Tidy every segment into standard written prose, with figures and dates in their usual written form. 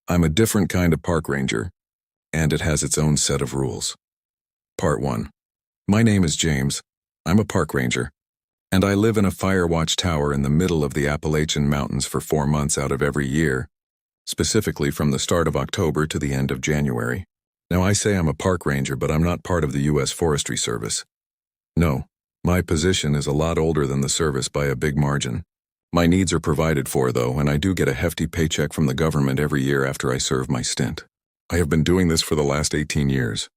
I'm a different kind of park ranger, and it has its own set of rules. Part 1. My name is James. I'm a park ranger, and I live in a fire watch tower in the middle of the Appalachian Mountains for 4 months out of every year, specifically from the start of October to the end of January. Now, I say I'm a park ranger, but I'm not part of the U.S. Forestry Service. No, my position is a lot older than the service by a big margin. My needs are provided for, though, and I do get a hefty paycheck from the government every year after I serve my stint. I have been doing this for the last 18 years.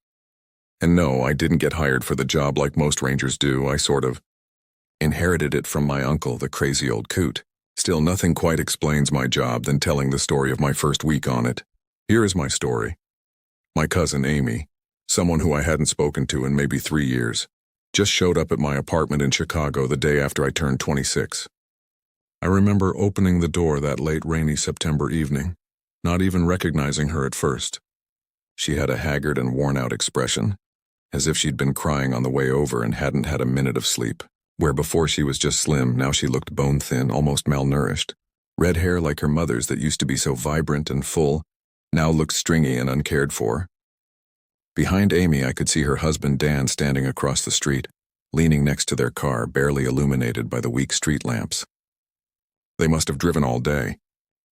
And no, I didn't get hired for the job like most rangers do. I sort of inherited it from my uncle, the crazy old coot. Still, nothing quite explains my job than telling the story of my first week on it. Here is my story. My cousin Amy, someone who I hadn't spoken to in maybe 3 years, just showed up at my apartment in Chicago the day after I turned 26. I remember opening the door that late rainy September evening, not even recognizing her at first. She had a haggard and worn-out expression, as if she'd been crying on the way over and hadn't had a minute of sleep. Where before she was just slim, now she looked bone-thin, almost malnourished. Red hair like her mother's that used to be so vibrant and full, now looked stringy and uncared for. Behind Amy, I could see her husband Dan standing across the street, leaning next to their car, barely illuminated by the weak street lamps. They must have driven all day.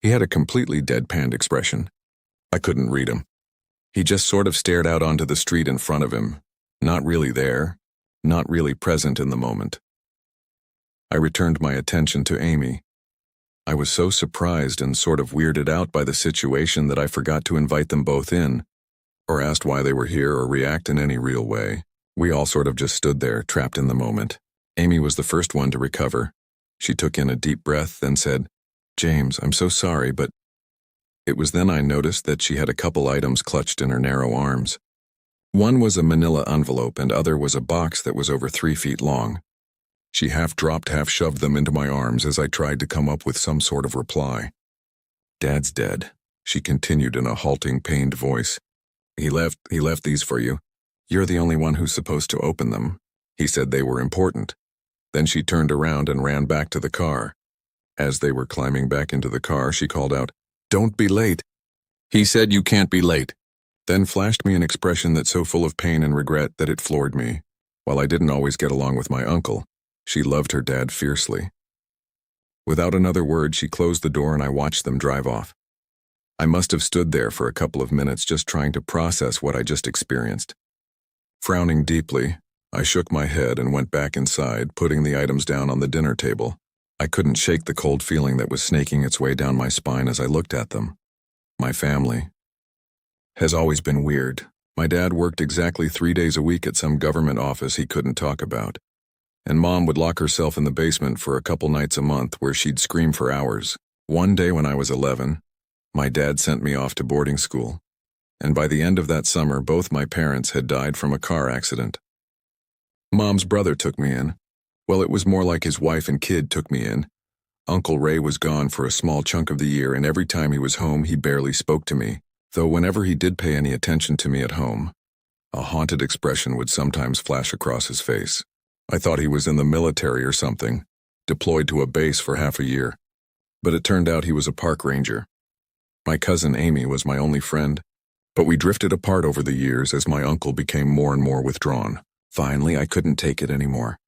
He had a completely deadpanned expression. I couldn't read him. He just sort of stared out onto the street in front of him, not really there, not really present in the moment. I returned my attention to Amy. I was so surprised and sort of weirded out by the situation that I forgot to invite them both in, or asked why they were here or react in any real way. We all sort of just stood there, trapped in the moment. Amy was the first one to recover. She took in a deep breath, then said, "James, I'm so sorry, but..." It was then I noticed that she had a couple items clutched in her narrow arms. One was a manila envelope and other was a box that was over 3 feet long. She half dropped, half shoved them into my arms as I tried to come up with some sort of reply. "Dad's dead," she continued in a halting, pained voice. He left these for you. You're the only one who's supposed to open them. He said they were important." Then she turned around and ran back to the car. As they were climbing back into the car, she called out, "Don't be late." "He said you can't be late." Then flashed me an expression that's so full of pain and regret that it floored me. While I didn't always get along with my uncle, she loved her dad fiercely. Without another word, she closed the door and I watched them drive off. I must have stood there for a couple of minutes just trying to process what I just experienced. Frowning deeply, I shook my head and went back inside, putting the items down on the dinner table. I couldn't shake the cold feeling that was snaking its way down my spine as I looked at them. My family has always been weird. My dad worked exactly 3 days a week at some government office he couldn't talk about. And Mom would lock herself in the basement for a couple nights a month where she'd scream for hours. One day when I was 11, my dad sent me off to boarding school. And by the end of that summer, both my parents had died from a car accident. Mom's brother took me in. Well, it was more like his wife and kid took me in. Uncle Ray was gone for a small chunk of the year, and every time he was home, he barely spoke to me. Though whenever he did pay any attention to me at home, a haunted expression would sometimes flash across his face. I thought he was in the military or something, deployed to a base for half a year. But it turned out he was a park ranger. My cousin Amy was my only friend, but we drifted apart over the years as my uncle became more and more withdrawn. Finally, I couldn't take it anymore.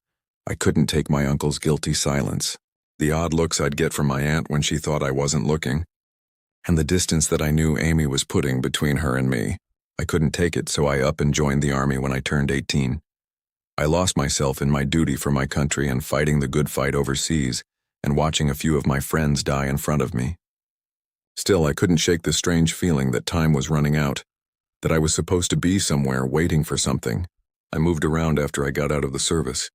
I couldn't take my uncle's guilty silence, the odd looks I'd get from my aunt when she thought I wasn't looking, and the distance that I knew Amy was putting between her and me. I couldn't take it, so I up and joined the Army when I turned 18. I lost myself in my duty for my country and fighting the good fight overseas, and watching a few of my friends die in front of me. Still, I couldn't shake the strange feeling that time was running out, that I was supposed to be somewhere waiting for something. I moved around after I got out of the service,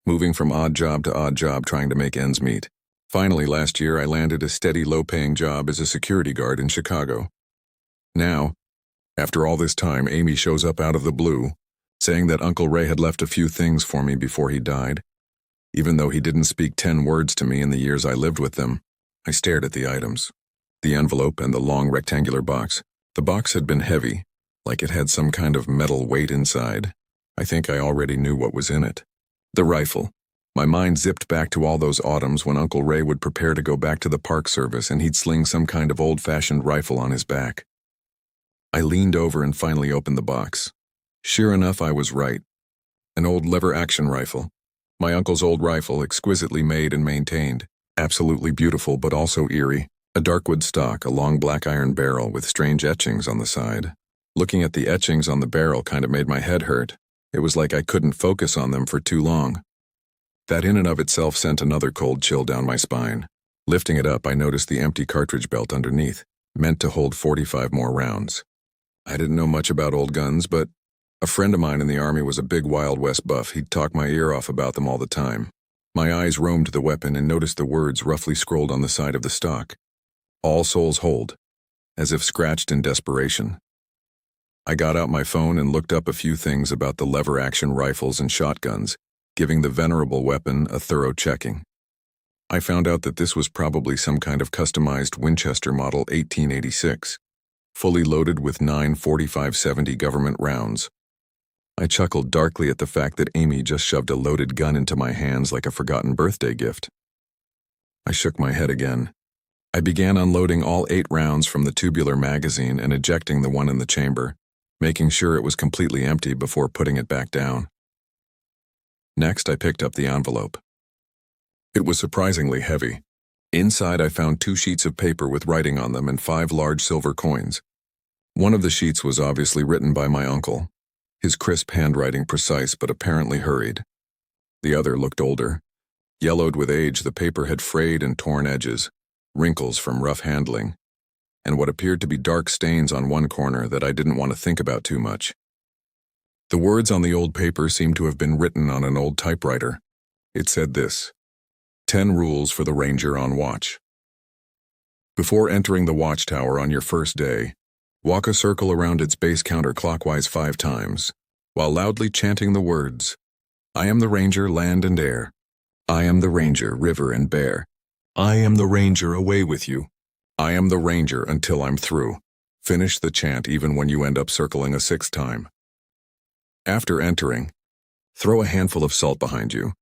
moving from odd job to odd job trying to make ends meet. Finally, last year, I landed a steady, low-paying job as a security guard in Chicago. Now, after all this time, Amy shows up out of the blue, saying that Uncle Ray had left a few things for me before he died. Even though he didn't speak 10 words to me in the years I lived with them, I stared at the items. The envelope and the long rectangular box. The box had been heavy, like it had some kind of metal weight inside. I think I already knew what was in it. The rifle. My mind zipped back to all those autumns when Uncle Ray would prepare to go back to the Park Service and he'd sling some kind of old-fashioned rifle on his back. I leaned over and finally opened the box. Sure enough, I was right. An old lever-action rifle. My uncle's old rifle, exquisitely made and maintained. Absolutely beautiful, but also eerie. A dark wood stock, a long black iron barrel with strange etchings on the side. Looking at the etchings on the barrel kind of made my head hurt. It was like I couldn't focus on them for too long. That in and of itself sent another cold chill down my spine. Lifting it up, I noticed the empty cartridge belt underneath, meant to hold 45 more rounds. I didn't know much about old guns, but a friend of mine in the Army was a big Wild West buff. He'd talk my ear off about them all the time. My eyes roamed the weapon and noticed the words roughly scrolled on the side of the stock. All souls hold, as if scratched in desperation. I got out my phone and looked up a few things about the lever-action rifles and shotguns, giving the venerable weapon a thorough checking. I found out that this was probably some kind of customized Winchester Model 1886, fully loaded with 9 45-70 government rounds. I chuckled darkly at the fact that Amy just shoved a loaded gun into my hands like a forgotten birthday gift. I shook my head again. I began unloading all 8 rounds from the tubular magazine and ejecting the one in the chamber, making sure it was completely empty before putting it back down. Next, I picked up the envelope. It was surprisingly heavy. Inside, I found 2 sheets of paper with writing on them and 5 large silver coins. One of the sheets was obviously written by my uncle, his crisp handwriting precise but apparently hurried. The other looked older. Yellowed with age, the paper had frayed and torn edges, wrinkles from rough handling, and what appeared to be dark stains on one corner that I didn't want to think about too much. The words on the old paper seemed to have been written on an old typewriter. It said this: 10 rules for the ranger on watch. Before entering the watchtower on your first day, walk a circle around its base counterclockwise 5 times, while loudly chanting the words, I am the ranger, land and air. I am the ranger, river and bear. I am the ranger, away with you. I am the ranger until I'm through. Finish the chant even when you end up circling a 6th time. After entering, throw a handful of salt behind you.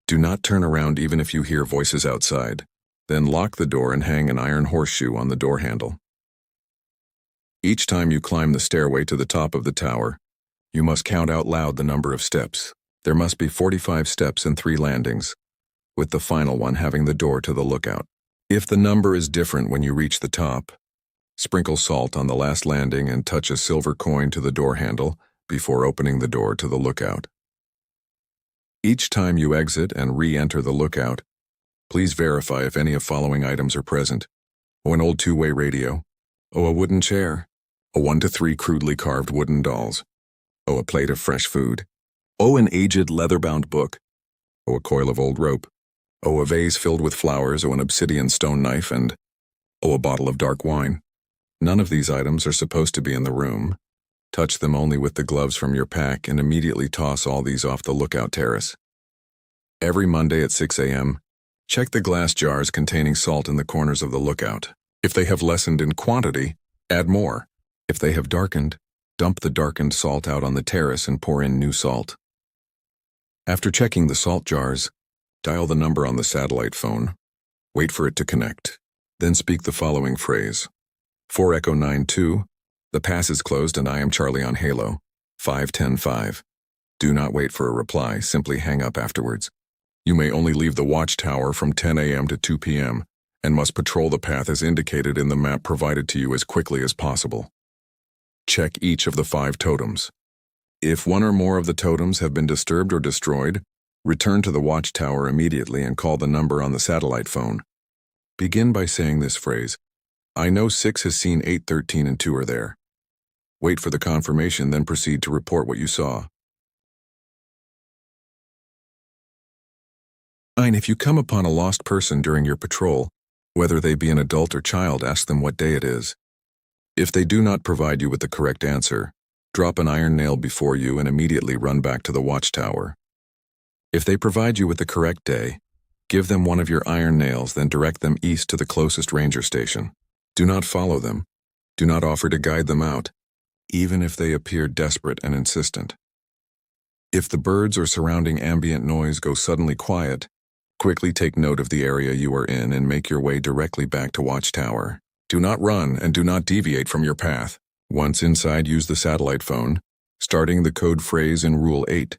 Do not turn around even if you hear voices outside. Then lock the door and hang an iron horseshoe on the door handle. Each time you climb the stairway to the top of the tower, you must count out loud the number of steps. There must be 45 steps and 3 landings, with the final one having the door to the lookout. If the number is different when you reach the top, sprinkle salt on the last landing and touch a silver coin to the door handle before opening the door to the lookout. Each time you exit and re-enter the lookout, please verify if any of following items are present. An old 2-way radio, a wooden chair, a 1 to 3 crudely carved wooden dolls, a plate of fresh food, an aged leather-bound book, a coil of old rope, a vase filled with flowers, an obsidian stone knife, and a bottle of dark wine. None of these items are supposed to be in the room. Touch them only with the gloves from your pack and immediately toss all these off the lookout terrace. Every Monday at 6 a.m., check the glass jars containing salt in the corners of the lookout. If they have lessened in quantity, add more. If they have darkened, dump the darkened salt out on the terrace and pour in new salt. After checking the salt jars, dial the number on the satellite phone. Wait for it to connect. Then speak the following phrase. 4 Echo 92, the pass is closed and I am Charlie on Halo. 5105. Do not wait for a reply, simply hang up afterwards. You may only leave the watchtower from 10 a.m. to 2 p.m. and must patrol the path as indicated in the map provided to you as quickly as possible. Check each of the 5 totems. If one or more of the totems have been disturbed or destroyed, return to the watchtower immediately and call the number on the satellite phone. Begin by saying this phrase, I know 6 has seen 8, 13, and 2 are there. Wait for the confirmation, then proceed to report what you saw. 9. If you come upon a lost person during your patrol, whether they be an adult or child, ask them what day it is. If they do not provide you with the correct answer, drop an iron nail before you and immediately run back to the watchtower. If they provide you with the correct day, give them one of your iron nails, then direct them east to the closest ranger station. Do not follow them. Do not offer to guide them out, even if they appear desperate and insistent. If the birds or surrounding ambient noise go suddenly quiet, quickly take note of the area you are in and make your way directly back to Watchtower. Do not run and do not deviate from your path. Once inside, use the satellite phone, starting the code phrase in Rule 8,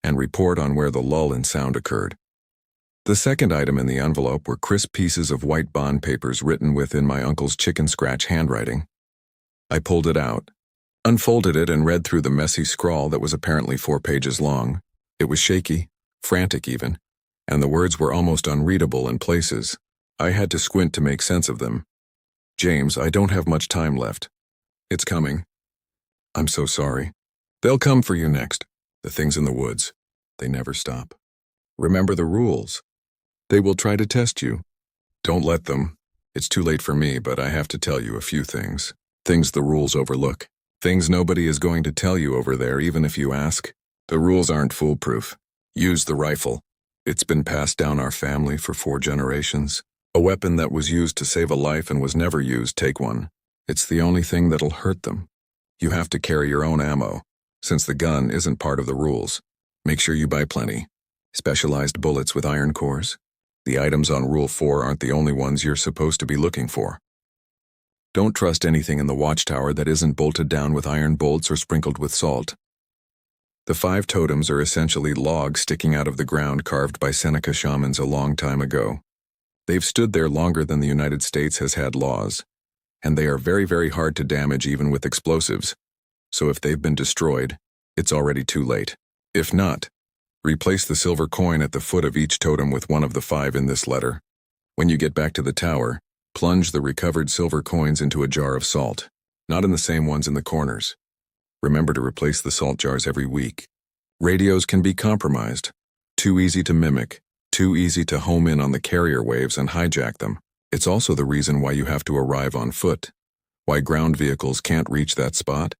and report on where the lull in sound occurred. The second item in the envelope were crisp pieces of white bond papers written within my uncle's chicken scratch handwriting. I pulled it out, unfolded it, and read through the messy scrawl that was apparently 4 pages long. It was shaky, frantic even, and the words were almost unreadable in places. I had to squint to make sense of them. James, I don't have much time left. It's coming. I'm so sorry. They'll come for you next. The things in the woods. They never stop. Remember the rules. They will try to test you. Don't let them. It's too late for me, but I have to tell you a few things. Things the rules overlook. Things nobody is going to tell you over there, even if you ask. The rules aren't foolproof. Use the rifle. It's been passed down our family for 4 generations. A weapon that was used to save a life and was never used, take one. It's the only thing that'll hurt them. You have to carry your own ammo, since the gun isn't part of the rules. Make sure you buy plenty. Specialized bullets with iron cores. The items on Rule 4 aren't the only ones you're supposed to be looking for. Don't trust anything in the Watchtower that isn't bolted down with iron bolts or sprinkled with salt. The 5 totems are essentially logs sticking out of the ground carved by Seneca shamans a long time ago. They've stood there longer than the United States has had laws, and they are very, very hard to damage even with explosives. So if they've been destroyed, it's already too late. If not, replace the silver coin at the foot of each totem with one of the 5 in this letter. When you get back to the tower, plunge the recovered silver coins into a jar of salt, not in the same ones in the corners. Remember to replace the salt jars every week. Radios can be compromised. Too easy to mimic, too easy to home in on the carrier waves and hijack them. It's also the reason why you have to arrive on foot, why ground vehicles can't reach that spot,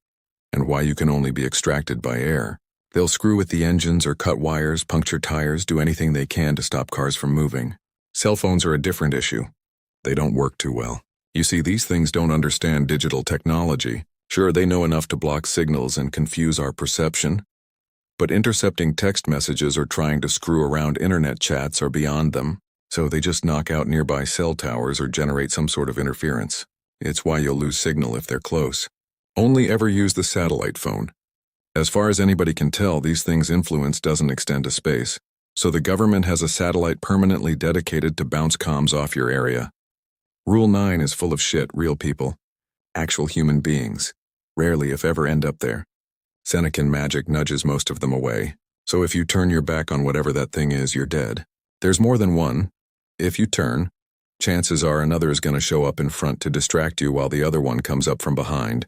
and why you can only be extracted by air. They'll screw with the engines or cut wires, puncture tires, do anything they can to stop cars from moving. Cell phones are a different issue. They don't work too well. You see, these things don't understand digital technology. Sure, they know enough to block signals and confuse our perception, but intercepting text messages or trying to screw around internet chats are beyond them, so they just knock out nearby cell towers or generate some sort of interference. It's why you'll lose signal if they're close. Only ever use the satellite phone. As far as anybody can tell, these things' influence doesn't extend to space, so the government has a satellite permanently dedicated to bounce comms off your area. Rule 9 is full of shit, real people. Actual human beings. Rarely, if ever, end up there. Senecan magic nudges most of them away, so if you turn your back on whatever that thing is, you're dead. There's more than one. If you turn, chances are another is going to show up in front to distract you while the other one comes up from behind,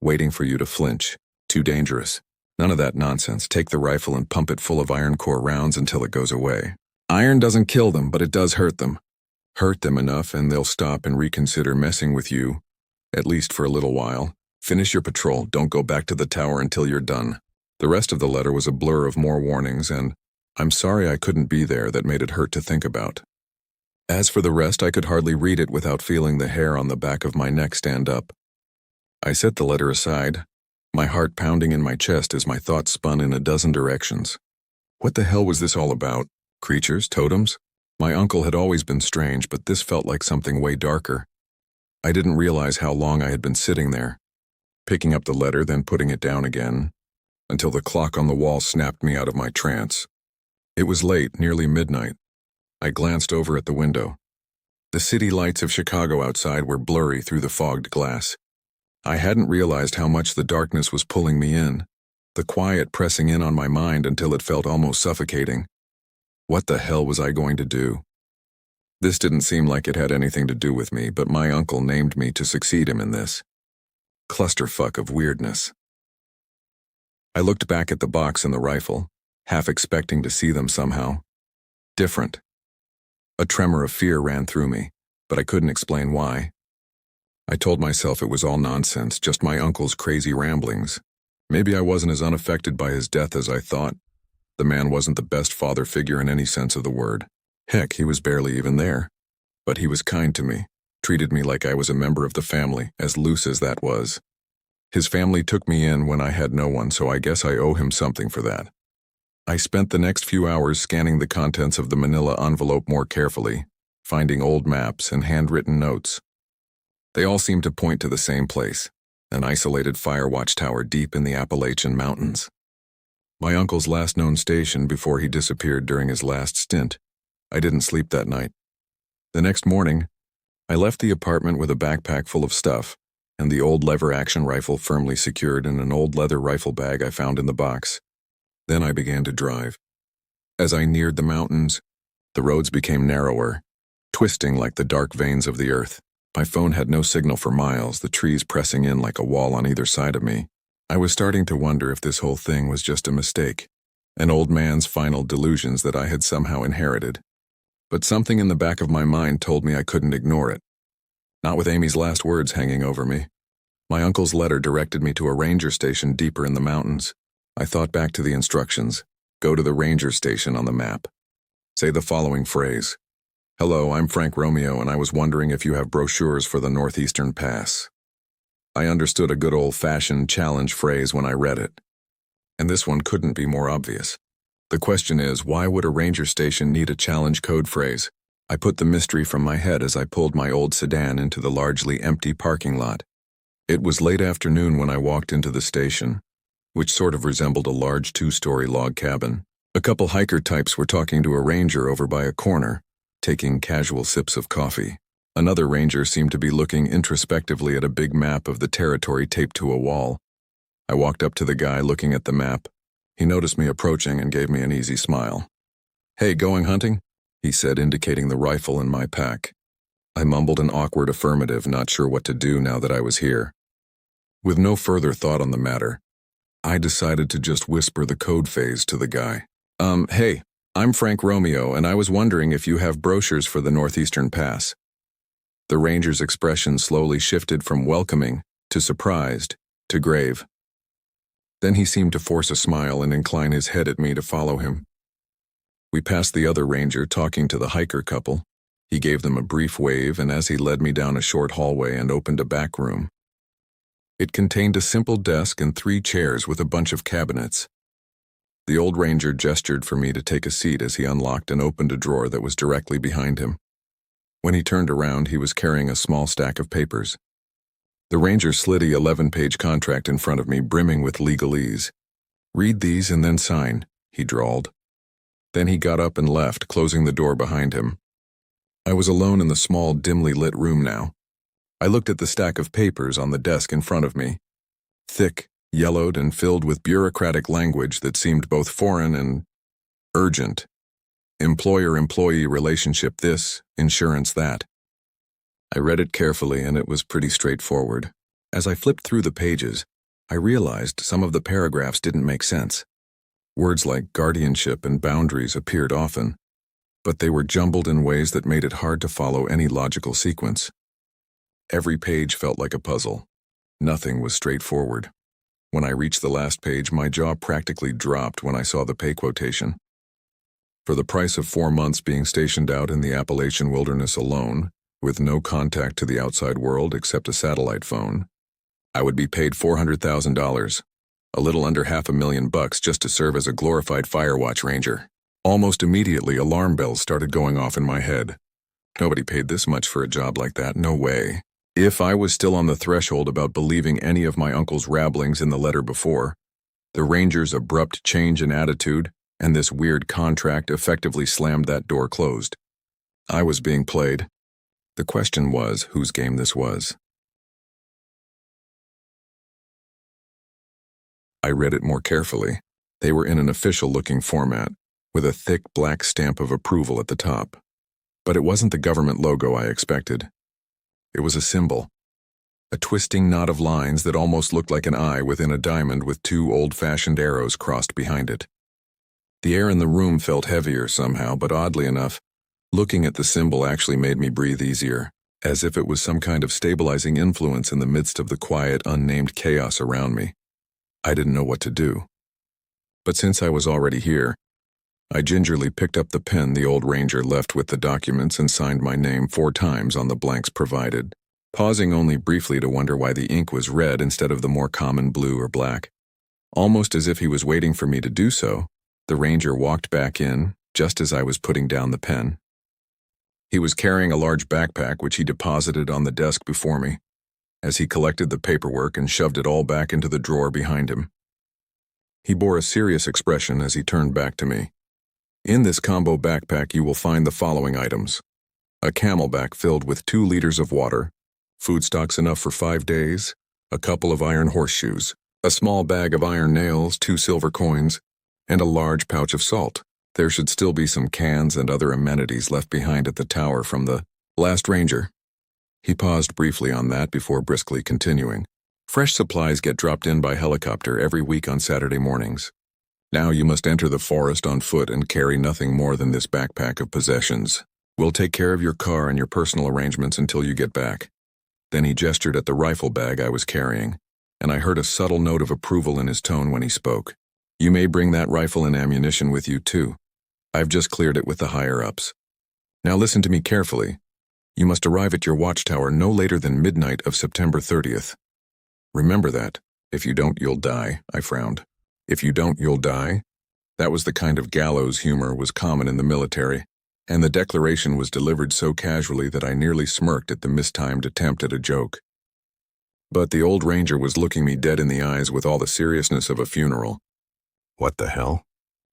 waiting for you to flinch. Too dangerous. None of that nonsense. Take the rifle and pump it full of iron core rounds until it goes away. Iron doesn't kill them, but it does hurt them. Hurt them enough and they'll stop and reconsider messing with you, at least for a little while. Finish your patrol. Don't go back to the tower until you're done. The rest of the letter was a blur of more warnings and, I'm sorry I couldn't be there, that made it hurt to think about. As for the rest, I could hardly read it without feeling the hair on the back of my neck stand up. I set the letter aside, my heart pounding in my chest as my thoughts spun in a dozen directions. What the hell was this all about? Creatures? Totems? My uncle had always been strange, but this felt like something way darker. I didn't realize how long I had been sitting there, picking up the letter, then putting it down again, until the clock on the wall snapped me out of my trance. It was late, nearly midnight. I glanced over at the window. The city lights of Chicago outside were blurry through the fogged glass. I hadn't realized how much the darkness was pulling me in, the quiet pressing in on my mind until it felt almost suffocating. What the hell was I going to do? This didn't seem like it had anything to do with me, but my uncle named me to succeed him in this. Clusterfuck of weirdness. I looked back at the box and the rifle, half expecting to see them somehow. Different. A tremor of fear ran through me, but I couldn't explain why. I told myself it was all nonsense, just my uncle's crazy ramblings. Maybe I wasn't as unaffected by his death as I thought. The man wasn't the best father figure in any sense of the word. Heck, he was barely even there. But he was kind to me, treated me like I was a member of the family, as loose as that was. His family took me in when I had no one, so I guess I owe him something for that. I spent the next few hours scanning the contents of the manila envelope more carefully, finding old maps and handwritten notes. They all seemed to point to the same place, an isolated fire watchtower deep in the Appalachian Mountains. My uncle's last known station before he disappeared during his last stint. I didn't sleep that night. The next morning, I left the apartment with a backpack full of stuff and the old lever-action rifle firmly secured in an old leather rifle bag I found in the box. Then I began to drive. As I neared the mountains, the roads became narrower, twisting like the dark veins of the earth. My phone had no signal for miles, the trees pressing in like a wall on either side of me. I was starting to wonder if this whole thing was just a mistake, an old man's final delusions that I had somehow inherited. But something in the back of my mind told me I couldn't ignore it. Not with Amy's last words hanging over me. My uncle's letter directed me to a ranger station deeper in the mountains. I thought back to the instructions. Go to the ranger station on the map. Say the following phrase. Hello, I'm Frank Romeo, and I was wondering if you have brochures for the Northeastern Pass. I understood a good old-fashioned challenge phrase when I read it. And this one couldn't be more obvious. The question is, why would a ranger station need a challenge code phrase? I put the mystery from my head as I pulled my old sedan into the largely empty parking lot. It was late afternoon when I walked into the station, which sort of resembled a large 2-story log cabin. A couple hiker types were talking to a ranger over by a corner, taking casual sips of coffee. Another ranger seemed to be looking introspectively at a big map of the territory taped to a wall. I walked up to the guy looking at the map. He noticed me approaching and gave me an easy smile. Hey, going hunting? He said, indicating the rifle in my pack. I mumbled an awkward affirmative, not sure what to do now that I was here. With no further thought on the matter, I decided to just whisper the code phase to the guy. Hey, I'm Frank Romeo, and I was wondering if you have brochures for the Northeastern Pass. The ranger's expression slowly shifted from welcoming to surprised to grave. Then he seemed to force a smile and incline his head at me to follow him. We passed the other ranger talking to the hiker couple. He gave them a brief wave, and as he led me down a short hallway and opened a back room. It contained a simple desk and 3 chairs with a bunch of cabinets. The old ranger gestured for me to take a seat as he unlocked and opened a drawer that was directly behind him. When he turned around, he was carrying a small stack of papers. The ranger slid a 11-page contract in front of me, brimming with legalese. Read these and then sign, he drawled. Then he got up and left, closing the door behind him. I was alone in the small, dimly lit room now. I looked at the stack of papers on the desk in front of me. Thick, yellowed, and filled with bureaucratic language that seemed both foreign and urgent. Employer-employee relationship this, insurance that. I read it carefully, and it was pretty straightforward. As I flipped through the pages, I realized some of the paragraphs didn't make sense. Words like guardianship and boundaries appeared often, but they were jumbled in ways that made it hard to follow any logical sequence. Every page felt like a puzzle. Nothing was straightforward. When I reached the last page, my jaw practically dropped when I saw the pay quotation. For the price of 4 months being stationed out in the Appalachian wilderness alone, with no contact to the outside world except a satellite phone, I would be paid $400,000, a little under $500,000 just to serve as a glorified firewatch ranger. Almost immediately, alarm bells started going off in my head. Nobody paid this much for a job like that, no way. If I was still on the threshold about believing any of my uncle's rabblings in the letter before, the ranger's abrupt change in attitude and this weird contract effectively slammed that door closed. I was being played. The question was whose game this was. I read it more carefully. They were in an official-looking format, with a thick black stamp of approval at the top. But it wasn't the government logo I expected. It was a symbol. A twisting knot of lines that almost looked like an eye within a diamond with 2 old-fashioned arrows crossed behind it. The air in the room felt heavier somehow, but oddly enough, looking at the symbol actually made me breathe easier, as if it was some kind of stabilizing influence in the midst of the quiet, unnamed chaos around me. I didn't know what to do. But since I was already here, I gingerly picked up the pen the old ranger left with the documents and signed my name 4 times on the blanks provided, pausing only briefly to wonder why the ink was red instead of the more common blue or black. Almost as if he was waiting for me to do so, The ranger walked back in, just as I was putting down the pen. He was carrying a large backpack which he deposited on the desk before me, as he collected the paperwork and shoved it all back into the drawer behind him. He bore a serious expression as he turned back to me. In this combo backpack you will find the following items: a camelback filled with 2 liters of water, food stocks enough for 5 days, a couple of iron horseshoes, a small bag of iron nails, 2 silver coins, and a large pouch of salt. There should still be some cans and other amenities left behind at the tower from the last ranger. He paused briefly on that before briskly continuing. Fresh supplies get dropped in by helicopter every week on Saturday mornings. Now you must enter the forest on foot and carry nothing more than this backpack of possessions. We'll take care of your car and your personal arrangements until you get back. Then he gestured at the rifle bag I was carrying, and I heard a subtle note of approval in his tone when he spoke. You may bring that rifle and ammunition with you too. I've just cleared it with the higher-ups. Now listen to me carefully. You must arrive at your watchtower no later than midnight of September 30th. Remember that. If you don't, you'll die, I frowned. If you don't, you'll die? That was the kind of gallows humor was common in the military, and the declaration was delivered so casually that I nearly smirked at the mistimed attempt at a joke. But the old ranger was looking me dead in the eyes with all the seriousness of a funeral. What the hell?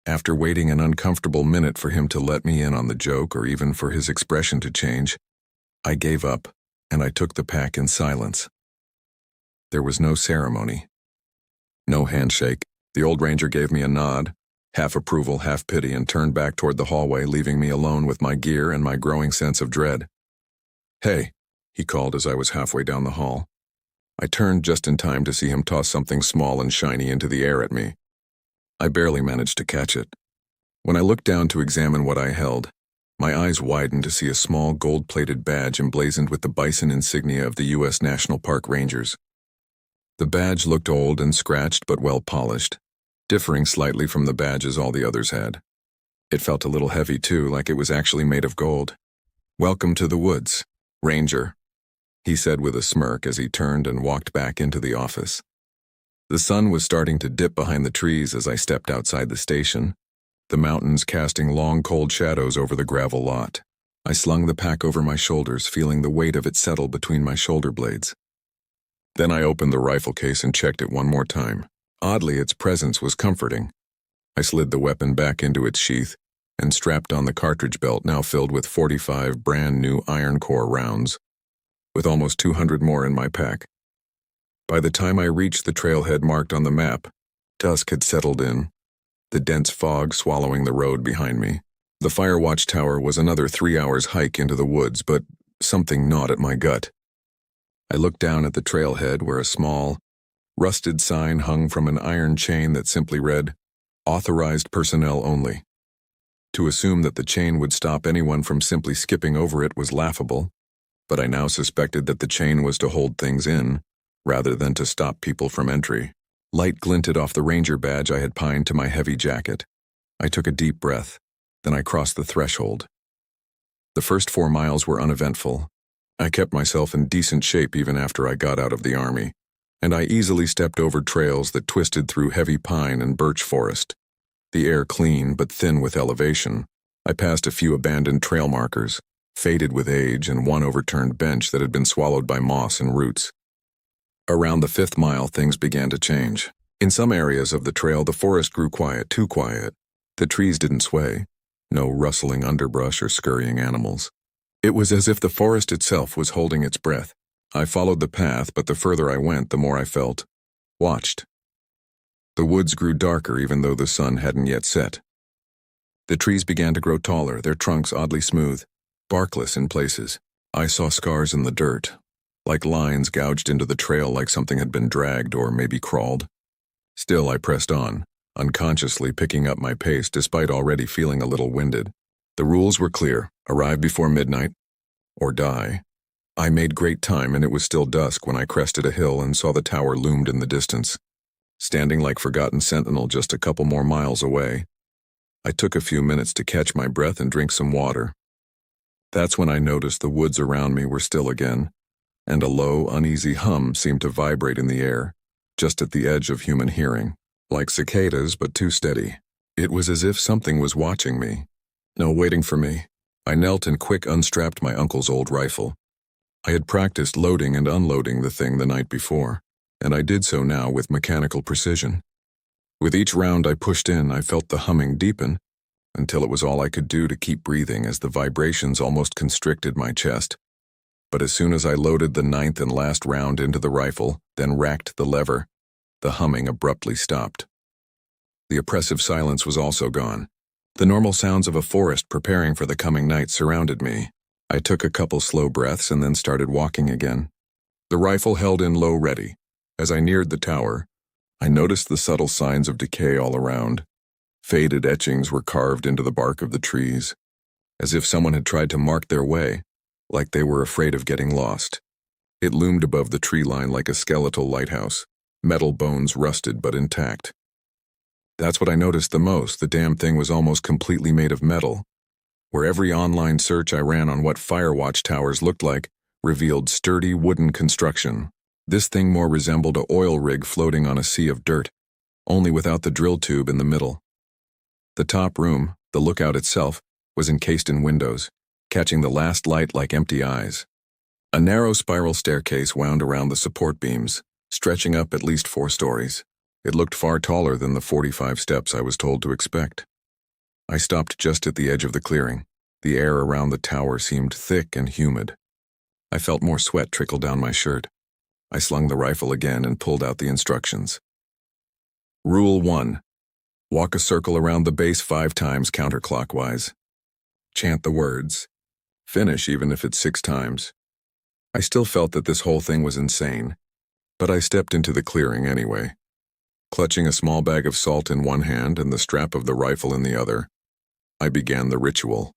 After waiting an uncomfortable minute for him to let me in on the joke or even for his expression to change, I gave up, and I took the pack in silence. There was no ceremony. No handshake. The old ranger gave me a nod, half approval, half pity, and turned back toward the hallway, leaving me alone with my gear and my growing sense of dread. Hey, he called as I was halfway down the hall. I turned just in time to see him toss something small and shiny into the air at me. I barely managed to catch it. When I looked down to examine what I held, my eyes widened to see a small gold-plated badge emblazoned with the bison insignia of the U.S. National Park Rangers. The badge looked old and scratched but well polished, differing slightly from the badges all the others had. It felt a little heavy too, like it was actually made of gold. "Welcome to the woods, Ranger," he said with a smirk as he turned and walked back into the office. The sun was starting to dip behind the trees as I stepped outside the station, the mountains casting long cold shadows over the gravel lot. I slung the pack over my shoulders, feeling the weight of it settle between my shoulder blades. Then I opened the rifle case and checked it one more time. Oddly, its presence was comforting. I slid the weapon back into its sheath and strapped on the cartridge belt, now filled with 45 brand-new iron core rounds, with almost 200 more in my pack. By the time I reached the trailhead marked on the map, dusk had settled in, the dense fog swallowing the road behind me. The fire watch tower was another 3 hours hike into the woods, but something gnawed at my gut. I looked down at the trailhead where a small, rusted sign hung from an iron chain that simply read, "Authorized personnel only." To assume that the chain would stop anyone from simply skipping over it was laughable, but I now suspected that the chain was to hold things in, rather than to stop people from entry. Light glinted off the ranger badge I had pinned to my heavy jacket. I took a deep breath, then I crossed the threshold. The first 4 miles were uneventful. I kept myself in decent shape even after I got out of the army, and I easily stepped over trails that twisted through heavy pine and birch forest. The air clean but thin with elevation. I passed a few abandoned trail markers, faded with age, and one overturned bench that had been swallowed by moss and roots. Around the 5th mile, things began to change. In some areas of the trail, the forest grew quiet, too quiet. The trees didn't sway, no rustling underbrush or scurrying animals. It was as if the forest itself was holding its breath. I followed the path, but the further I went, the more I felt watched. The woods grew darker even though the sun hadn't yet set. The trees began to grow taller, their trunks oddly smooth, barkless in places. I saw scars in the dirt, like lines gouged into the trail like something had been dragged or maybe crawled. Still, I pressed on, unconsciously picking up my pace despite already feeling a little winded. The rules were clear: arrive before midnight, or die. I made great time, and it was still dusk when I crested a hill and saw the tower loomed in the distance, standing like forgotten sentinel just a couple more miles away. I took a few minutes to catch my breath and drink some water. That's when I noticed the woods around me were still again, and a low, uneasy hum seemed to vibrate in the air, just at the edge of human hearing, like cicadas but too steady. It was as if something was watching me. No, waiting for me. I knelt and quick unstrapped my uncle's old rifle. I had practiced loading and unloading the thing the night before, and I did so now with mechanical precision. With each round I pushed in, I felt the humming deepen, until it was all I could do to keep breathing as the vibrations almost constricted my chest. But as soon as I loaded the 9th and last round into the rifle, then racked the lever, the humming abruptly stopped. The oppressive silence was also gone. The normal sounds of a forest preparing for the coming night surrounded me. I took a couple slow breaths and then started walking again. The rifle held in low ready. As I neared the tower, I noticed the subtle signs of decay all around. Faded etchings were carved into the bark of the trees, as if someone had tried to mark their way, like they were afraid of getting lost. It loomed above the tree line like a skeletal lighthouse, metal bones rusted but intact. That's what I noticed the most. The damn thing was almost completely made of metal, where every online search I ran on what Firewatch towers looked like revealed sturdy wooden construction. This thing more resembled an oil rig floating on a sea of dirt, only without the drill tube in the middle. The top room, the lookout itself, was encased in windows, catching the last light like empty eyes. A narrow spiral staircase wound around the support beams, stretching up at least 4 stories. It looked far taller than the 45 steps I was told to expect. I stopped just at the edge of the clearing. The air around the tower seemed thick and humid. I felt more sweat trickle down my shirt. I slung the rifle again and pulled out the instructions. Rule 1. Walk a circle around the base 5 times counterclockwise. Chant the words. Finish even if it's 6 times. I still felt that this whole thing was insane, but I stepped into the clearing anyway. Clutching a small bag of salt in one hand and the strap of the rifle in the other, I began the ritual.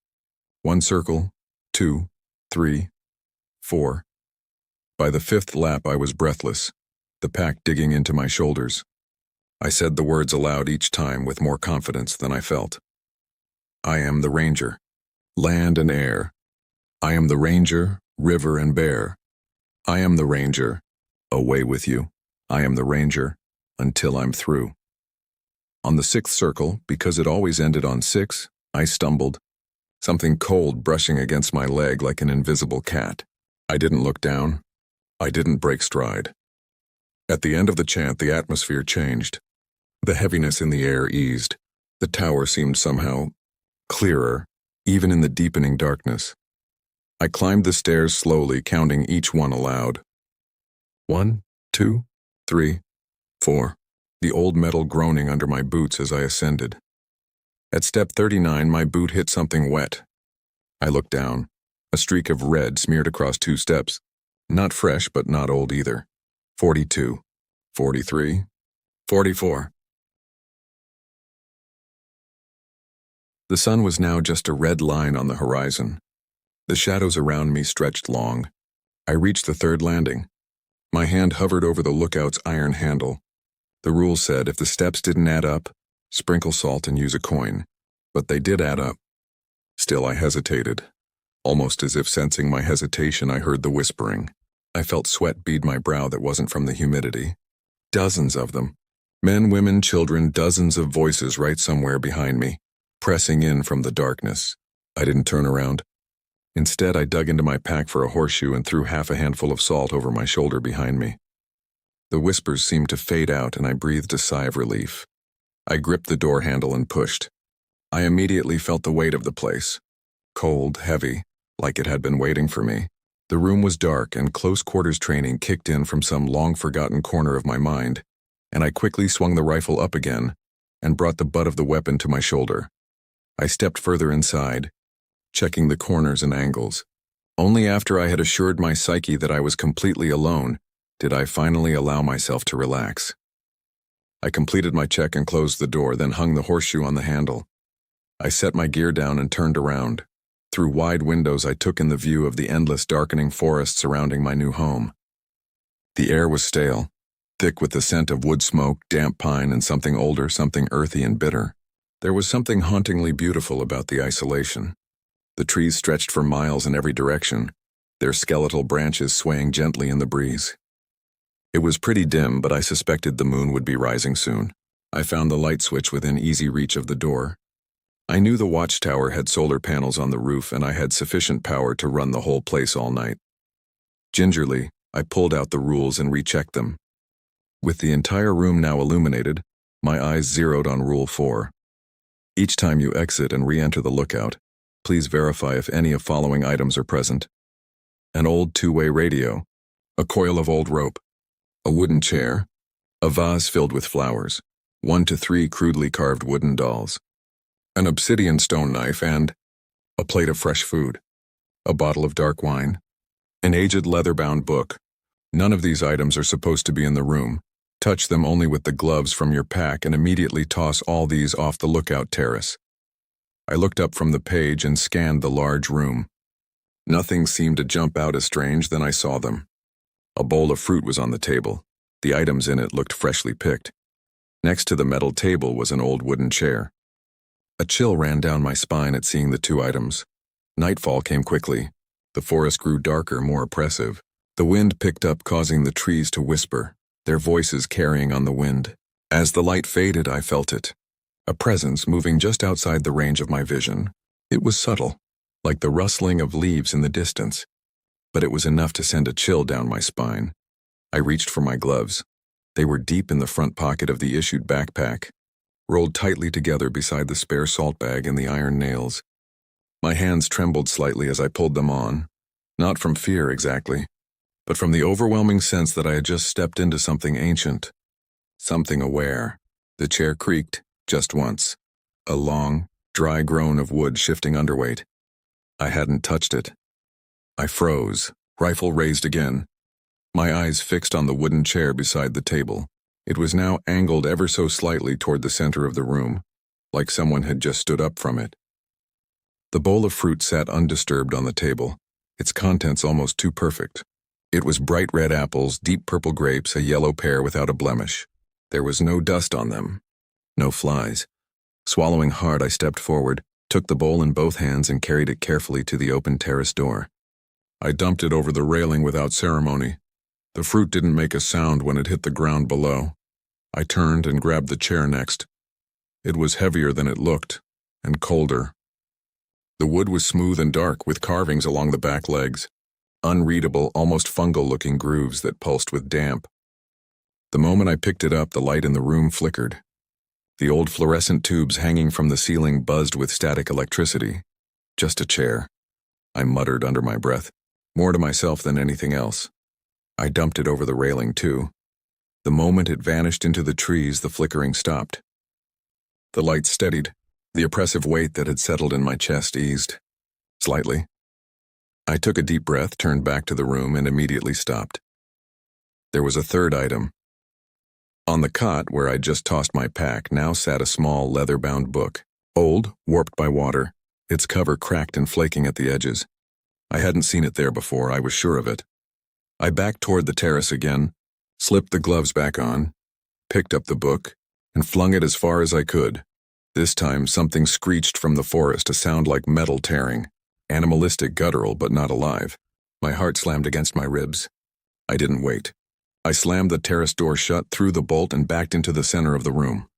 1 circle, 2, 3, 4. By the 5th lap I was breathless, the pack digging into my shoulders. I said the words aloud each time with more confidence than I felt. I am the ranger, land and air. I am the ranger, river and bear. I am the ranger, away with you. I am the ranger, until I'm through. On the 6th circle, because it always ended on 6, I stumbled, something cold brushing against my leg like an invisible cat. I didn't look down. I didn't break stride. At the end of the chant, the atmosphere changed. The heaviness in the air eased. The tower seemed somehow clearer, even in the deepening darkness. I climbed the stairs slowly, counting each one aloud. 1, 2, 3, 4. The old metal groaning under my boots as I ascended. At step 39, my boot hit something wet. I looked down. A streak of red smeared across 2 steps. Not fresh, but not old either. 42, 43, 44. The sun was now just a red line on the horizon. The shadows around me stretched long. I reached the 3rd landing. My hand hovered over the lookout's iron handle. The rule said if the steps didn't add up, sprinkle salt and use a coin. But they did add up. Still I hesitated. Almost as if sensing my hesitation, I heard the whispering. I felt sweat bead my brow that wasn't from the humidity. Dozens of them. Men, women, children, dozens of voices right somewhere behind me, pressing in from the darkness. I didn't turn around. Instead, I dug into my pack for a horseshoe and threw half a handful of salt over my shoulder behind me. The whispers seemed to fade out and I breathed a sigh of relief. I gripped the door handle and pushed. I immediately felt the weight of the place. Cold, heavy, like it had been waiting for me. The room was dark and close quarters training kicked in from some long-forgotten corner of my mind, and I quickly swung the rifle up again and brought the butt of the weapon to my shoulder. I stepped further inside, checking the corners and angles. Only after I had assured my psyche that I was completely alone did I finally allow myself to relax. I completed my check and closed the door, then hung the horseshoe on the handle. I set my gear down and turned around. Through wide windows I took in the view of the endless darkening forest surrounding my new home. The air was stale, thick with the scent of wood smoke, damp pine, and something older, something earthy and bitter. There was something hauntingly beautiful about the isolation. The trees stretched for miles in every direction, their skeletal branches swaying gently in the breeze. It was pretty dim, but I suspected the moon would be rising soon. I found the light switch within easy reach of the door. I knew the watchtower had solar panels on the roof and I had sufficient power to run the whole place all night. Gingerly, I pulled out the rules and rechecked them. With the entire room now illuminated, my eyes zeroed on Rule 4. Each time you exit and re-enter the lookout, please verify if any of following items are present. An old two-way radio, a coil of old rope, a wooden chair, a vase filled with flowers, 1 to 3 crudely carved wooden dolls, an obsidian stone knife and a plate of fresh food, a bottle of dark wine, an aged leather-bound book. None of these items are supposed to be in the room. Touch them only with the gloves from your pack and immediately toss all these off the lookout terrace. I looked up from the page and scanned the large room. Nothing seemed to jump out as strange than I saw them. A bowl of fruit was on the table. The items in it looked freshly picked. Next to the metal table was an old wooden chair. A chill ran down my spine at seeing the 2 items. Nightfall came quickly. The forest grew darker, more oppressive. The wind picked up, causing the trees to whisper, their voices carrying on the wind. As the light faded, I felt it. A presence moving just outside the range of my vision. It was subtle, like the rustling of leaves in the distance, but it was enough to send a chill down my spine. I reached for my gloves. They were deep in the front pocket of the issued backpack, rolled tightly together beside the spare salt bag and the iron nails. My hands trembled slightly as I pulled them on, not from fear exactly, but from the overwhelming sense that I had just stepped into something ancient, something aware. The chair creaked, just once, a long, dry groan of wood shifting underweight. I hadn't touched it. I froze, rifle raised again, my eyes fixed on the wooden chair beside the table. It was now angled ever so slightly toward the center of the room, like someone had just stood up from it. The bowl of fruit sat undisturbed on the table, its contents almost too perfect. It was bright red apples, deep purple grapes, a yellow pear without a blemish. There was no dust on them, no flies. Swallowing hard, I stepped forward, took the bowl in both hands and carried it carefully to the open terrace door. I dumped it over the railing without ceremony. The fruit didn't make a sound when it hit the ground below. I turned and grabbed the chair next. It was heavier than it looked, and colder. The wood was smooth and dark, with carvings along the back legs, unreadable, almost fungal-looking grooves that pulsed with damp. The moment I picked it up, the light in the room flickered. The old fluorescent tubes hanging from the ceiling buzzed with static electricity. Just a chair, I muttered under my breath, more to myself than anything else. I dumped it over the railing, too. The moment it vanished into the trees, the flickering stopped. The light steadied. The oppressive weight that had settled in my chest eased. Slightly. I took a deep breath, turned back to the room, and immediately stopped. There was a third item. On the cot where I'd just tossed my pack now sat a small leather-bound book, old, warped by water, its cover cracked and flaking at the edges. I hadn't seen it there before, I was sure of it. I backed toward the terrace again, slipped the gloves back on, picked up the book, and flung it as far as I could. This time something screeched from the forest, a sound like metal tearing, animalistic, guttural, but not alive. My heart slammed against my ribs. I didn't wait. I slammed the terrace door shut, threw the bolt, and backed into the center of the room.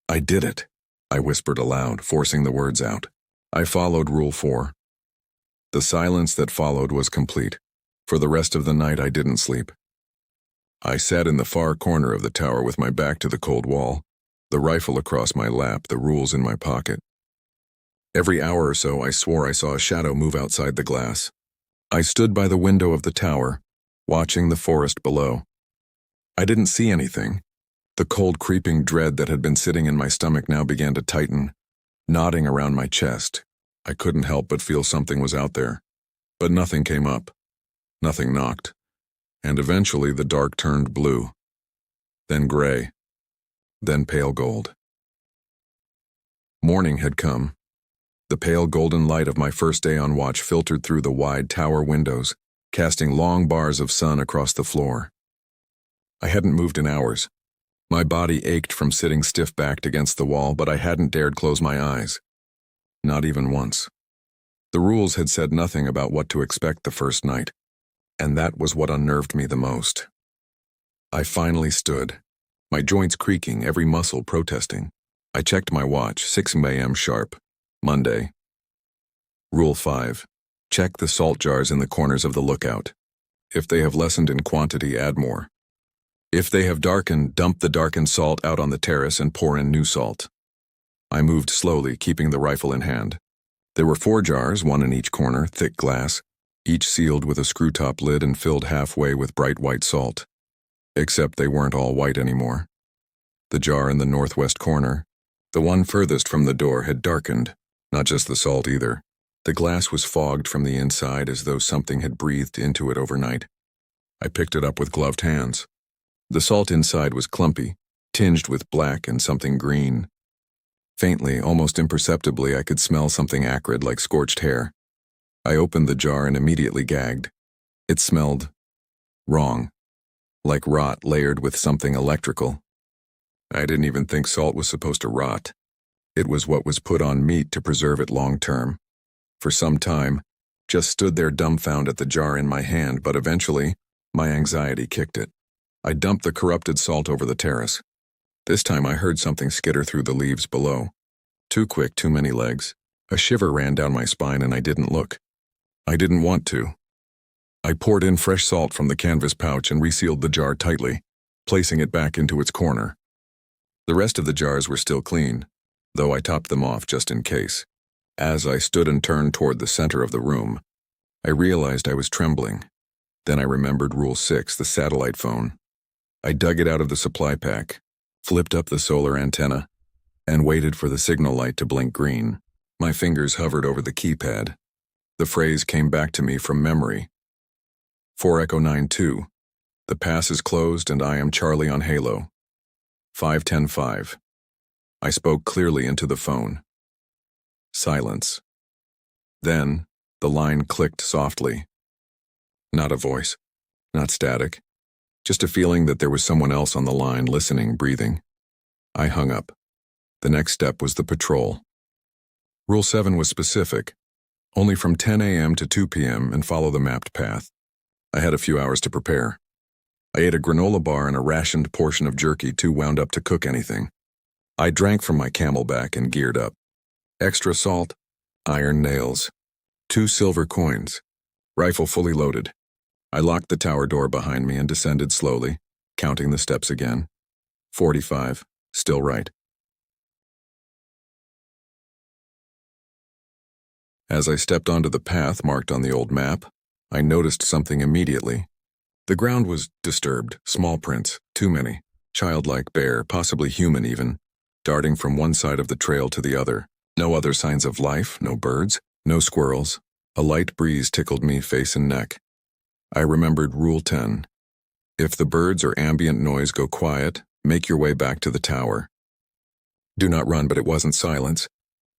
I did it, I whispered aloud, forcing the words out. I followed Rule 4. The silence that followed was complete. For the rest of the night, I didn't sleep. I sat in the far corner of the tower with my back to the cold wall, the rifle across my lap, the rules in my pocket. Every hour or so, I swore I saw a shadow move outside the glass. I stood by the window of the tower, watching the forest below. I didn't see anything. The cold, creeping dread that had been sitting in my stomach now began to tighten, knotting around my chest. I couldn't help but feel something was out there. But nothing came up. Nothing knocked. And eventually the dark turned blue. Then gray. Then pale gold. Morning had come. The pale golden light of my first day on watch filtered through the wide tower windows, casting long bars of sun across the floor. I hadn't moved in hours. My body ached from sitting stiff-backed against the wall, but I hadn't dared close my eyes. Not even once. The rules had said nothing about what to expect the first night, and that was what unnerved me the most. I finally stood, my joints creaking, every muscle protesting. I checked my watch, 6 a.m. sharp. Monday. Rule 5. Check the salt jars in the corners of the lookout. If they have lessened in quantity, add more. If they have darkened, dump the darkened salt out on the terrace and pour in new salt. I moved slowly, keeping the rifle in hand. There were 4 jars, 1 in each corner, thick glass, each sealed with a screw-top lid and filled halfway with bright white salt. Except they weren't all white anymore. The jar in the northwest corner, the one furthest from the door, had darkened, not just the salt either. The glass was fogged from the inside as though something had breathed into it overnight. I picked it up with gloved hands. The salt inside was clumpy, tinged with black and something green. Faintly, almost imperceptibly, I could smell something acrid like scorched hair. I opened the jar and immediately gagged. It smelled wrong, like rot layered with something electrical. I didn't even think salt was supposed to rot. It was what was put on meat to preserve it long term. For some time, just stood there dumbfounded at the jar in my hand, but eventually, my anxiety kicked it. I dumped the corrupted salt over the terrace. This time I heard something skitter through the leaves below. Too quick, too many legs. A shiver ran down my spine and I didn't look. I didn't want to. I poured in fresh salt from the canvas pouch and resealed the jar tightly, placing it back into its corner. The rest of the jars were still clean, though I topped them off just in case. As I stood and turned toward the center of the room, I realized I was trembling. Then I remembered Rule 6, the satellite phone. I dug it out of the supply pack, flipped up the solar antenna, and waited for the signal light to blink green. My fingers hovered over the keypad. The phrase came back to me from memory. 4 Echo 9-2. The pass is closed and I am Charlie on Halo. 5-10-5. I spoke clearly into the phone. Silence. Then, the line clicked softly. Not a voice, not static, just a feeling that there was someone else on the line listening, breathing. I hung up. The next step was the patrol. Rule 7 was specific, only from 10 a.m. to 2 p.m. and follow the mapped path. I had a few hours to prepare. I ate a granola bar and a rationed portion of jerky too wound up to cook anything. I drank from my Camelback and geared up. Extra salt, iron nails, 2 silver coins, rifle fully loaded. I locked the tower door behind me and descended slowly, counting the steps again. 45, still right. As I stepped onto the path marked on the old map, I noticed something immediately. The ground was disturbed, small prints, too many, childlike, bare, possibly human even, darting from one side of the trail to the other. No other signs of life, no birds, no squirrels. A light breeze tickled me face and neck. I remembered Rule 10. If the birds or ambient noise go quiet, make your way back to the tower. Do not run, but it wasn't silence.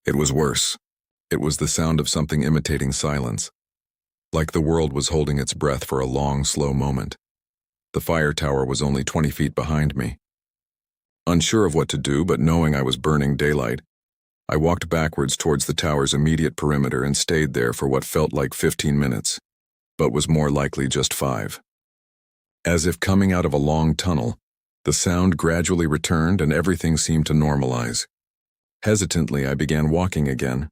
It was worse. It was the sound of something imitating silence. Like the world was holding its breath for a long, slow moment. The fire tower was only 20 feet behind me. Unsure of what to do, but knowing I was burning daylight, I walked backwards towards the tower's immediate perimeter and stayed there for what felt like 15 minutes, but was more likely just 5. As if coming out of a long tunnel, the sound gradually returned and everything seemed to normalize. Hesitantly, I began walking again.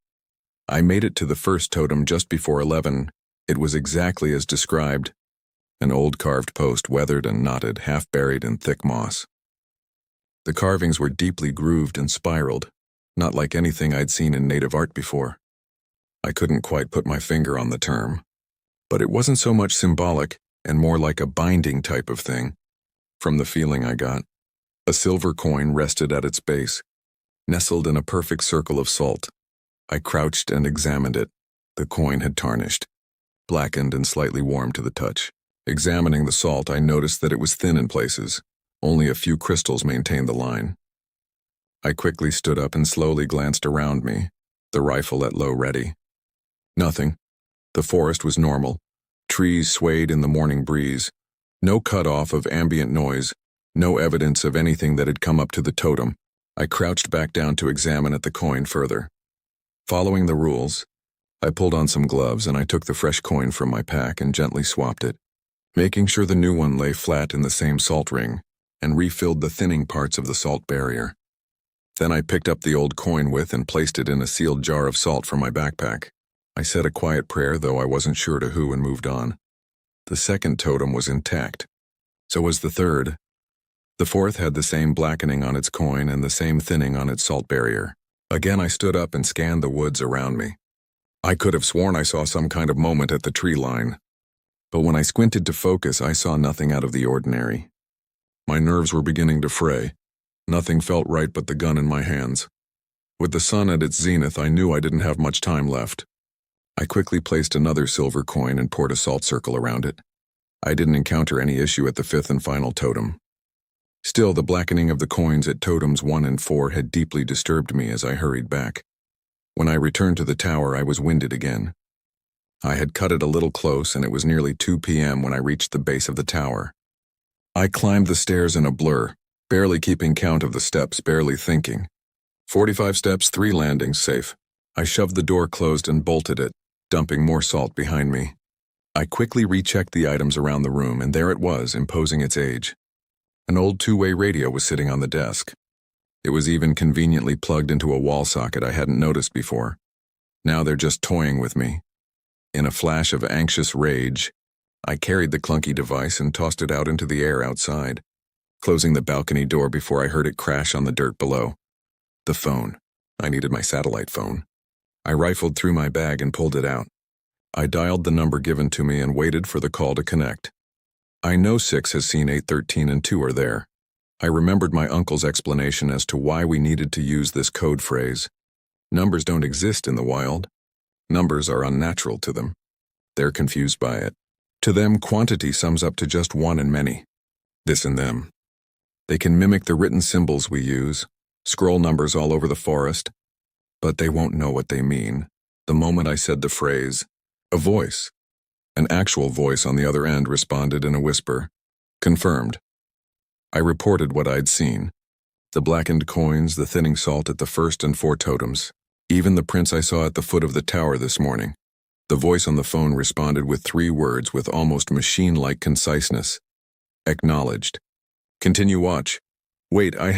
I made it to the first totem just before 11. It was exactly as described, an old carved post, weathered and knotted, half buried in thick moss. The carvings were deeply grooved and spiraled, not like anything I'd seen in native art before. I couldn't quite put my finger on the term, but it wasn't so much symbolic and more like a binding type of thing. From the feeling I got, a silver coin rested at its base, nestled in a perfect circle of salt. I crouched and examined it. The coin had tarnished, blackened and slightly warm to the touch. Examining the salt, I noticed that it was thin in places. Only a few crystals maintained the line. I quickly stood up and slowly glanced around me, the rifle at low ready. Nothing. The forest was normal. Trees swayed in the morning breeze. No cut-off of ambient noise. No evidence of anything that had come up to the totem. I crouched back down to examine at the coin further. Following the rules, I pulled on some gloves and I took the fresh coin from my pack and gently swapped it, making sure the new one lay flat in the same salt ring. and refilled the thinning parts of the salt barrier. Then I picked up the old coin with and placed it in a sealed jar of salt from my backpack. I said a quiet prayer, though I wasn't sure to who, and moved on. The second totem was intact. So was the third. The fourth had the same blackening on its coin and the same thinning on its salt barrier. Again, I stood up and scanned the woods around me. I could have sworn I saw some kind of moment at the tree line. But when I squinted to focus, I saw nothing out of the ordinary. My nerves were beginning to fray. Nothing felt right but the gun in my hands. With the sun at its zenith, I knew I didn't have much time left. I quickly placed another silver coin and poured a salt circle around it. I didn't encounter any issue at the fifth and final totem. Still, the blackening of the coins at totems 1 and 4 had deeply disturbed me as I hurried back. When I returned to the tower, I was winded again. I had cut it a little close, and it was nearly 2 p.m. when I reached the base of the tower. I climbed the stairs in a blur, barely keeping count of the steps, barely thinking. 45 steps, 3 landings, safe. I shoved the door closed and bolted it, dumping more salt behind me. I quickly rechecked the items around the room, and there it was, imposing its age. An old 2-way radio was sitting on the desk. It was even conveniently plugged into a wall socket I hadn't noticed before. Now they're just toying with me. In a flash of anxious rage, I carried the clunky device and tossed it out into the air outside, closing the balcony door before I heard it crash on the dirt below. The phone. I needed my satellite phone. I rifled through my bag and pulled it out. I dialed the number given to me and waited for the call to connect. I know 6 has seen 813 and 2 are there. I remembered my uncle's explanation as to why we needed to use this code phrase. Numbers don't exist in the wild. Numbers are unnatural to them. They're confused by it. To them, quantity sums up to just one and many. This and them. They can mimic the written symbols we use, scroll numbers all over the forest, but they won't know what they mean. The moment I said the phrase, a voice, an actual voice on the other end responded in a whisper, confirmed. I reported what I'd seen. The blackened coins, the thinning salt at the first and 4 totems, even the prints I saw at the foot of the tower this morning. The voice on the phone responded with 3 words with almost machine-like conciseness. Acknowledged. Continue watch. Wait, I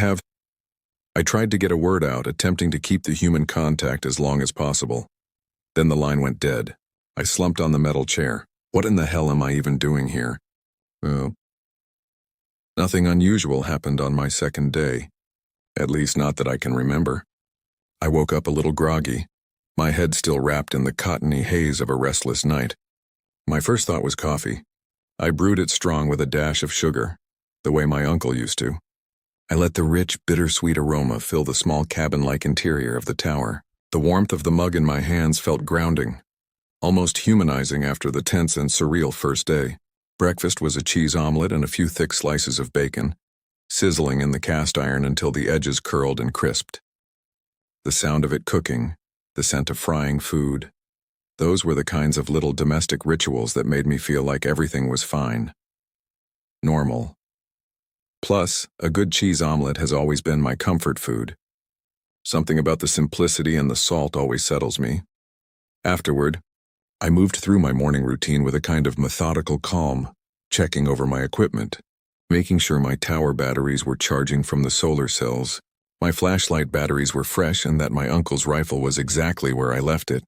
tried to get a word out, attempting to keep the human contact as long as possible. Then the line went dead. I slumped on the metal chair. What in the hell am I even doing here? Oh. Nothing unusual happened on my second day. At least not that I can remember. I woke up a little groggy, my head still wrapped in the cottony haze of a restless night. My first thought was coffee. I brewed it strong with a dash of sugar, the way my uncle used to. I let the rich, bittersweet aroma fill the small cabin-like interior of the tower. The warmth of the mug in my hands felt grounding, almost humanizing after the tense and surreal first day. Breakfast was a cheese omelet and a few thick slices of bacon, sizzling in the cast iron until the edges curled and crisped. The sound of it cooking, the scent of frying food, those were the kinds of little domestic rituals that made me feel like everything was fine. Normal. Plus, a good cheese omelet has always been my comfort food. Something about the simplicity and the salt always settles me. Afterward, I moved through my morning routine with a kind of methodical calm, checking over my equipment, making sure my tower batteries were charging from the solar cells, my flashlight batteries were fresh, and that my uncle's rifle was exactly where I left it.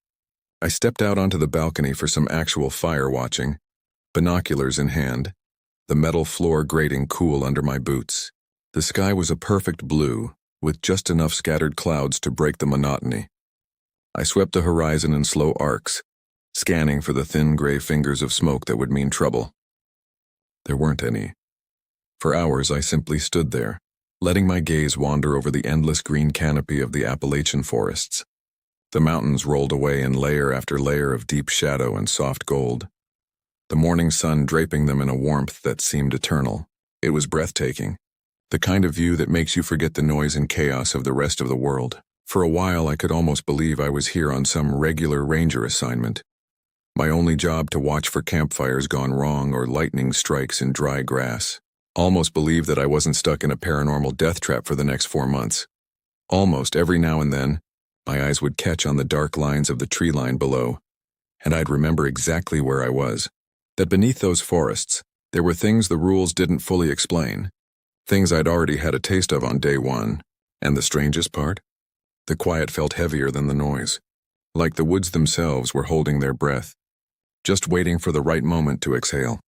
I stepped out onto the balcony for some actual fire watching, binoculars in hand, the metal floor grating cool under my boots. The sky was a perfect blue, with just enough scattered clouds to break the monotony. I swept the horizon in slow arcs, scanning for the thin gray fingers of smoke that would mean trouble. There weren't any. For hours I simply stood there, letting my gaze wander over the endless green canopy of the Appalachian forests. The mountains rolled away in layer after layer of deep shadow and soft gold, the morning sun draping them in a warmth that seemed eternal. It was breathtaking, the kind of view that makes you forget the noise and chaos of the rest of the world. For a while I could almost believe I was here on some regular ranger assignment. My only job to watch for campfires gone wrong or lightning strikes in dry grass. Almost believed that I wasn't stuck in a paranormal death trap for the next 4 months. Almost every now and then, my eyes would catch on the dark lines of the tree line below, and I'd remember exactly where I was. That beneath those forests, there were things the rules didn't fully explain. things I'd already had a taste of on day one. And the strangest part? The quiet felt heavier than the noise, like the woods themselves were holding their breath, just waiting for the right moment to exhale.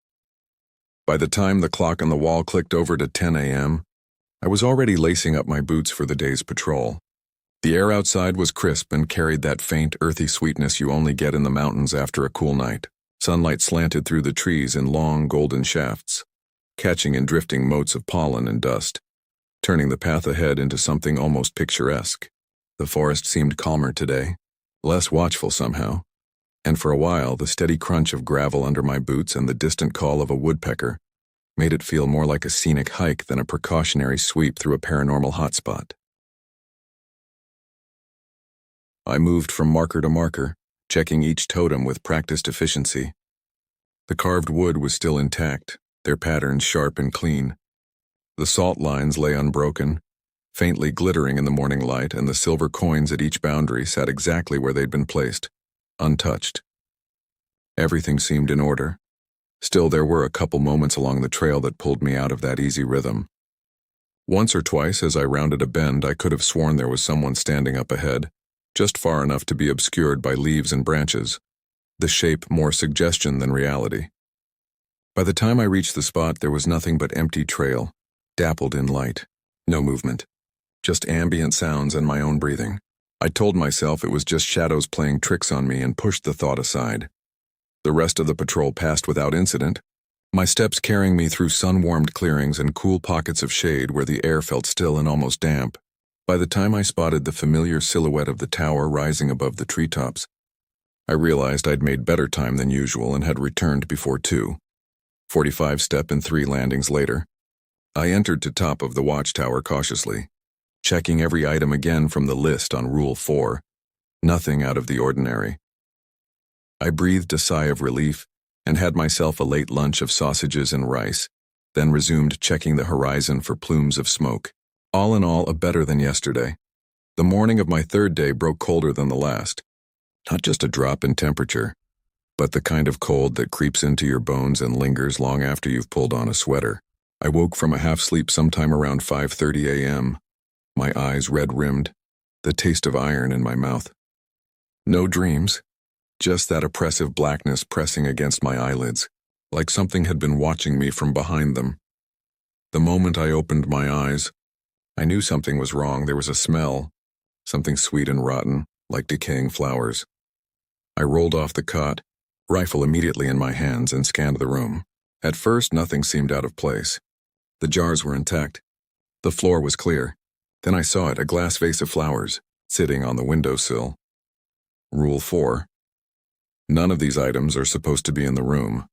By the time the clock on the wall clicked over to 10 a.m., I was already lacing up my boots for the day's patrol. The air outside was crisp and carried that faint, earthy sweetness you only get in the mountains after a cool night. Sunlight slanted through the trees in long, golden shafts, catching and drifting motes of pollen and dust, turning the path ahead into something almost picturesque. The forest seemed calmer today, less watchful somehow, and for a while the steady crunch of gravel under my boots and the distant call of a woodpecker made it feel more like a scenic hike than a precautionary sweep through a paranormal hotspot. I moved from marker to marker, checking each totem with practiced efficiency. The carved wood was still intact, their patterns sharp and clean. The salt lines lay unbroken, faintly glittering in the morning light, and the silver coins at each boundary sat exactly where they'd been placed, untouched. Everything seemed in order. Still, there were a couple moments along the trail that pulled me out of that easy rhythm. Once or twice, as I rounded a bend, I could have sworn there was someone standing up ahead, just far enough to be obscured by leaves and branches, the shape more suggestion than reality. By the time I reached the spot, there was nothing but empty trail, dappled in light. No movement, just ambient sounds and my own breathing. I told myself it was just shadows playing tricks on me and pushed the thought aside. The rest of the patrol passed without incident, my steps carrying me through sun-warmed clearings and cool pockets of shade where the air felt still and almost damp. By the time I spotted the familiar silhouette of the tower rising above the treetops, I realized I'd made better time than usual and had returned before 2. 45 step and 3 landings later, I entered to top of the watchtower cautiously, checking every item again from the list on Rule 4. Nothing out of the ordinary. I breathed a sigh of relief and had myself a late lunch of sausages and rice, then resumed checking the horizon for plumes of smoke. All in all, a better than yesterday. The morning of my third day broke colder than the last. Not just a drop in temperature, but the kind of cold that creeps into your bones and lingers long after you've pulled on a sweater. I woke from a half-sleep sometime around 5:30 a.m., my eyes red-rimmed, the taste of iron in my mouth. No dreams, just that oppressive blackness pressing against my eyelids, like something had been watching me from behind them. The moment I opened my eyes, I knew something was wrong. There was a smell, something sweet and rotten, like decaying flowers. I rolled off the cot, rifle immediately in my hands, and scanned the room. At first, nothing seemed out of place. The jars were intact. The floor was clear. Then I saw it, a glass vase of flowers, sitting on the windowsill. Rule 4. None of these items are supposed to be in the room.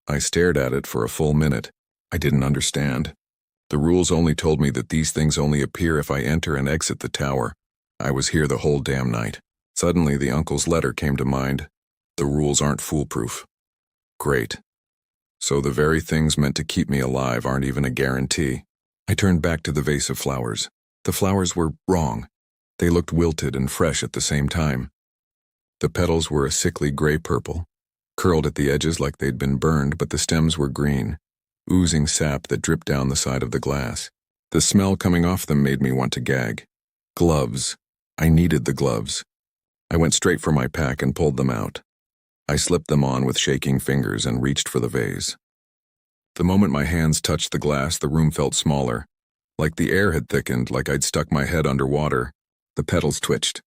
I stared at it for a full minute. I didn't understand. The rules only told me that these things only appear if I enter and exit the tower. I was here the whole damn night. Suddenly, the uncle's letter came to mind. The rules aren't foolproof. Great. So the very things meant to keep me alive aren't even a guarantee. I turned back to the vase of flowers. The flowers were wrong. They looked wilted and fresh at the same time. The petals were a sickly gray-purple, curled at the edges like they'd been burned, but the stems were green, oozing sap that dripped down the side of the glass. The smell coming off them made me want to gag. Gloves. I needed the gloves. I went straight for my pack and pulled them out. I slipped them on with shaking fingers and reached for the vase. The moment my hands touched the glass, the room felt smaller, like the air had thickened, like I'd stuck my head underwater. The petals twitched.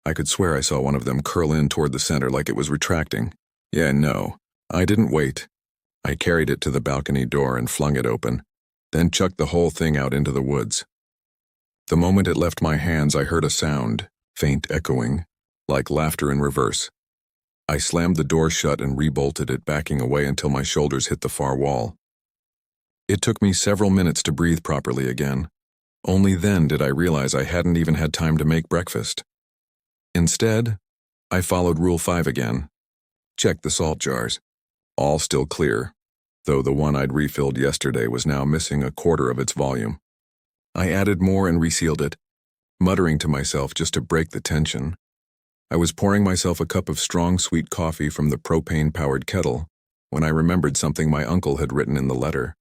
I could swear I saw one of them curl in toward the center like it was retracting. Yeah, no. I didn't wait. I carried it to the balcony door and flung it open, then chucked the whole thing out into the woods. The moment it left my hands, I heard a sound, faint echoing, like laughter in reverse. I slammed the door shut and rebolted it, backing away until my shoulders hit the far wall. It took me several minutes to breathe properly again. Only then did I realize I hadn't even had time to make breakfast. Instead, I followed Rule 5 again. Checked the salt jars. All still clear, though the one I'd refilled yesterday was now missing a quarter of its volume. I added more and resealed it, muttering to myself just to break the tension. I was pouring myself a cup of strong, sweet coffee from the propane-powered kettle when I remembered something my uncle had written in the letter.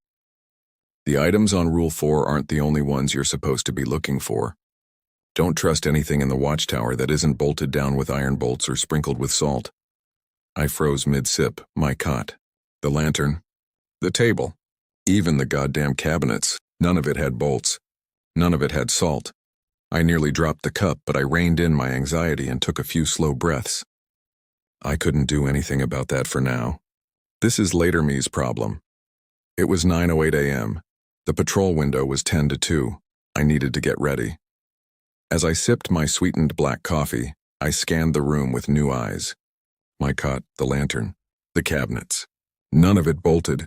The items on Rule 4 aren't the only ones you're supposed to be looking for. Don't trust anything in the watchtower that isn't bolted down with iron bolts or sprinkled with salt. I froze mid-sip, my cot, the lantern, the table, even the goddamn cabinets. None of it had bolts. None of it had salt. I nearly dropped the cup, but I reined in my anxiety and took a few slow breaths. I couldn't do anything about that for now. This is later me's problem. It was 9:08 a.m. The patrol window was 10 to 2. I needed to get ready. As I sipped my sweetened black coffee, I scanned the room with new eyes. My cot, the lantern, the cabinets. None of it bolted.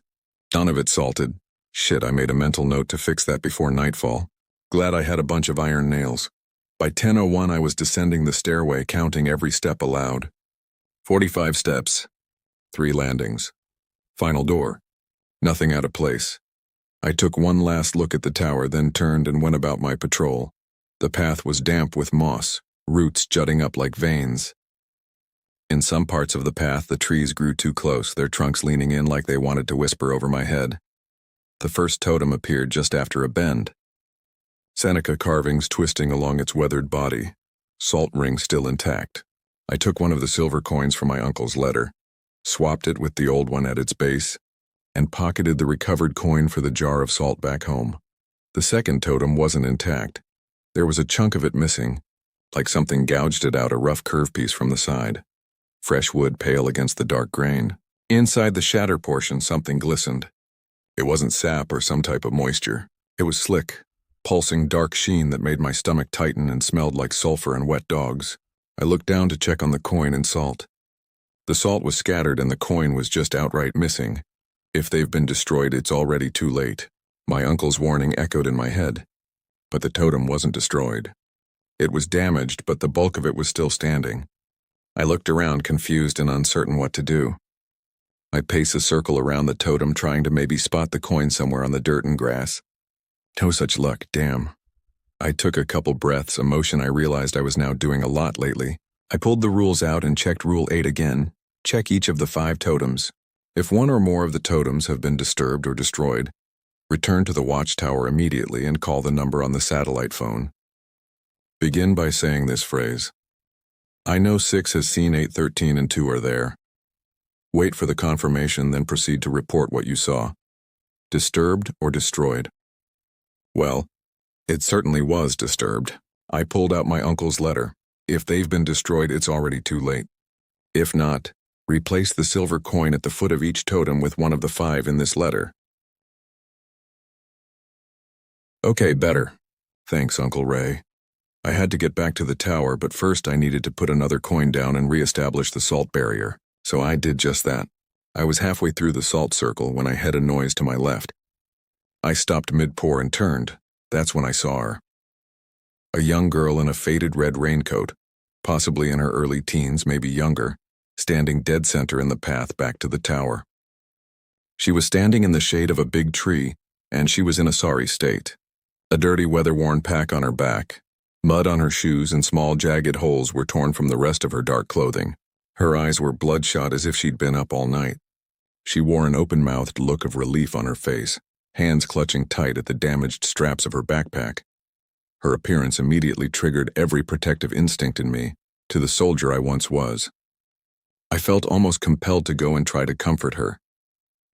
None of it salted. Shit, I made a mental note to fix that before nightfall. Glad I had a bunch of iron nails. By 10:01 I was descending the stairway, counting every step aloud. 45 steps. 3 landings. Final door. Nothing out of place. I took one last look at the tower, then turned and went about my patrol. The path was damp with moss, roots jutting up like veins. In some parts of the path, the trees grew too close, their trunks leaning in like they wanted to whisper over my head. The first totem appeared just after a bend. Seneca carvings twisting along its weathered body, salt ring still intact. I took one of the silver coins from my uncle's letter, swapped it with the old one at its base, and pocketed the recovered coin for the jar of salt back home. The second totem wasn't intact. There was a chunk of it missing, like something gouged it out, a rough curve piece from the side. Fresh wood pale against the dark grain. Inside the shatter portion, something glistened. It wasn't sap or some type of moisture. It was slick, pulsing dark sheen that made my stomach tighten and smelled like sulfur and wet dogs. I looked down to check on the coin and salt. The salt was scattered and the coin was just outright missing. If they've been destroyed, it's already too late. My uncle's warning echoed in my head. But the totem wasn't destroyed. It was damaged, but the bulk of it was still standing. I looked around, confused and uncertain what to do. I paced a circle around the totem, trying to maybe spot the coin somewhere on the dirt and grass. No such luck, damn. I took a couple breaths, a motion I realized I was now doing a lot lately. I pulled the rules out and checked Rule 8 again. Check each of the 5 totems. If one or more of the totems have been disturbed or destroyed, return to the watchtower immediately and call the number on the satellite phone. Begin by saying this phrase. I know 6 has seen 8, 13, and 2 are there. Wait for the confirmation, then proceed to report what you saw. Disturbed or destroyed? Well, it certainly was disturbed. I pulled out my uncle's letter. If they've been destroyed, it's already too late. If not, replace the silver coin at the foot of each totem with one of the 5 in this letter. Okay, better. Thanks, Uncle Ray. I had to get back to the tower, but first I needed to put another coin down and re-establish the salt barrier, so I did just that. I was halfway through the salt circle when I heard a noise to my left. I stopped mid-pour and turned. That's when I saw her. A young girl in a faded red raincoat, possibly in her early teens, maybe younger, standing dead center in the path back to the tower. She was standing in the shade of a big tree, and she was in a sorry state. A dirty, weather-worn pack on her back. Mud on her shoes and small jagged holes were torn from the rest of her dark clothing. Her eyes were bloodshot as if she'd been up all night. She wore an open-mouthed look of relief on her face, hands clutching tight at the damaged straps of her backpack. Her appearance immediately triggered every protective instinct in me, to the soldier I once was. I felt almost compelled to go and try to comfort her.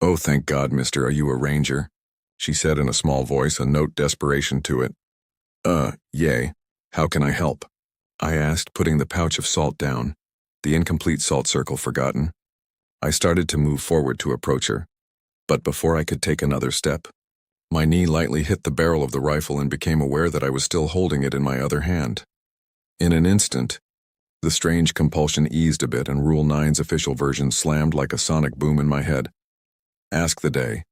"Oh, thank God, mister, are you a ranger?" she said in a small voice, a note desperation to it. Yay. How can I help?" I asked, putting the pouch of salt down, the incomplete salt circle forgotten. I started to move forward to approach her, but before I could take another step, my knee lightly hit the barrel of the rifle and became aware that I was still holding it in my other hand. In an instant, the strange compulsion eased a bit and Rule 9's official version slammed like a sonic boom in my head. Ask the day.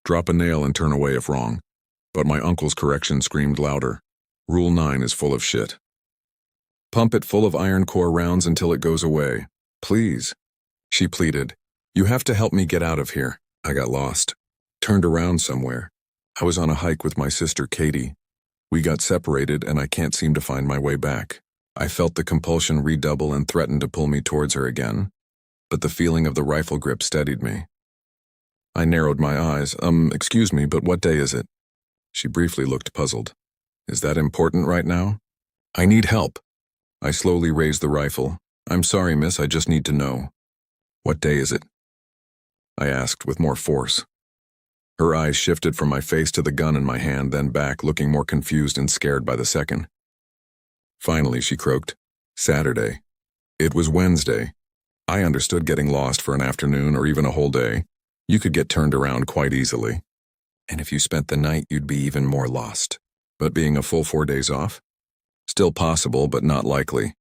Drop a nail and turn away if wrong. But my uncle's correction screamed louder. Rule 9 is full of shit. Pump it full of iron core rounds until it goes away. Please, she pleaded. You have to help me get out of here. I got lost. Turned around somewhere. I was on a hike with my sister Katie. We got separated and I can't seem to find my way back. I felt the compulsion redouble and threatened to pull me towards her again, but the feeling of the rifle grip steadied me. I narrowed my eyes. Excuse me, but what day is it? She briefly looked puzzled. Is that important right now? I need help. I slowly raised the rifle. I'm sorry, miss, I just need to know. What day is it? I asked with more force. Her eyes shifted from my face to the gun in my hand, then back, looking more confused and scared by the second. Finally, she croaked. Saturday. It was Wednesday. I understood getting lost for an afternoon or even a whole day. You could get turned around quite easily. And if you spent the night, you'd be even more lost. But being a full 4 days off? Still possible, but not likely.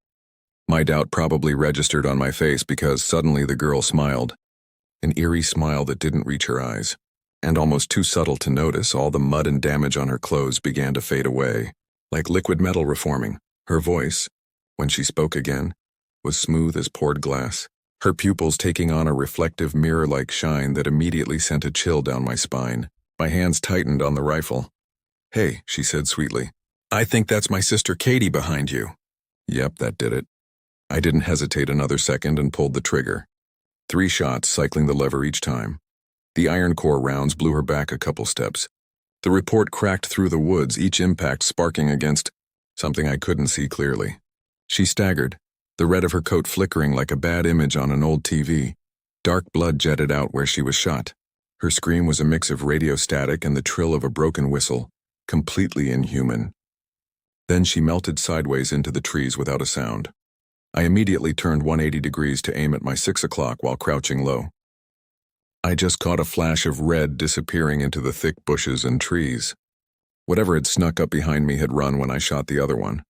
My doubt probably registered on my face because suddenly the girl smiled. An eerie smile that didn't reach her eyes. And almost too subtle to notice, all the mud and damage on her clothes began to fade away, like liquid metal reforming. Her voice, when she spoke again, was smooth as poured glass, her pupils taking on a reflective mirror-like shine that immediately sent a chill down my spine. My hands tightened on the rifle. Hey, she said sweetly. I think that's my sister Katie behind you. Yep, that did it. I didn't hesitate another second and pulled the trigger. 3 shots, cycling the lever each time. The iron core rounds blew her back a couple steps. The report cracked through the woods, each impact sparking against something I couldn't see clearly. She staggered, the red of her coat flickering like a bad image on an old TV. Dark blood jetted out where she was shot. Her scream was a mix of radio static and the trill of a broken whistle, completely inhuman. Then she melted sideways into the trees without a sound. I immediately turned 180 degrees to aim at my 6 o'clock while crouching low. I just caught a flash of red disappearing into the thick bushes and trees. Whatever had snuck up behind me had run when I shot the other one.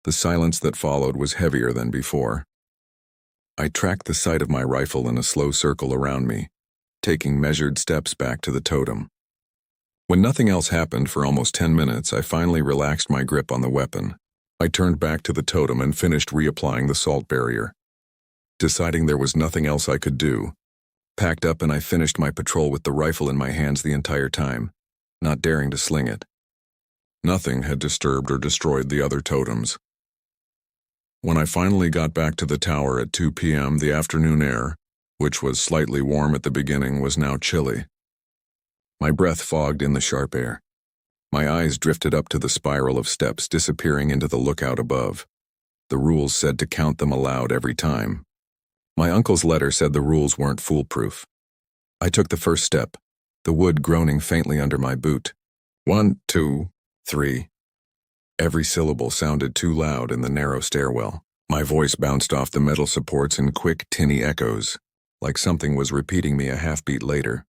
The silence that followed was heavier than before. I tracked the sight of my rifle in a slow circle around me, taking measured steps back to the totem. When nothing else happened for almost 10 minutes, I finally relaxed my grip on the weapon. I turned back to the totem and finished reapplying the salt barrier. Deciding there was nothing else I could do, packed up and I finished my patrol with the rifle in my hands the entire time, not daring to sling it. Nothing had disturbed or destroyed the other totems. When I finally got back to the tower at 2 p.m., the afternoon air, which was slightly warm at the beginning, was now chilly. My breath fogged in the sharp air. My eyes drifted up to the spiral of steps disappearing into the lookout above. The rules said to count them aloud every time. My uncle's letter said the rules weren't foolproof. I took the first step, the wood groaning faintly under my boot. 1, 2, 3. Every syllable sounded too loud in the narrow stairwell. My voice bounced off the metal supports in quick, tinny echoes, like something was repeating me a half-beat later.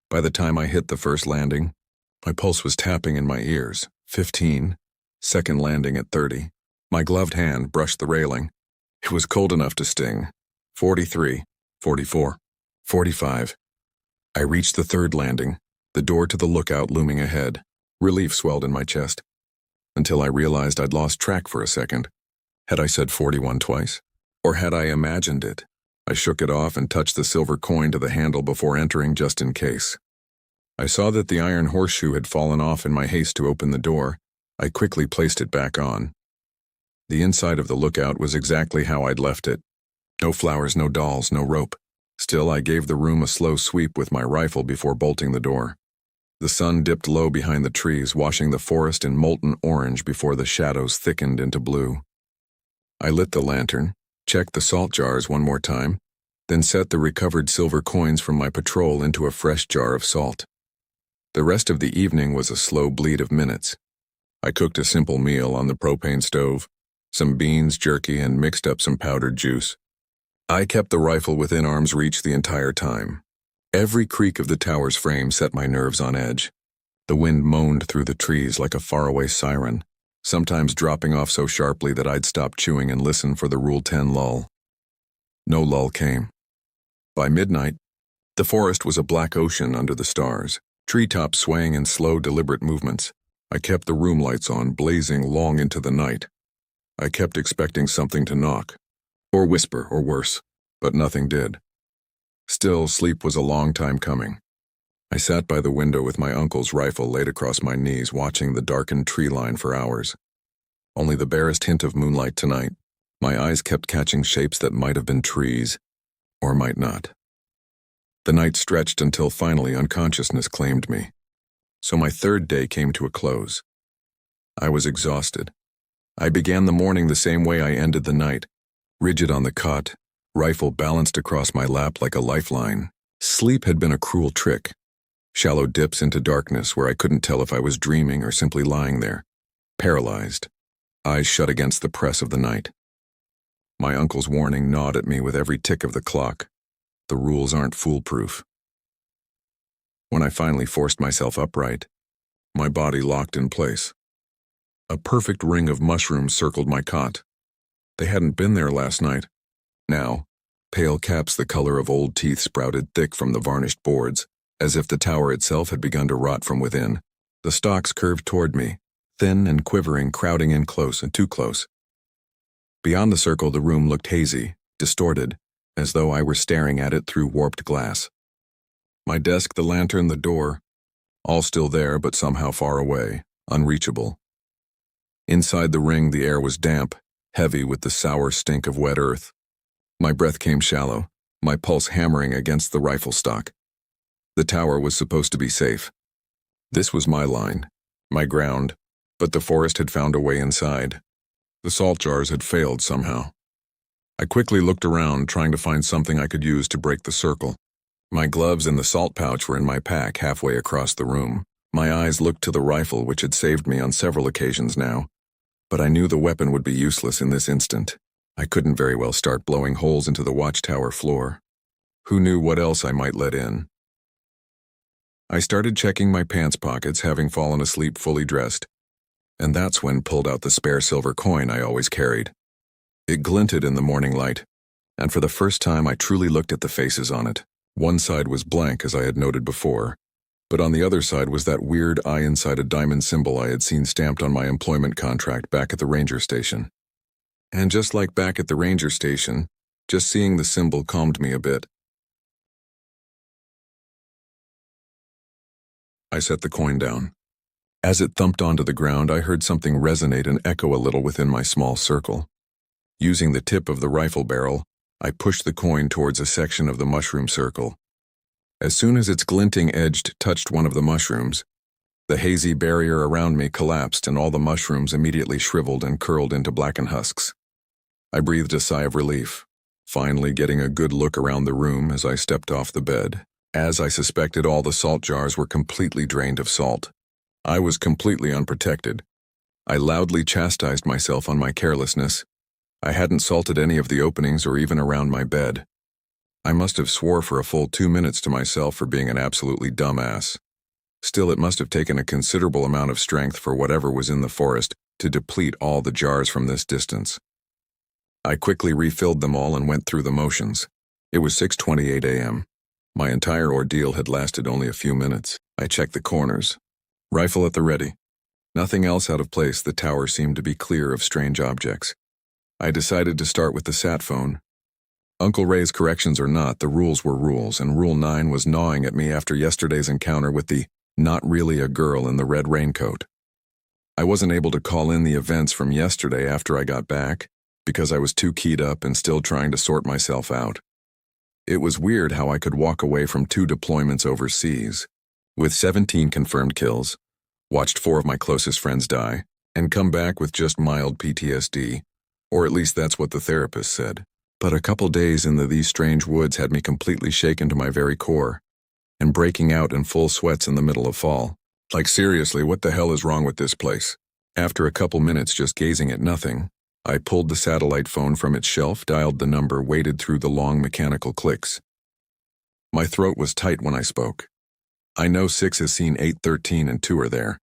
By the time I hit the first landing, my pulse was tapping in my ears. 15. Second landing at 30. My gloved hand brushed the railing. It was cold enough to sting. 43. 44. 45. I reached the third landing, the door to the lookout looming ahead. Relief swelled in my chest, until I realized I'd lost track for a second. Had I said 41 twice? Or had I imagined it? I shook it off and touched the silver coin to the handle before entering just in case. I saw that the iron horseshoe had fallen off in my haste to open the door. I quickly placed it back on. The inside of the lookout was exactly how I'd left it. No flowers, no dolls, no rope. Still, I gave the room a slow sweep with my rifle before bolting the door. The sun dipped low behind the trees, washing the forest in molten orange before the shadows thickened into blue. I lit the lantern, checked the salt jars one more time, then set the recovered silver coins from my patrol into a fresh jar of salt. The rest of the evening was a slow bleed of minutes. I cooked a simple meal on the propane stove, some beans, jerky, and mixed up some powdered juice. I kept the rifle within arm's reach the entire time. Every creak of the tower's frame set my nerves on edge. The wind moaned through the trees like a faraway siren, sometimes dropping off so sharply that I'd stop chewing and listen for the Rule 10 lull. No lull came. By midnight, the forest was a black ocean under the stars, treetops swaying in slow, deliberate movements. I kept the room lights on, blazing long into the night. I kept expecting something to knock, or whisper, or worse, but nothing did. Still, sleep was a long time coming. I sat by the window with my uncle's rifle laid across my knees, watching the darkened tree line for hours. Only the barest hint of moonlight tonight. My eyes kept catching shapes that might have been trees, or might not. The night stretched until finally unconsciousness claimed me. So my third day came to a close. I was exhausted. I began the morning the same way I ended the night, rigid on the cot, rifle balanced across my lap like a lifeline. Sleep had been a cruel trick. Shallow dips into darkness where I couldn't tell if I was dreaming or simply lying there, paralyzed, eyes shut against the press of the night. My uncle's warning gnawed at me with every tick of the clock. The rules aren't foolproof. When I finally forced myself upright, my body locked in place. A perfect ring of mushrooms circled my cot. They hadn't been there last night. Now, pale caps the color of old teeth sprouted thick from the varnished boards, as if the tower itself had begun to rot from within. The stalks curved toward me, thin and quivering, crowding in close and too close. Beyond the circle, the room looked hazy, distorted, as though I were staring at it through warped glass. My desk, the lantern, the door, all still there but somehow far away, unreachable. Inside the ring, the air was damp, heavy with the sour stink of wet earth. My breath came shallow, my pulse hammering against the rifle stock. The tower was supposed to be safe. This was my line, my ground, but the forest had found a way inside. The salt jars had failed somehow. I quickly looked around, trying to find something I could use to break the circle. My gloves and the salt pouch were in my pack halfway across the room. My eyes looked to the rifle, which had saved me on several occasions now. But I knew the weapon would be useless in this instant. I couldn't very well start blowing holes into the watchtower floor. Who knew what else I might let in? I started checking my pants pockets, having fallen asleep fully dressed. And that's when pulled out the spare silver coin I always carried. It glinted in the morning light, and for the first time I truly looked at the faces on it. One side was blank, as I had noted before, but on the other side was that weird eye inside a diamond symbol I had seen stamped on my employment contract back at the ranger station. And just like back at the ranger station, just seeing the symbol calmed me a bit. I set the coin down. As it thumped onto the ground, I heard something resonate and echo a little within my small circle. Using the tip of the rifle barrel, I pushed the coin towards a section of the mushroom circle. As soon as its glinting edge touched one of the mushrooms, the hazy barrier around me collapsed and all the mushrooms immediately shriveled and curled into blackened husks. I breathed a sigh of relief, finally getting a good look around the room as I stepped off the bed. As I suspected, all the salt jars were completely drained of salt. I was completely unprotected. I loudly chastised myself on my carelessness. I hadn't salted any of the openings or even around my bed. I must have swore for a full 2 minutes to myself for being an absolutely dumbass. Still, it must have taken a considerable amount of strength for whatever was in the forest to deplete all the jars from this distance. I quickly refilled them all and went through the motions. It was 6:28 a.m. My entire ordeal had lasted only a few minutes. I checked the corners. Rifle at the ready. Nothing else out of place. The tower seemed to be clear of strange objects. I decided to start with the sat phone. Uncle Ray's corrections or not, the rules were rules, and Rule 9 was gnawing at me after yesterday's encounter with the not really a girl in the red raincoat. I wasn't able to call in the events from yesterday after I got back, because I was too keyed up and still trying to sort myself out. It was weird how I could walk away from 2 deployments overseas, with 17 confirmed kills, watched 4 of my closest friends die, and come back with just mild PTSD, or at least that's what the therapist said. But a couple days in these strange woods had me completely shaken to my very core, and breaking out in full sweats in the middle of fall. Like, seriously, what the hell is wrong with this place? After a couple minutes just gazing at nothing, I pulled the satellite phone from its shelf, dialed the number, waited through the long mechanical clicks. My throat was tight when I spoke. I know 6 has seen 8, 13, and 2 are there.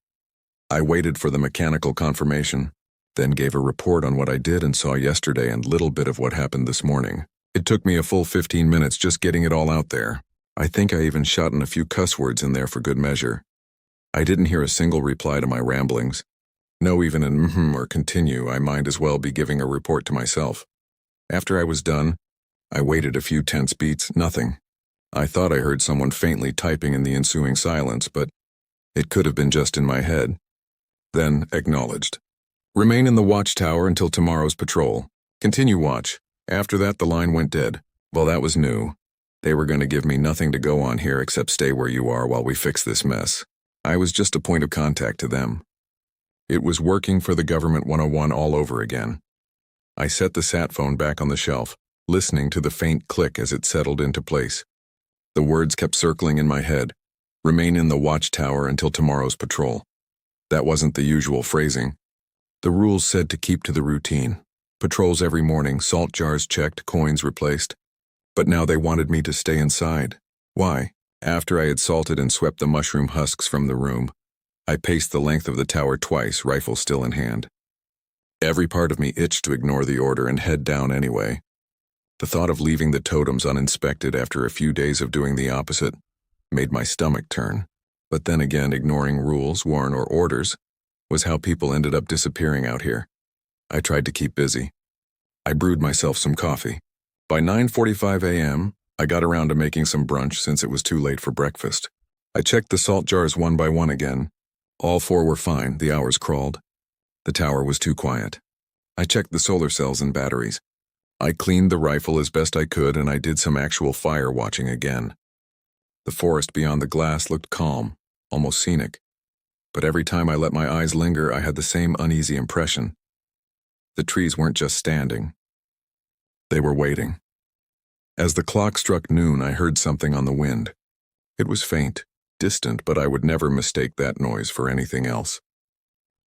I waited for the mechanical confirmation, then gave a report on what I did and saw yesterday and little bit of what happened this morning. It took me a full 15 minutes just getting it all out there. I think I even shot in a few cuss words in there for good measure. I didn't hear a single reply to my ramblings. No even an or continue. I might as well be giving a report to myself. After I was done, I waited a few tense beats, nothing. I thought I heard someone faintly typing in the ensuing silence, but it could have been just in my head. Then, acknowledged. Remain in the watchtower until tomorrow's patrol. Continue watch. After that, the line went dead. Well, that was new. They were going to give me nothing to go on here except stay where you are while we fix this mess. I was just a point of contact to them. It was working for the Government 101 all over again. I set the sat phone back on the shelf, listening to the faint click as it settled into place. The words kept circling in my head. Remain in the watchtower until tomorrow's patrol. That wasn't the usual phrasing. The rules said to keep to the routine. Patrols every morning, salt jars checked, coins replaced. But now they wanted me to stay inside. Why? After I had salted and swept the mushroom husks from the room, I paced the length of the tower twice, rifle still in hand. Every part of me itched to ignore the order and head down anyway. The thought of leaving the totems uninspected after a few days of doing the opposite made my stomach turn. But then again, ignoring rules, warrant, or orders was how people ended up disappearing out here. I tried to keep busy. I brewed myself some coffee. By 9:45 a.m., I got around to making some brunch since it was too late for breakfast. I checked the salt jars one by one again. All four were fine, the hours crawled. The tower was too quiet. I checked the solar cells and batteries. I cleaned the rifle as best I could, and I did some actual fire watching again. The forest beyond the glass looked calm, almost scenic. But every time I let my eyes linger, I had the same uneasy impression. The trees weren't just standing. They were waiting. As the clock struck noon, I heard something on the wind. It was faint, distant, but I would never mistake that noise for anything else.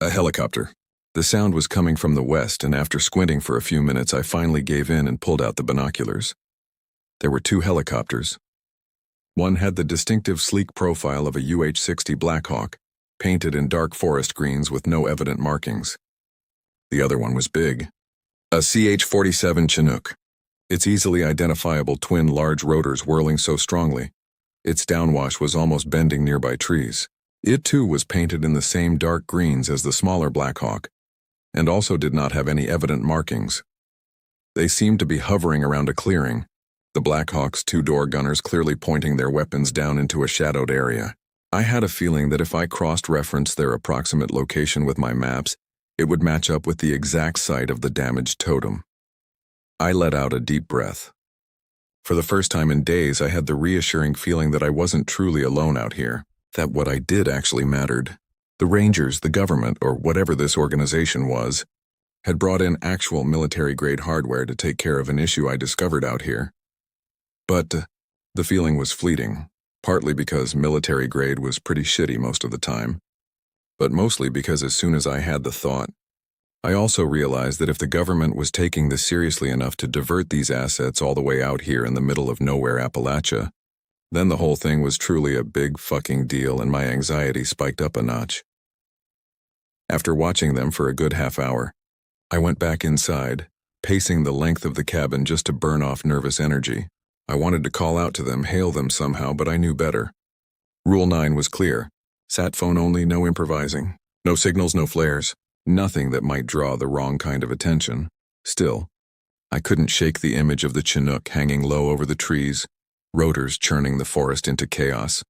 A helicopter. The sound was coming from the west, and after squinting for a few minutes, I finally gave in and pulled out the binoculars. There were two helicopters. One had the distinctive sleek profile of a UH-60 Blackhawk, painted in dark forest greens with no evident markings. The other one was big. A CH-47 Chinook. Its easily identifiable twin large rotors whirling so strongly, its downwash was almost bending nearby trees. It too was painted in the same dark greens as the smaller Blackhawk, and also did not have any evident markings. They seemed to be hovering around a clearing, the Blackhawk's two-door gunners clearly pointing their weapons down into a shadowed area. I had a feeling that if I cross-referenced their approximate location with my maps, it would match up with the exact site of the damaged totem. I let out a deep breath. For the first time in days, I had the reassuring feeling that I wasn't truly alone out here, that what I did actually mattered. The Rangers, the government, or whatever this organization was, had brought in actual military-grade hardware to take care of an issue I discovered out here. But the feeling was fleeting, partly because military-grade was pretty shitty most of the time, but mostly because as soon as I had the thought, I also realized that if the government was taking this seriously enough to divert these assets all the way out here in the middle of nowhere Appalachia, then the whole thing was truly a big fucking deal, and my anxiety spiked up a notch. After watching them for a good half hour, I went back inside, pacing the length of the cabin just to burn off nervous energy. I wanted to call out to them, hail them somehow, but I knew better. Rule 9 was clear. Sat phone only, no improvising. No signals, no flares. Nothing that might draw the wrong kind of attention. Still, I couldn't shake the image of the Chinook hanging low over the trees, rotors churning the forest into chaos.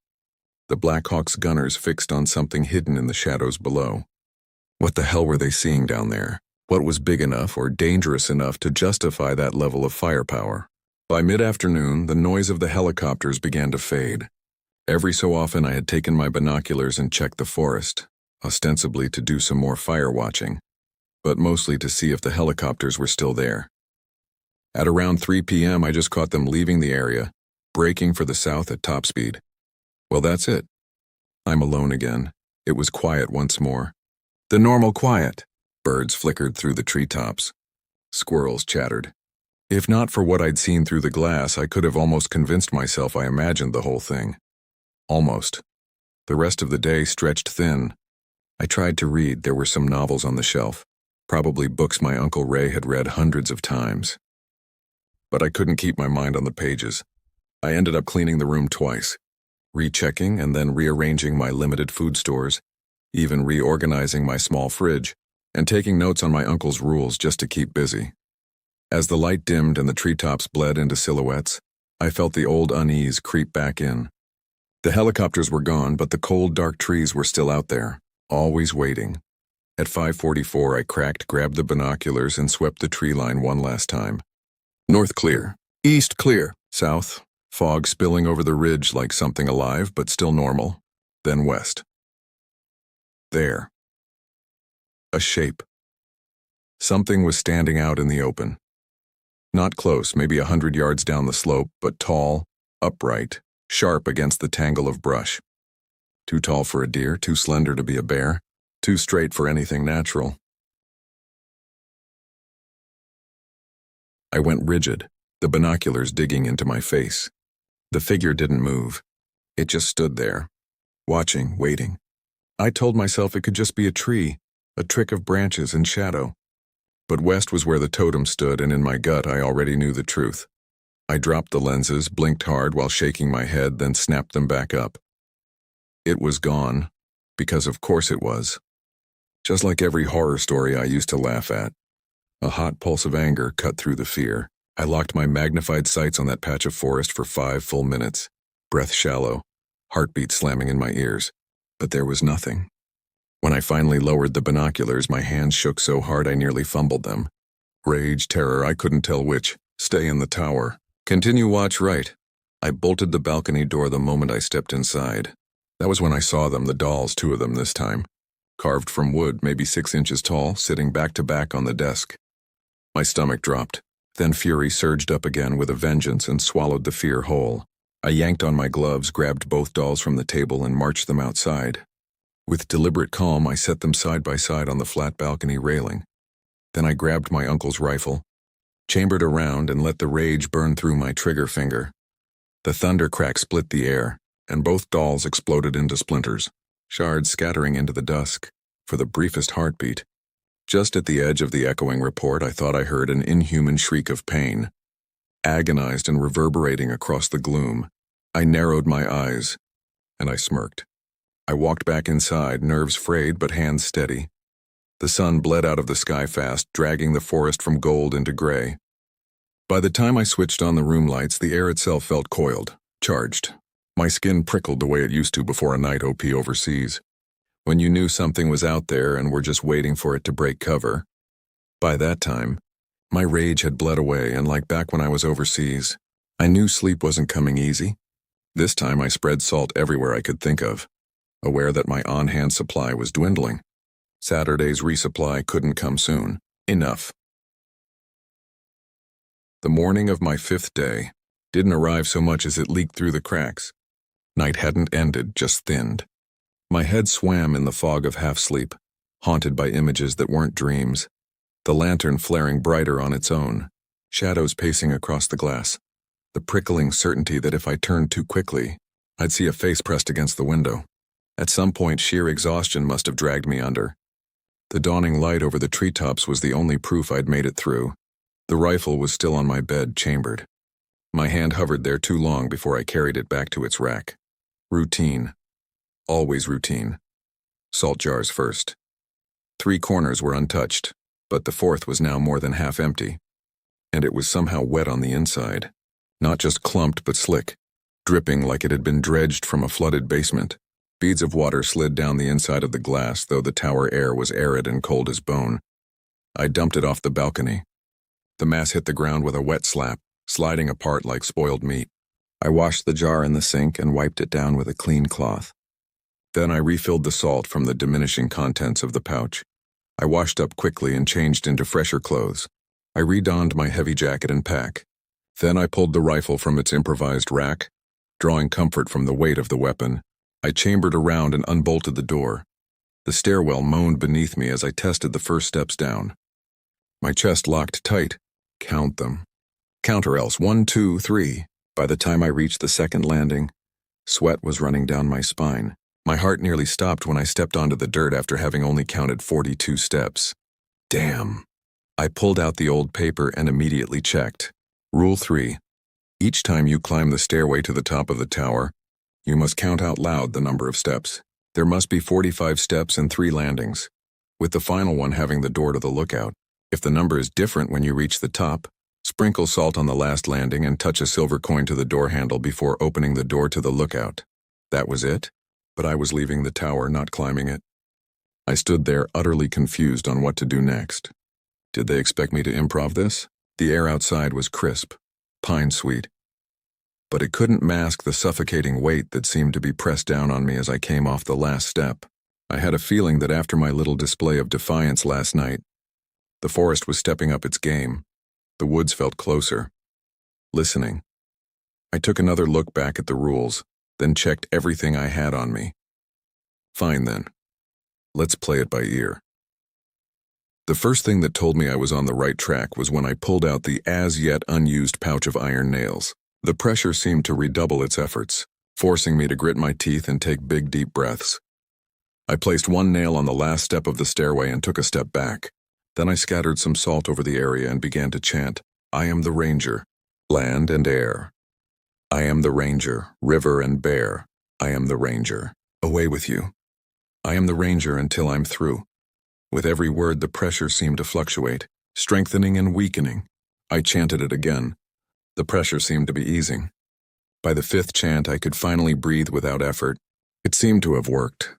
The Blackhawk's gunners fixed on something hidden in the shadows below. What the hell were they seeing down there? What was big enough or dangerous enough to justify that level of firepower? By mid-afternoon, the noise of the helicopters began to fade. Every so often I had taken my binoculars and checked the forest, ostensibly to do some more fire watching, but mostly to see if the helicopters were still there. At around 3 p.m., I just caught them leaving the area, braking for the south at top speed. Well, that's it. I'm alone again. It was quiet once more. The normal quiet. Birds flickered through the treetops. Squirrels chattered. If not for what I'd seen through the glass, I could have almost convinced myself I imagined the whole thing. Almost. The rest of the day stretched thin. I tried to read. There were some novels on the shelf, probably books my Uncle Ray had read hundreds of times. But I couldn't keep my mind on the pages. I ended up cleaning the room twice, rechecking and then rearranging my limited food stores, even reorganizing my small fridge, and taking notes on my uncle's rules just to keep busy. As the light dimmed and the treetops bled into silhouettes, I felt the old unease creep back in. The helicopters were gone, but the cold, dark trees were still out there, always waiting. At 5:44, I grabbed the binoculars and swept the tree line one last time. North clear. East clear. South, fog spilling over the ridge like something alive, but still normal. Then west. There. A shape. Something was standing out in the open. Not close, maybe 100 yards down the slope, but tall, upright, sharp against the tangle of brush. Too tall for a deer, too slender to be a bear, too straight for anything natural. I went rigid, the binoculars digging into my face. The figure didn't move. It just stood there, watching, waiting. I told myself it could just be a tree, a trick of branches and shadow. But west was where the totem stood, and in my gut I already knew the truth. I dropped the lenses, blinked hard while shaking my head, then snapped them back up. It was gone, because of course it was. Just like every horror story I used to laugh at. A hot pulse of anger cut through the fear. I locked my magnified sights on that patch of forest for 5 full minutes, breath shallow, heartbeat slamming in my ears. But there was nothing. When I finally lowered the binoculars, my hands shook so hard I nearly fumbled them. Rage, terror, I couldn't tell which. Stay in the tower. Continue watch right. I bolted the balcony door the moment I stepped inside. That was when I saw them, the dolls, 2 of them this time. Carved from wood, maybe 6 inches tall, sitting back to back on the desk. My stomach dropped. Then fury surged up again with a vengeance and swallowed the fear whole. I yanked on my gloves, grabbed both dolls from the table, and marched them outside. With deliberate calm, I set them side by side on the flat balcony railing. Then I grabbed my uncle's rifle, chambered around, and let the rage burn through my trigger finger. The thunder crack split the air, and both dolls exploded into splinters, shards scattering into the dusk. For the briefest heartbeat, just at the edge of the echoing report, I thought I heard an inhuman shriek of pain, agonized and reverberating across the gloom. I narrowed my eyes, and I smirked. I walked back inside, nerves frayed but hands steady. The sun bled out of the sky fast, dragging the forest from gold into gray. By the time I switched on the room lights, the air itself felt coiled, charged. My skin prickled the way it used to before a night OP overseas. When you knew something was out there and were just waiting for it to break cover. By that time, my rage had bled away, and like back when I was overseas, I knew sleep wasn't coming easy. This time I spread salt everywhere I could think of, aware that my on-hand supply was dwindling. Saturday's resupply couldn't come soon. Enough. The morning of my 5th day didn't arrive so much as it leaked through the cracks. Night hadn't ended, just thinned. My head swam in the fog of half-sleep, haunted by images that weren't dreams. The lantern flaring brighter on its own, shadows pacing across the glass. The prickling certainty that if I turned too quickly, I'd see a face pressed against the window. At some point, sheer exhaustion must have dragged me under. The dawning light over the treetops was the only proof I'd made it through. The rifle was still on my bed, chambered. My hand hovered there too long before I carried it back to its rack. Routine. Always routine. Salt jars first. 3 corners were untouched, but the 4th was now more than half empty. And it was somehow wet on the inside. Not just clumped, but slick, dripping like it had been dredged from a flooded basement. Beads of water slid down the inside of the glass, though the tower air was arid and cold as bone. I dumped it off the balcony. The mass hit the ground with a wet slap, sliding apart like spoiled meat. I washed the jar in the sink and wiped it down with a clean cloth. Then I refilled the salt from the diminishing contents of the pouch. I washed up quickly and changed into fresher clothes. I redonned my heavy jacket and pack. Then I pulled the rifle from its improvised rack, drawing comfort from the weight of the weapon. I chambered around and unbolted the door. The stairwell moaned beneath me as I tested the first steps down. My chest locked tight. Count them. Count or else. 1, 2, 3. By the time I reached the second landing, sweat was running down my spine. My heart nearly stopped when I stepped onto the dirt after having only counted 42 steps. Damn. I pulled out the old paper and immediately checked. Rule 3. Each time you climb the stairway to the top of the tower, you must count out loud the number of steps. There must be 45 steps and 3 landings, with the final one having the door to the lookout. If the number is different when you reach the top, sprinkle salt on the last landing and touch a silver coin to the door handle before opening the door to the lookout. That was it, but I was leaving the tower, not climbing it. I stood there utterly confused on what to do next. Did they expect me to improv this? The air outside was crisp, pine sweet. But it couldn't mask the suffocating weight that seemed to be pressed down on me as I came off the last step. I had a feeling that after my little display of defiance last night, the forest was stepping up its game. The woods felt closer. Listening. I took another look back at the rules, then checked everything I had on me. Fine then. Let's play it by ear. The first thing that told me I was on the right track was when I pulled out the as-yet unused pouch of iron nails. The pressure seemed to redouble its efforts, forcing me to grit my teeth and take big, deep breaths. I placed one nail on the last step of the stairway and took a step back. Then I scattered some salt over the area and began to chant, "I am the ranger, land and air. I am the ranger, river and bear. I am the ranger. Away with you. I am the ranger until I'm through." With every word, the pressure seemed to fluctuate, strengthening and weakening. I chanted it again. The pressure seemed to be easing. By the fifth chant, I could finally breathe without effort. It seemed to have worked.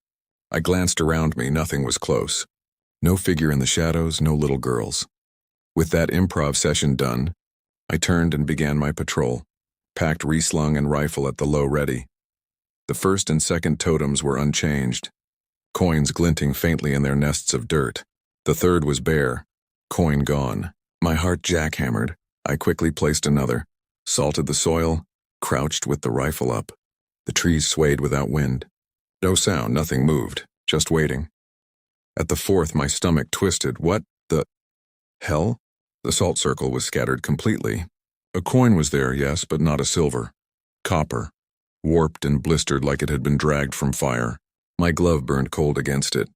I glanced around me, nothing was close. No figure in the shadows, no little girls. With that improv session done, I turned and began my patrol, packed reslung and rifle at the low ready. The first and second totems were unchanged, coins glinting faintly in their nests of dirt. The third was bare, coin gone. My heart jackhammered. I quickly placed another, salted the soil, crouched with the rifle up. The trees swayed without wind. No sound, nothing moved, just waiting. At the fourth, my stomach twisted. What the hell? The salt circle was scattered completely. A coin was there, yes, but not a silver. Copper, warped and blistered like it had been dragged from fire. My glove burned cold against it.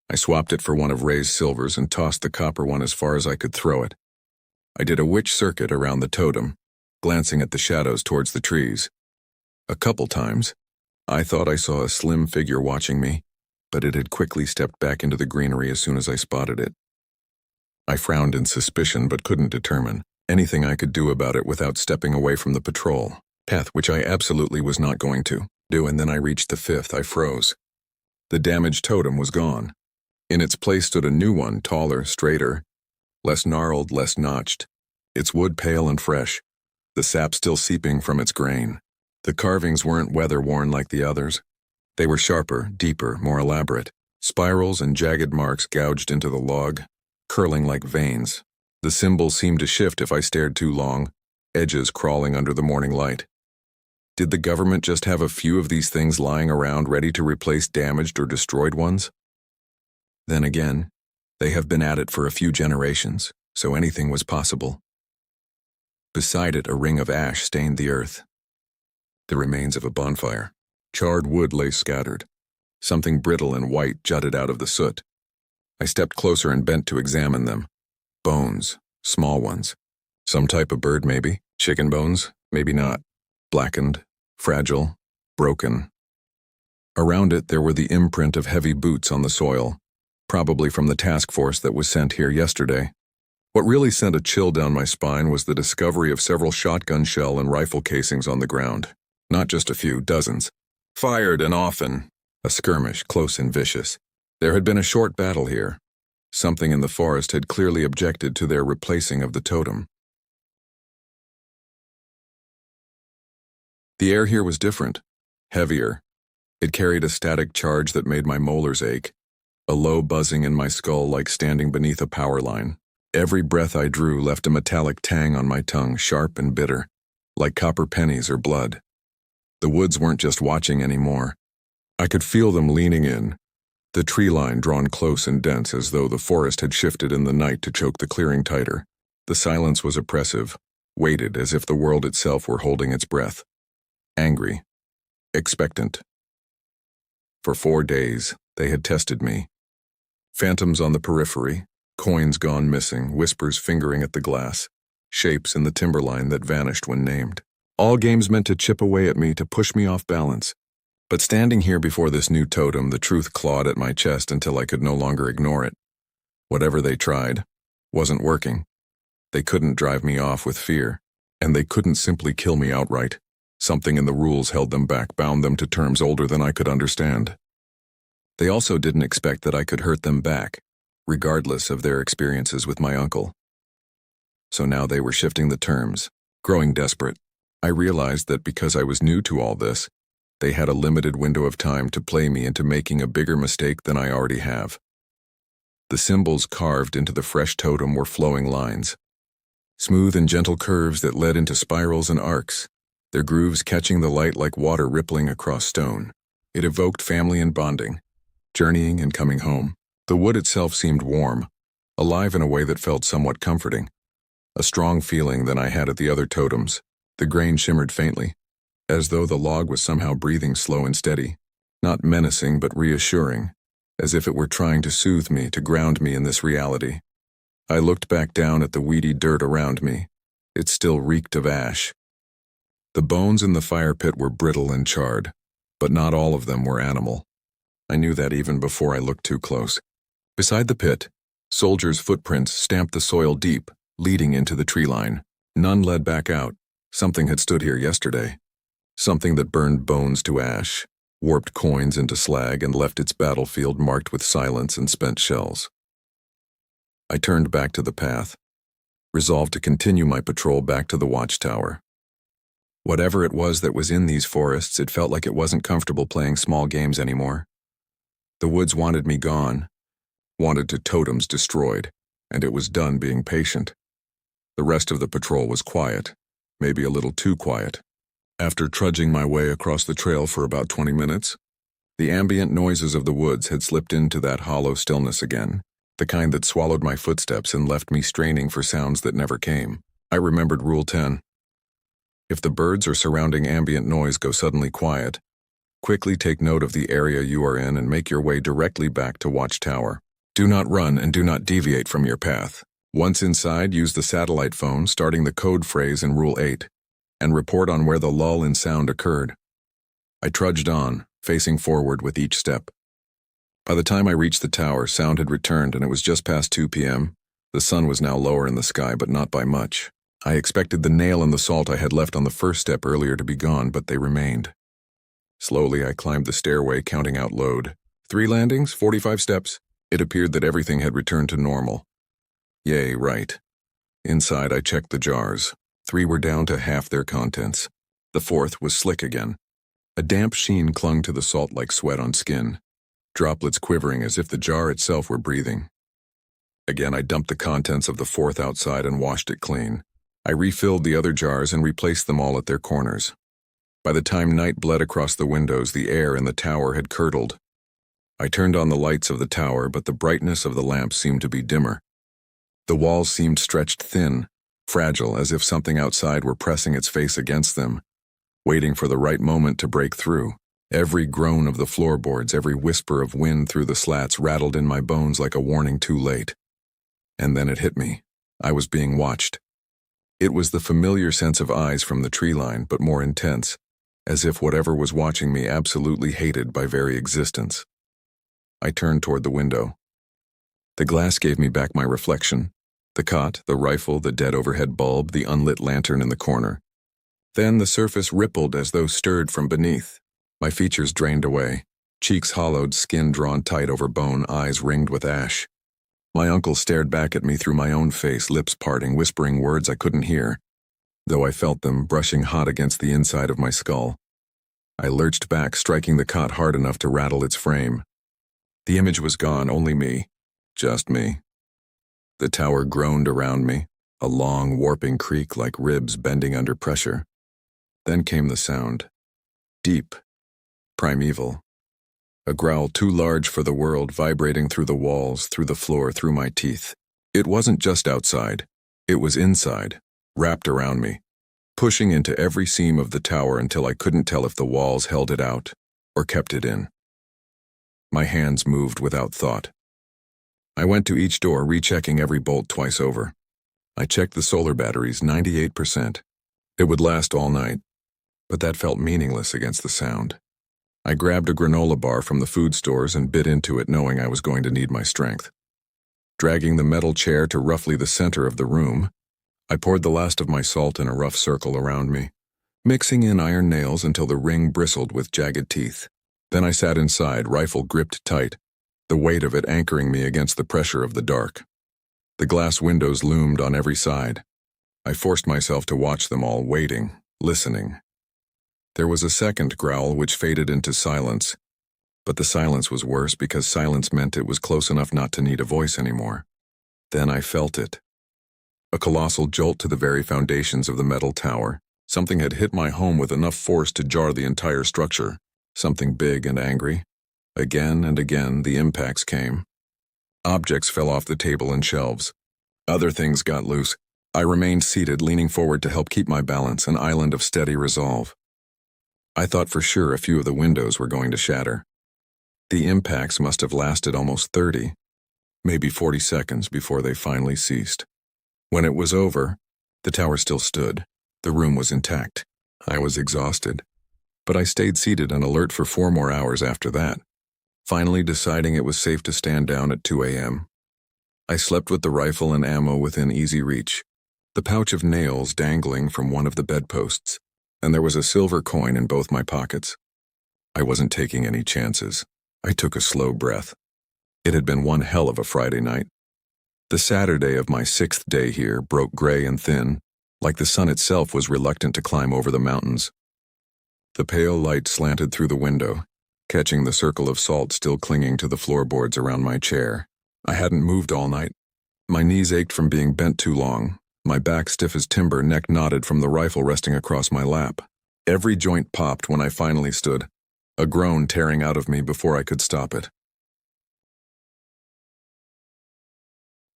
I swapped it for one of Ray's silvers and tossed the copper one as far as I could throw it. I did a witch circuit around the totem, glancing at the shadows towards the trees. A couple times, I thought I saw a slim figure watching me, but it had quickly stepped back into the greenery as soon as I spotted it. I frowned in suspicion but couldn't determine anything I could do about it without stepping away from the patrol path, which I absolutely was not going to do, and then I reached the fifth. I froze. The damaged totem was gone. In its place stood a new one, taller, straighter, less gnarled, less notched, its wood pale and fresh, the sap still seeping from its grain. The carvings weren't weather-worn like the others. They were sharper, deeper, more elaborate. Spirals and jagged marks gouged into the log, curling like veins. The symbol seemed to shift if I stared too long, edges crawling under the morning light. Did the government just have a few of these things lying around ready to replace damaged or destroyed ones? Then again, they have been at it for a few generations, so anything was possible. Beside it, a ring of ash stained the earth. The remains of a bonfire. Charred wood lay scattered. Something brittle and white jutted out of the soot. I stepped closer and bent to examine them. Bones, small ones. Some type of bird, maybe. Chicken bones, maybe not. Blackened, fragile, broken. Around it, there were the imprint of heavy boots on the soil, probably from the task force that was sent here yesterday. What really sent a chill down my spine was the discovery of several shotgun shell and rifle casings on the ground. Not just a few, dozens. Fired and often. A skirmish, close and vicious. There had been a short battle here. Something in the forest had clearly objected to their replacing of the totem. The air here was different, heavier. It carried a static charge that made my molars ache, a low buzzing in my skull like standing beneath a power line. Every breath I drew left a metallic tang on my tongue, sharp and bitter, like copper pennies or blood. The woods weren't just watching anymore. I could feel them leaning in, the tree line drawn close and dense as though the forest had shifted in the night to choke the clearing tighter. The silence was oppressive, weighted as if the world itself were holding its breath. Angry, expectant. For 4 days, they had tested me. Phantoms on the periphery, coins gone missing, whispers fingering at the glass, shapes in the timberline that vanished when named. All games meant to chip away at me, to push me off balance. But standing here before this new totem, the truth clawed at my chest until I could no longer ignore it. Whatever they tried wasn't working. They couldn't drive me off with fear, and they couldn't simply kill me outright. Something in the rules held them back, bound them to terms older than I could understand. They also didn't expect that I could hurt them back, regardless of their experiences with my uncle. So now they were shifting the terms, growing desperate. I realized that because I was new to all this, They had a limited window of time to play me into making a bigger mistake than I already have. The symbols carved into the fresh totem were flowing lines, smooth and gentle curves that led into spirals and arcs, their grooves catching the light like water rippling across stone. It evoked family and bonding, journeying and coming home. The wood itself seemed warm, alive in a way that felt somewhat comforting, a strong feeling than I had at the other totems. The grain shimmered faintly, as though the log was somehow breathing slow and steady, not menacing but reassuring, as if it were trying to soothe me, to ground me in this reality. I looked back down at the weedy dirt around me. It still reeked of ash. The bones in the fire pit were brittle and charred, but not all of them were animal. I knew that even before I looked too close. Beside the pit, soldiers' footprints stamped the soil deep, leading into the tree line. None led back out. Something had stood here yesterday. Something that burned bones to ash, warped coins into slag, and left its battlefield marked with silence and spent shells. I turned back to the path, resolved to continue my patrol back to the watchtower. Whatever it was that was in these forests, it felt like it wasn't comfortable playing small games anymore. The woods wanted me gone, wanted to totems destroyed, and it was done being patient. The rest of the patrol was quiet, maybe a little too quiet. After trudging my way across the trail for about 20 minutes, the ambient noises of the woods had slipped into that hollow stillness again, the kind that swallowed my footsteps and left me straining for sounds that never came. I remembered Rule 10. If the birds or surrounding ambient noise go suddenly quiet, quickly take note of the area you are in and make your way directly back to Watchtower. Do not run and do not deviate from your path. Once inside, use the satellite phone, starting the code phrase in Rule 8, and report on where the lull in sound occurred. I trudged on, facing forward with each step. By the time I reached the tower, sound had returned and it was just past 2 p.m. The sun was now lower in the sky, but not by much. I expected the nail and the salt I had left on the first step earlier to be gone, but they remained. Slowly, I climbed the stairway, counting out load. 3 landings, 45 steps. It appeared that everything had returned to normal. Yay, right. Inside, I checked the jars. 3 were down to half their contents. The 4th was slick again. A damp sheen clung to the salt like sweat on skin, droplets quivering as if the jar itself were breathing. Again, I dumped the contents of the 4th outside and washed it clean. I refilled the other jars and replaced them all at their corners. By the time night bled across the windows, the air in the tower had curdled. I turned on the lights of the tower, but the brightness of the lamps seemed to be dimmer. The walls seemed stretched thin, fragile, as if something outside were pressing its face against them, waiting for the right moment to break through. Every groan of the floorboards, every whisper of wind through the slats rattled in my bones like a warning too late. And then it hit me. I was being watched. It was the familiar sense of eyes from the tree line, but more intense, as if whatever was watching me absolutely hated my very existence. I turned toward the window. The glass gave me back my reflection. The cot, the rifle, the dead overhead bulb, the unlit lantern in the corner. Then the surface rippled as though stirred from beneath. My features drained away, cheeks hollowed, skin drawn tight over bone, eyes ringed with ash. My uncle stared back at me through my own face, lips parting, whispering words I couldn't hear, though I felt them brushing hot against the inside of my skull. I lurched back, striking the cot hard enough to rattle its frame. The image was gone, only me. Just me. The tower groaned around me, a long, warping creak like ribs bending under pressure. Then came the sound. Deep. Primeval. A growl too large for the world, vibrating through the walls, through the floor, through my teeth. It wasn't just outside. It was inside, wrapped around me, pushing into every seam of the tower until I couldn't tell if the walls held it out or kept it in. My hands moved without thought. I went to each door, rechecking every bolt twice over. I checked the solar batteries, 98%. It would last all night, but that felt meaningless against the sound. I grabbed a granola bar from the food stores and bit into it, knowing I was going to need my strength. Dragging the metal chair to roughly the center of the room, I poured the last of my salt in a rough circle around me, mixing in iron nails until the ring bristled with jagged teeth. Then I sat inside, rifle gripped tight, the weight of it anchoring me against the pressure of the dark. The glass windows loomed on every side. I forced myself to watch them all, waiting, listening. There was a second growl which faded into silence, but the silence was worse because silence meant it was close enough not to need a voice anymore. Then I felt it. A colossal jolt to the very foundations of the metal tower. Something had hit my home with enough force to jar the entire structure. Something big and angry. Again and again, the impacts came. Objects fell off the table and shelves. Other things got loose. I remained seated, leaning forward to help keep my balance, an island of steady resolve. I thought for sure a few of the windows were going to shatter. The impacts must have lasted almost 30, maybe 40 seconds before they finally ceased. When it was over, the tower still stood. The room was intact. I was exhausted, but I stayed seated and alert for 4 more hours after that, finally deciding it was safe to stand down at 2 a.m. I slept with the rifle and ammo within easy reach, the pouch of nails dangling from one of the bedposts, and there was a silver coin in both my pockets. I wasn't taking any chances. I took a slow breath. It had been one hell of a Friday night. The Saturday of my 6th day here broke gray and thin, like the sun itself was reluctant to climb over the mountains. The pale light slanted through the window, catching the circle of salt still clinging to the floorboards around my chair. I hadn't moved all night. My knees ached from being bent too long, my back stiff as timber, neck knotted from the rifle resting across my lap. Every joint popped when I finally stood, a groan tearing out of me before I could stop it.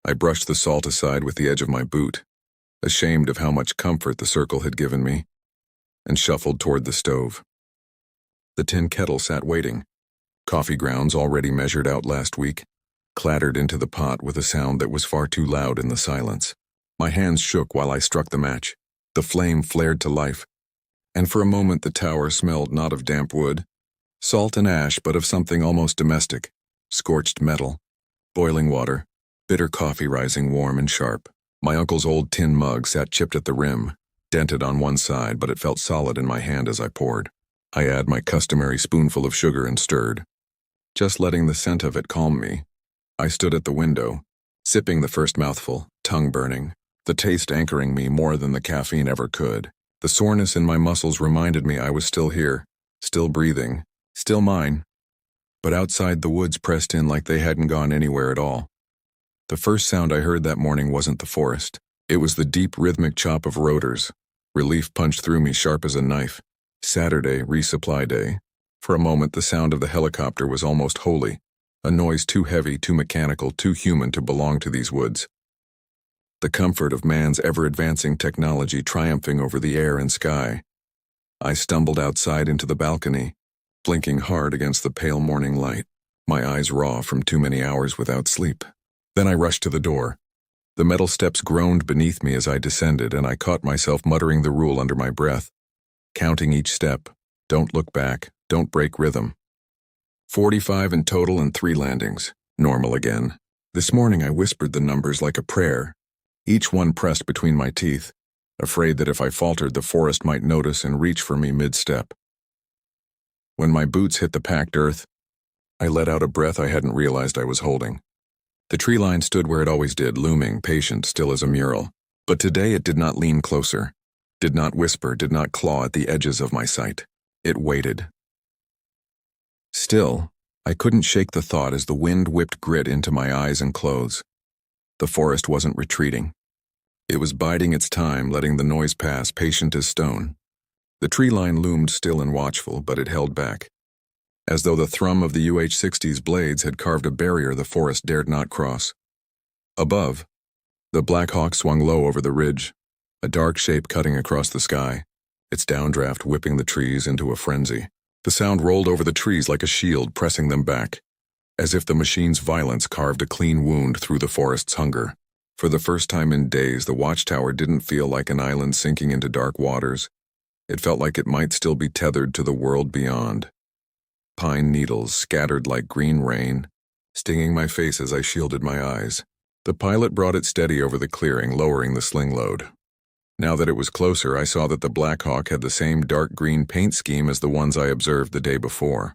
I brushed the salt aside with the edge of my boot, ashamed of how much comfort the circle had given me, and shuffled toward the stove. The tin kettle sat waiting. Coffee grounds, already measured out last week, clattered into the pot with a sound that was far too loud in the silence. My hands shook while I struck the match. The flame flared to life, and for a moment the tower smelled not of damp wood, salt and ash, but of something almost domestic, scorched metal, boiling water, bitter coffee rising warm and sharp. My uncle's old tin mug sat chipped at the rim, dented on one side, but it felt solid in my hand as I poured. I added my customary spoonful of sugar and stirred. Just letting the scent of it calm me, I stood at the window, sipping the first mouthful, tongue burning, the taste anchoring me more than the caffeine ever could. The soreness in my muscles reminded me I was still here, still breathing, still mine. But outside the woods pressed in like they hadn't gone anywhere at all. The first sound I heard that morning wasn't the forest. It was the deep rhythmic chop of rotors. Relief punched through me sharp as a knife. Saturday, resupply day. For a moment the sound of the helicopter was almost holy, a noise too heavy, too mechanical, too human to belong to these woods. The comfort of man's ever-advancing technology triumphing over the air and sky. I stumbled outside into the balcony, blinking hard against the pale morning light, my eyes raw from too many hours without sleep. Then I rushed to the door. The metal steps groaned beneath me as I descended, and I caught myself muttering the rule under my breath, counting each step. Don't look back, don't break rhythm. 45 in total and 3 landings. Normal again. This morning I whispered the numbers like a prayer, each one pressed between my teeth, afraid that if I faltered the forest might notice and reach for me mid-step. When my boots hit the packed earth, I let out a breath I hadn't realized I was holding. The tree line stood where it always did, looming, patient, still as a mural. But today it did not lean closer, did not whisper, did not claw at the edges of my sight. It waited. Still, I couldn't shake the thought as the wind whipped grit into my eyes and clothes. The forest wasn't retreating. It was biding its time, letting the noise pass, patient as stone. The tree line loomed still and watchful, but it held back, as though the thrum of the UH-60's blades had carved a barrier the forest dared not cross. Above, the Black Hawk swung low over the ridge, a dark shape cutting across the sky, its downdraft whipping the trees into a frenzy. The sound rolled over the trees like a shield, pressing them back, as if the machine's violence carved a clean wound through the forest's hunger. For the first time in days, the watchtower didn't feel like an island sinking into dark waters. It felt like it might still be tethered to the world beyond. Pine needles scattered like green rain, stinging my face as I shielded my eyes. The pilot brought it steady over the clearing, lowering the sling load. Now that it was closer, I saw that the Black Hawk had the same dark green paint scheme as the ones I observed the day before.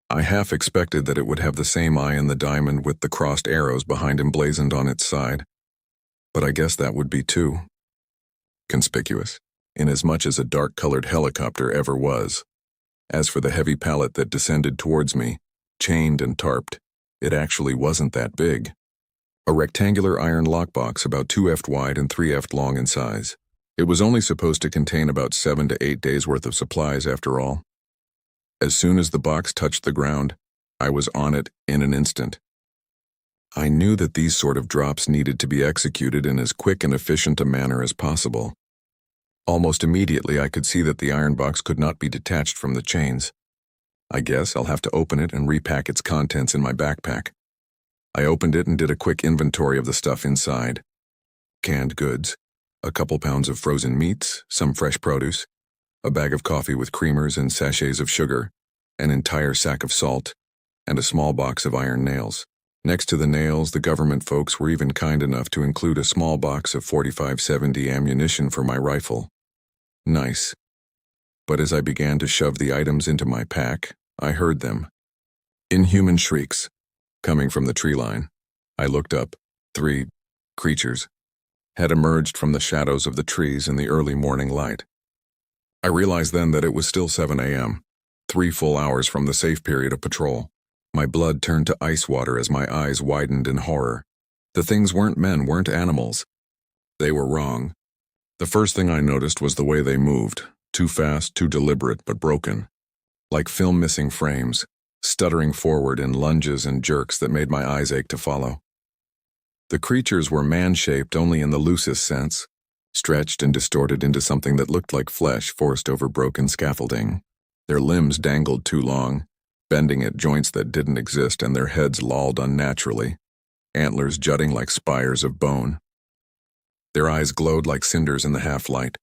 I half expected that it would have the same eye in the diamond with the crossed arrows behind emblazoned on its side, but I guess that would be too conspicuous. inasmuch as a dark-colored helicopter ever was. As for the heavy pallet that descended towards me, chained and tarped, it actually wasn't that big. A rectangular iron lockbox about 2 ft wide and 3 ft long in size. It was only supposed to contain about 7 to 8 days' worth of supplies after all. As soon as the box touched the ground, I was on it in an instant. I knew that these sort of drops needed to be executed in as quick and efficient a manner as possible. Almost immediately I could see that the iron box could not be detached from the chains. I guess I'll have to open it and repack its contents in my backpack. I opened it and did a quick inventory of the stuff inside. Canned goods, a couple pounds of frozen meats, some fresh produce, a bag of coffee with creamers and sachets of sugar, an entire sack of salt, and a small box of iron nails. Next to the nails, the government folks were even kind enough to include a small box of 45-70 ammunition for my rifle. Nice. But as I began to shove the items into my pack, I heard them. Inhuman shrieks, coming from the tree line. I looked up. 3 creatures had emerged from the shadows of the trees in the early morning light. I realized then that it was still 7 a.m., 3 full hours from the safe period of patrol. My blood turned to ice water as my eyes widened in horror. The things weren't men, weren't animals. They were wrong. The first thing I noticed was the way they moved, too fast, too deliberate, but broken. Like film-missing frames, stuttering forward in lunges and jerks that made my eyes ache to follow. The creatures were man-shaped only in the loosest sense, stretched and distorted into something that looked like flesh forced over broken scaffolding. Their limbs dangled too long, bending at joints that didn't exist, and their heads lolled unnaturally, antlers jutting like spires of bone. Their eyes glowed like cinders in the half-light,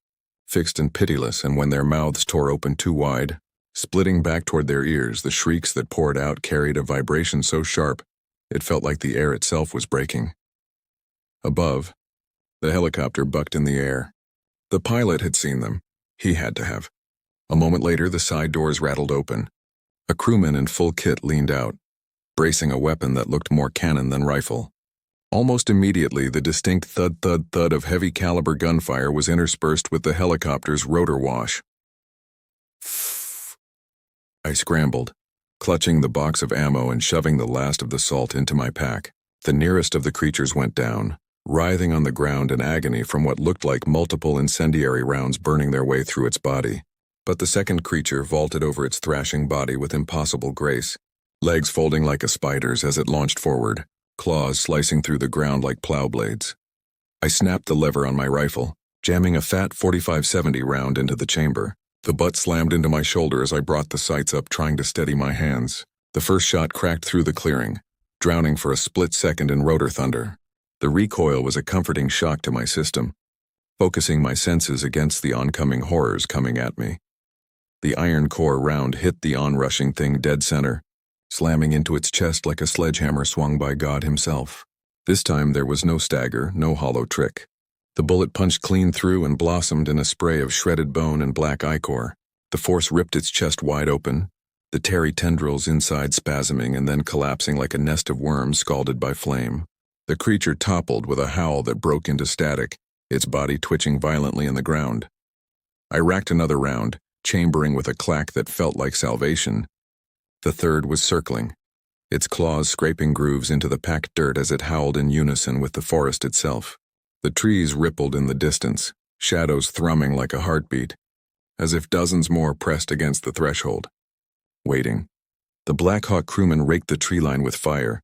fixed and pitiless, and when their mouths tore open too wide, splitting back toward their ears, the shrieks that poured out carried a vibration so sharp it felt like the air itself was breaking. Above, the helicopter bucked in the air. The pilot had seen them. He had to have. A moment later, the side doors rattled open. A crewman in full kit leaned out, bracing a weapon that looked more cannon than rifle. Almost immediately, the distinct thud-thud-thud of heavy-caliber gunfire was interspersed with the helicopter's rotor wash. I scrambled, clutching the box of ammo and shoving the last of the salt into my pack. The nearest of the creatures went down, writhing on the ground in agony from what looked like multiple incendiary rounds burning their way through its body. But the second creature vaulted over its thrashing body with impossible grace, legs folding like a spider's as it launched forward, claws slicing through the ground like plow blades. I snapped the lever on my rifle, jamming a fat 45-70 round into the chamber. The butt slammed into my shoulder as I brought the sights up, trying to steady my hands. The first shot cracked through the clearing, drowning for a split second in rotor thunder. The recoil was a comforting shock to my system, focusing my senses against the oncoming horrors coming at me. The iron core round hit the onrushing thing dead center, slamming into its chest like a sledgehammer swung by God himself. This time there was no stagger, no hollow trick. The bullet punched clean through and blossomed in a spray of shredded bone and black ichor. The force ripped its chest wide open, the tarry tendrils inside spasming and then collapsing like a nest of worms scalded by flame. The creature toppled with a howl that broke into static, its body twitching violently in the ground. I racked another round, chambering with a clack that felt like salvation. The third was circling, its claws scraping grooves into the packed dirt as it howled in unison with the forest itself. The trees rippled in the distance, shadows thrumming like a heartbeat, as if dozens more pressed against the threshold. Waiting. The Black Hawk crewman raked the tree line with fire,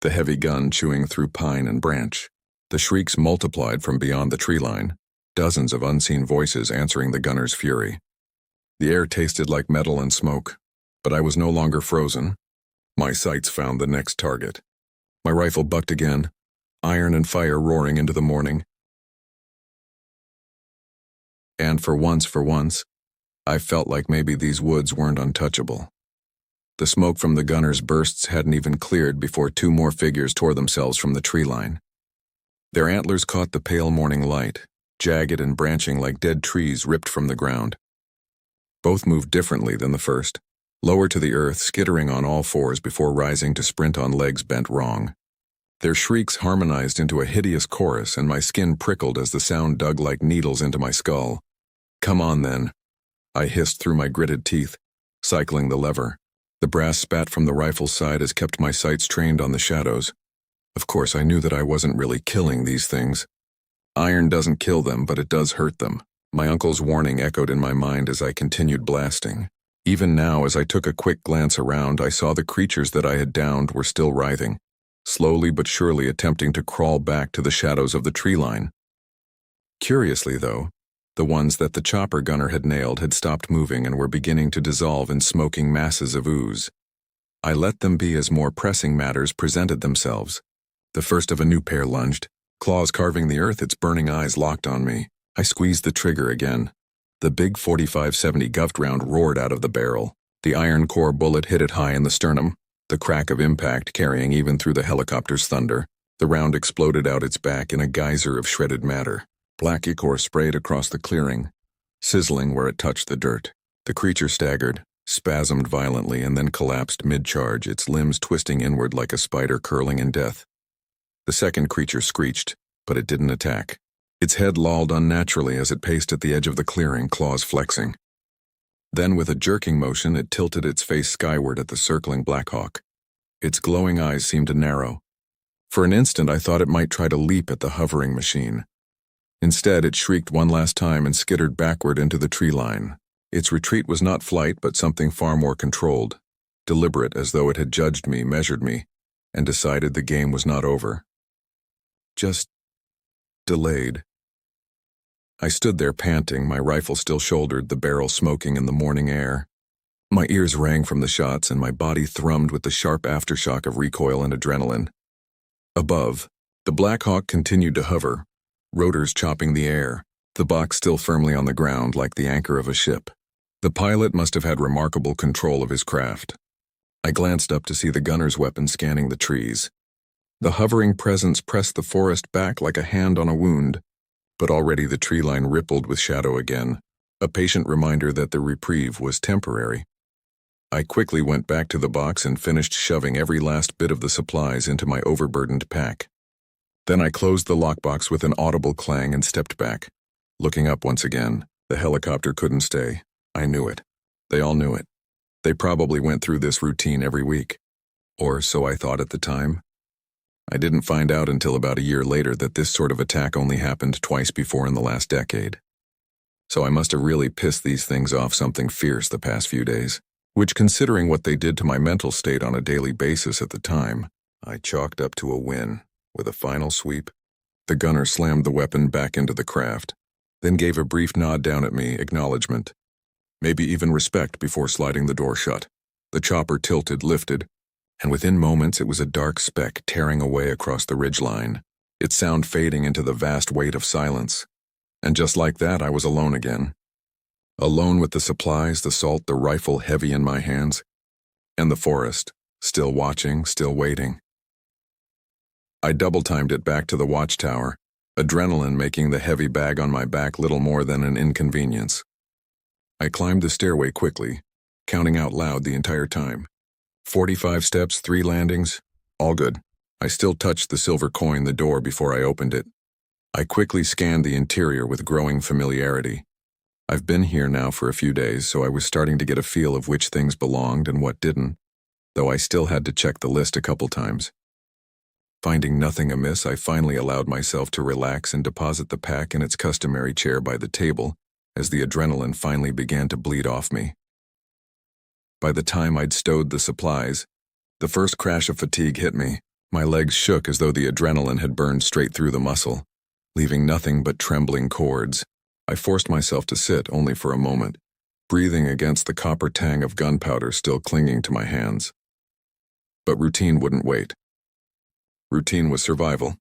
the heavy gun chewing through pine and branch. The shrieks multiplied from beyond the tree line, dozens of unseen voices answering the gunner's fury. The air tasted like metal and smoke, but I was no longer frozen. My sights found the next target. My rifle bucked again, iron and fire roaring into the morning. And for once, I felt like maybe these woods weren't untouchable. The smoke from the gunner's bursts hadn't even cleared before 2 more figures tore themselves from the tree line. Their antlers caught the pale morning light, jagged and branching like dead trees ripped from the ground. Both moved differently than the first, lower to the earth, skittering on all fours before rising to sprint on legs bent wrong. Their shrieks harmonized into a hideous chorus, and my skin prickled as the sound dug like needles into my skull. Come on, then. I hissed through my gritted teeth, cycling the lever. The brass spat from the rifle's side has kept my sights trained on the shadows. Of course, I knew that I wasn't really killing these things. Iron doesn't kill them, but it does hurt them. My uncle's warning echoed in my mind as I continued blasting. Even now, as I took a quick glance around, I saw the creatures that I had downed were still writhing, slowly but surely attempting to crawl back to the shadows of the tree line. Curiously, though, the ones that the chopper gunner had nailed had stopped moving and were beginning to dissolve in smoking masses of ooze. I let them be as more pressing matters presented themselves. The first of a new pair lunged, claws carving the earth, its burning eyes locked on me. I squeezed the trigger again. The big 45-70 Guft round roared out of the barrel. The iron core bullet hit it high in the sternum, the crack of impact carrying even through the helicopter's thunder. The round exploded out its back in a geyser of shredded matter. Black ichor sprayed across the clearing, sizzling where it touched the dirt. The creature staggered, spasmed violently, and then collapsed mid-charge, its limbs twisting inward like a spider curling in death. The second creature screeched, but it didn't attack. Its head lolled unnaturally as it paced at the edge of the clearing, claws flexing. Then, with a jerking motion, it tilted its face skyward at the circling Blackhawk. Its glowing eyes seemed to narrow. For an instant, I thought it might try to leap at the hovering machine. Instead, it shrieked one last time and skittered backward into the tree line. Its retreat was not flight, but something far more controlled, deliberate, as though it had judged me, measured me, and decided the game was not over. Just delayed. I stood there panting, my rifle still shouldered, the barrel smoking in the morning air. My ears rang from the shots, and my body thrummed with the sharp aftershock of recoil and adrenaline. Above, the Blackhawk continued to hover, rotors chopping the air, the box still firmly on the ground like the anchor of a ship. The pilot must have had remarkable control of his craft. I glanced up to see the gunner's weapon scanning the trees. The hovering presence pressed the forest back like a hand on a wound, but already the tree line rippled with shadow again, a patient reminder that the reprieve was temporary. I quickly went back to the box and finished shoving every last bit of the supplies into my overburdened pack. Then I closed the lockbox with an audible clang and stepped back. Looking up once again, the helicopter couldn't stay. I knew it. They all knew it. They probably went through this routine every week. Or so I thought at the time. I didn't find out until about a year later that this sort of attack only happened twice before in the last decade. So I must have really pissed these things off something fierce the past few days, which, considering what they did to my mental state on a daily basis at the time, I chalked up to a win. With a final sweep, the gunner slammed the weapon back into the craft, then gave a brief nod down at me, acknowledgement, maybe even respect, before sliding the door shut. The chopper tilted, lifted, and within moments it was a dark speck tearing away across the ridgeline, its sound fading into the vast weight of silence. And just like that, I was alone again. Alone with the supplies, the salt, the rifle heavy in my hands, and the forest, still watching, still waiting. I double-timed it back to the watchtower, adrenaline making the heavy bag on my back little more than an inconvenience. I climbed the stairway quickly, counting out loud the entire time. 45 steps, 3 landings, all good. I still touched the silver coin the door before I opened it. I quickly scanned the interior with growing familiarity. I've been here now for a few days, so I was starting to get a feel of which things belonged and what didn't, though I still had to check the list a couple times. Finding nothing amiss, I finally allowed myself to relax and deposit the pack in its customary chair by the table as the adrenaline finally began to bleed off me. By the time I'd stowed the supplies, the first crash of fatigue hit me. My legs shook as though the adrenaline had burned straight through the muscle, leaving nothing but trembling cords. I forced myself to sit only for a moment, breathing against the copper tang of gunpowder still clinging to my hands. But routine wouldn't wait. Routine was survival.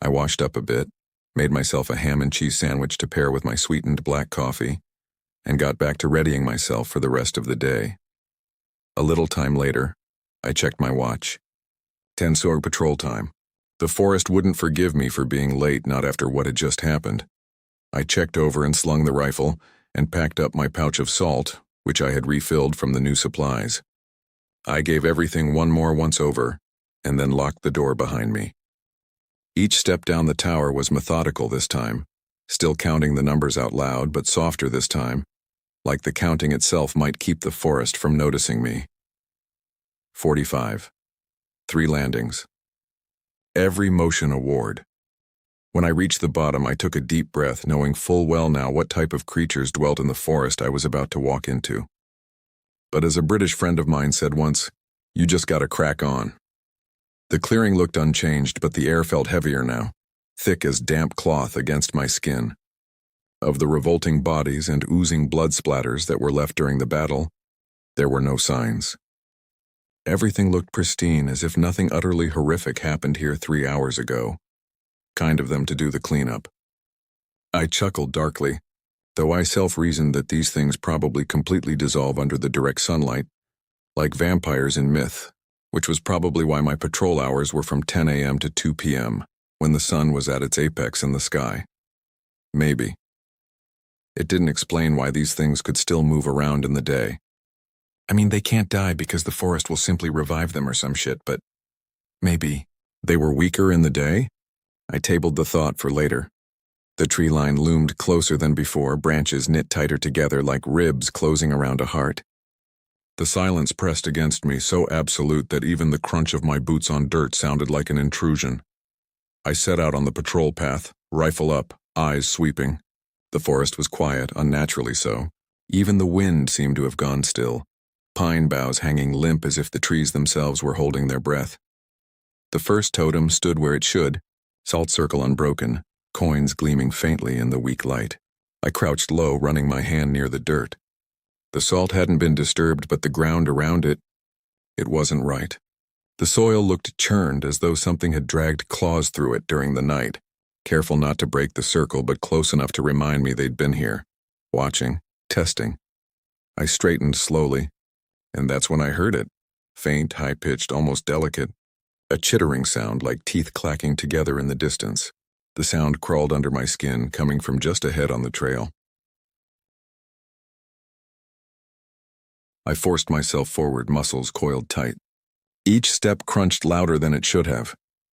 I washed up a bit, made myself a ham and cheese sandwich to pair with my sweetened black coffee, and got back to readying myself for the rest of the day. A little time later, I checked my watch. 10 SOAR patrol time. The forest wouldn't forgive me for being late, not after what had just happened. I checked over and slung the rifle and packed up my pouch of salt, which I had refilled from the new supplies. I gave everything one more once over, and then locked the door behind me. Each step down the tower was methodical this time, still counting the numbers out loud, but softer this time, like the counting itself might keep the forest from noticing me. 45. 3 landings. Every motion award. When I reached the bottom, I took a deep breath, knowing full well now what type of creatures dwelt in the forest I was about to walk into. But as a British friend of mine said once, you just gotta crack on. The clearing looked unchanged, but the air felt heavier now, thick as damp cloth against my skin. Of the revolting bodies and oozing blood splatters that were left during the battle, there were no signs. Everything looked pristine, as if nothing utterly horrific happened here 3 hours ago. Kind of them to do the cleanup. I chuckled darkly, though I self-reasoned that these things probably completely dissolve under the direct sunlight, like vampires in myth, which was probably why my patrol hours were from 10 a.m. to 2 p.m., when the sun was at its apex in the sky. Maybe. It didn't explain why these things could still move around in the day. I mean, they can't die because the forest will simply revive them or some shit, but maybe they were weaker in the day? I tabled the thought for later. The tree line loomed closer than before, branches knit tighter together like ribs closing around a heart. The silence pressed against me, so absolute that even the crunch of my boots on dirt sounded like an intrusion. I set out on the patrol path, rifle up, eyes sweeping. The forest was quiet, unnaturally so. Even the wind seemed to have gone still, pine boughs hanging limp as if the trees themselves were holding their breath. The first totem stood where it should, salt circle unbroken, coins gleaming faintly in the weak light. I crouched low, running my hand near the dirt. The salt hadn't been disturbed, but the ground around it wasn't right. The soil looked churned, as though something had dragged claws through it during the night, careful not to break the circle, but close enough to remind me they'd been here, watching, testing. I straightened slowly, and that's when I heard it, faint, high-pitched, almost delicate. A chittering sound like teeth clacking together in the distance. The sound crawled under my skin, coming from just ahead on the trail. I forced myself forward, muscles coiled tight. Each step crunched louder than it should have,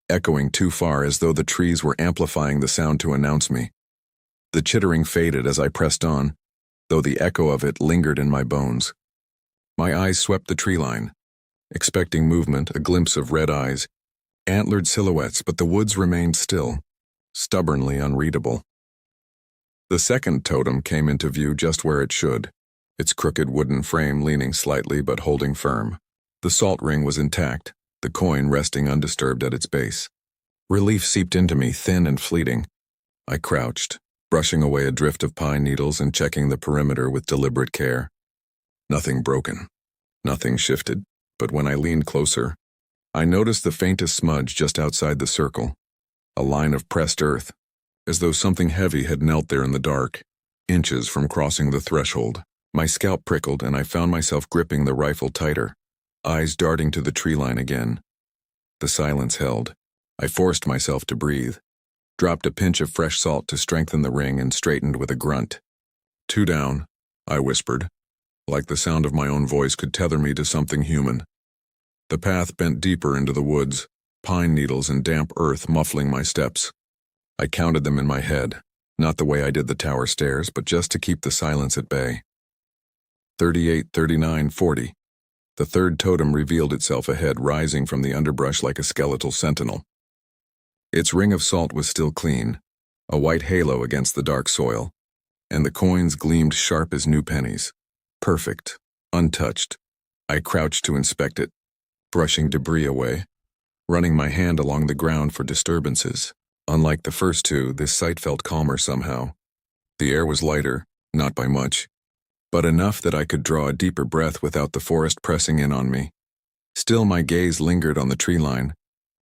echoing too far, as though the trees were amplifying the sound to announce me. The chittering faded as I pressed on, though the echo of it lingered in my bones. My eyes swept the tree line, expecting movement, a glimpse of red eyes, antlered silhouettes, but the woods remained still, stubbornly unreadable. The second totem came into view just where it should, its crooked wooden frame leaning slightly but holding firm. The salt ring was intact, the coin resting undisturbed at its base. Relief seeped into me, thin and fleeting. I crouched, brushing away a drift of pine needles and checking the perimeter with deliberate care. Nothing broken, nothing shifted. But when I leaned closer, I noticed the faintest smudge just outside the circle, a line of pressed earth, as though something heavy had knelt there in the dark, inches from crossing the threshold. My scalp prickled, and I found myself gripping the rifle tighter, eyes darting to the tree line again. The silence held. I forced myself to breathe, dropped a pinch of fresh salt to strengthen the ring, and straightened with a grunt. 2 down, I whispered, like the sound of my own voice could tether me to something human. The path bent deeper into the woods, pine needles and damp earth muffling my steps. I counted them in my head, not the way I did the tower stairs, but just to keep the silence at bay. 38, 39, 40. The third totem revealed itself ahead, rising from the underbrush like a skeletal sentinel. Its ring of salt was still clean, a white halo against the dark soil, and the coins gleamed sharp as new pennies. Perfect, untouched. I crouched to inspect it, brushing debris away, running my hand along the ground for disturbances. Unlike the first two, this sight felt calmer somehow. The air was lighter, not by much, but enough that I could draw a deeper breath without the forest pressing in on me. Still, my gaze lingered on the tree line,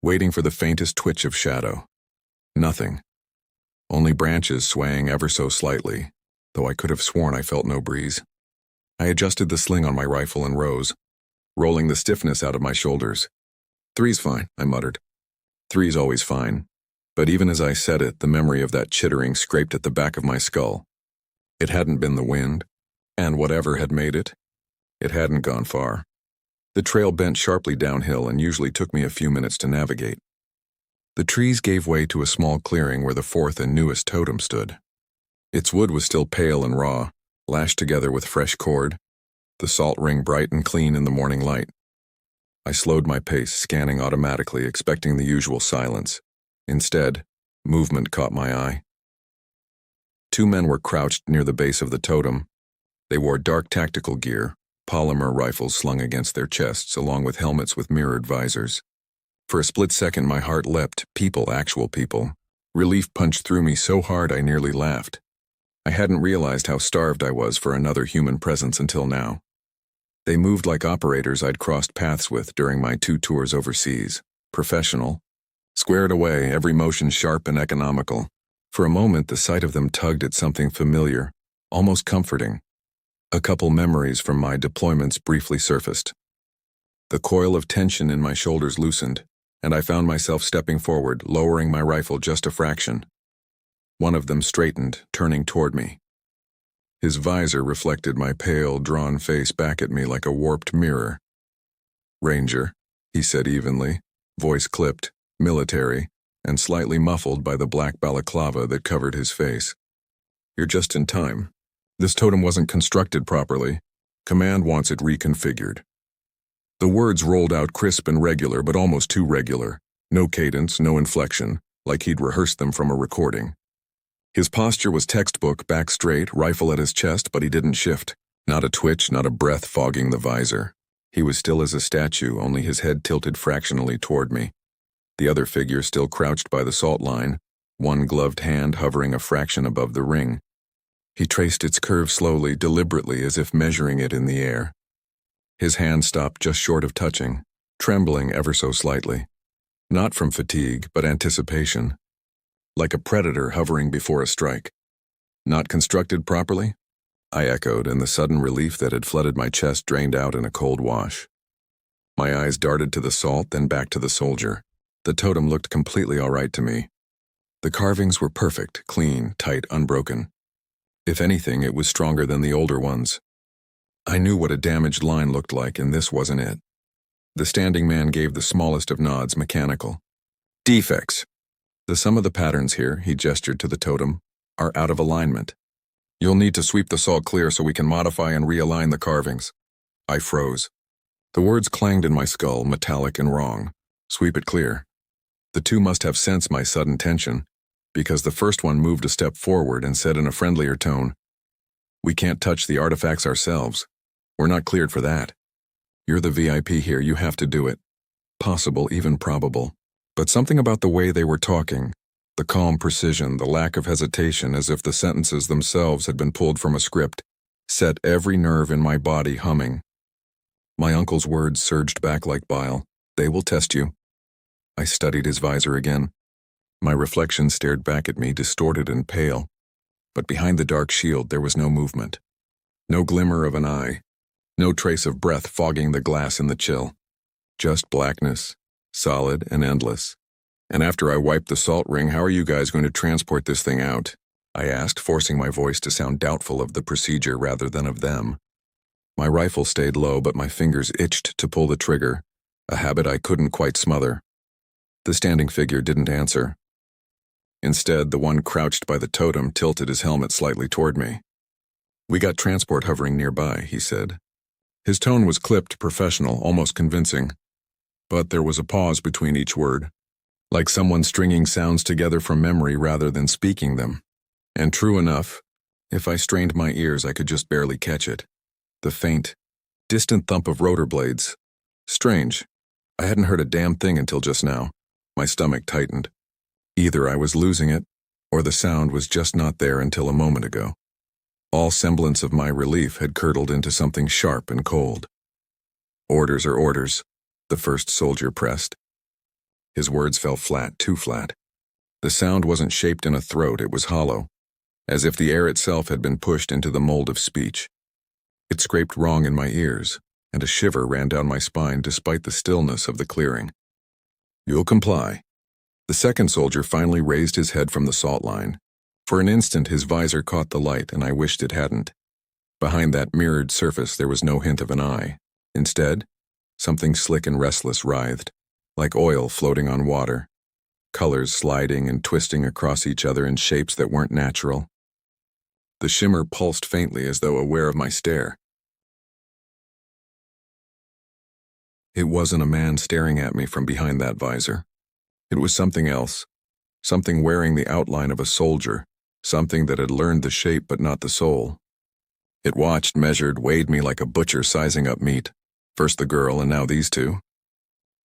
waiting for the faintest twitch of shadow. Nothing. Only branches swaying ever so slightly, though I could have sworn I felt no breeze. I adjusted the sling on my rifle and rose, rolling the stiffness out of my shoulders. 3's fine, I muttered. 3's always fine. But even as I said it, the memory of that chittering scraped at the back of my skull. It hadn't been the wind, and whatever had made it hadn't gone far. The trail bent sharply downhill and usually took me a few minutes to navigate. The trees gave way to a small clearing where the fourth and newest totem stood. Its wood was still pale and raw, lashed together with fresh cord, the salt ring bright and clean in the morning light. I slowed my pace, scanning automatically, expecting the usual silence. Instead, movement caught my eye. Two men were crouched near the base of the totem. They wore dark tactical gear, polymer rifles slung against their chests, along with helmets with mirrored visors. For a split second, my heart leapt. People, actual people. Relief punched through me so hard I nearly laughed. I hadn't realized how starved I was for another human presence until now. They moved like operators I'd crossed paths with during my 2 tours overseas. Professional. Squared away, every motion sharp and economical. For a moment, the sight of them tugged at something familiar, almost comforting. A couple memories from my deployments briefly surfaced. The coil of tension in my shoulders loosened, and I found myself stepping forward, lowering my rifle just a fraction. One of them straightened, turning toward me. His visor reflected my pale, drawn face back at me like a warped mirror. "Ranger," he said evenly, voice clipped, military, and slightly muffled by the black balaclava that covered his face. "You're just in time. This totem wasn't constructed properly. Command wants it reconfigured." The words rolled out crisp and regular, but almost too regular. No cadence, no inflection, like he'd rehearsed them from a recording. His posture was textbook, back straight, rifle at his chest, but he didn't shift. Not a twitch, not a breath fogging the visor. He was still as a statue, only his head tilted fractionally toward me. The other figure still crouched by the salt line, one gloved hand hovering a fraction above the ring. He traced its curve slowly, deliberately, as if measuring it in the air. His hand stopped just short of touching, trembling ever so slightly. Not from fatigue, but anticipation. Like a predator hovering before a strike. "Not constructed properly?" I echoed, and the sudden relief that had flooded my chest drained out in a cold wash. My eyes darted to the salt, then back to the soldier. The totem looked completely all right to me. The carvings were perfect, clean, tight, unbroken. If anything, it was stronger than the older ones. I knew what a damaged line looked like, and this wasn't it. The standing man gave the smallest of nods, mechanical. "Defects. The sum of the patterns here," he gestured to the totem, "are out of alignment. You'll need to sweep the salt clear so we can modify and realign the carvings." I froze. The words clanged in my skull, metallic and wrong. Sweep it clear. The two must have sensed my sudden tension, because the first one moved a step forward and said in a friendlier tone, "We can't touch the artifacts ourselves. We're not cleared for that. You're the VIP here, you have to do it. Possible, even probable." But something about the way they were talking, the calm precision, the lack of hesitation, as if the sentences themselves had been pulled from a script, set every nerve in my body humming. My uncle's words surged back like bile. "They will test you." I studied his visor again. My reflection stared back at me, distorted and pale. But behind the dark shield there was no movement. No glimmer of an eye. No trace of breath fogging the glass in the chill. Just blackness. Solid and endless. "And after I wipe the salt ring, how are you guys going to transport this thing out?" I asked, forcing my voice to sound doubtful of the procedure rather than of them. My rifle stayed low, but my fingers itched to pull the trigger, a habit I couldn't quite smother. The standing figure didn't answer. Instead, the one crouched by the totem tilted his helmet slightly toward me. "We got transport hovering nearby," he said. His tone was clipped, professional, almost convincing. But there was a pause between each word, like someone stringing sounds together from memory rather than speaking them. And true enough, if I strained my ears, I could just barely catch it. The faint, distant thump of rotor blades. Strange. I hadn't heard a damn thing until just now. My stomach tightened. Either I was losing it, or the sound was just not there until a moment ago. All semblance of my relief had curdled into something sharp and cold. "Orders are orders," the first soldier pressed. His words fell flat, too flat. The sound wasn't shaped in a throat, it was hollow, as if the air itself had been pushed into the mold of speech. It scraped wrong in my ears, and a shiver ran down my spine despite the stillness of the clearing. "You'll comply." The second soldier finally raised his head from the salt line. For an instant his visor caught the light, and I wished it hadn't. Behind that mirrored surface there was no hint of an eye. Instead, something slick and restless writhed, like oil floating on water, colors sliding and twisting across each other in shapes that weren't natural. The shimmer pulsed faintly as though aware of my stare. It wasn't a man staring at me from behind that visor. It was something else, something wearing the outline of a soldier, something that had learned the shape but not the soul. It watched, measured, weighed me like a butcher sizing up meat. First the girl and now these two.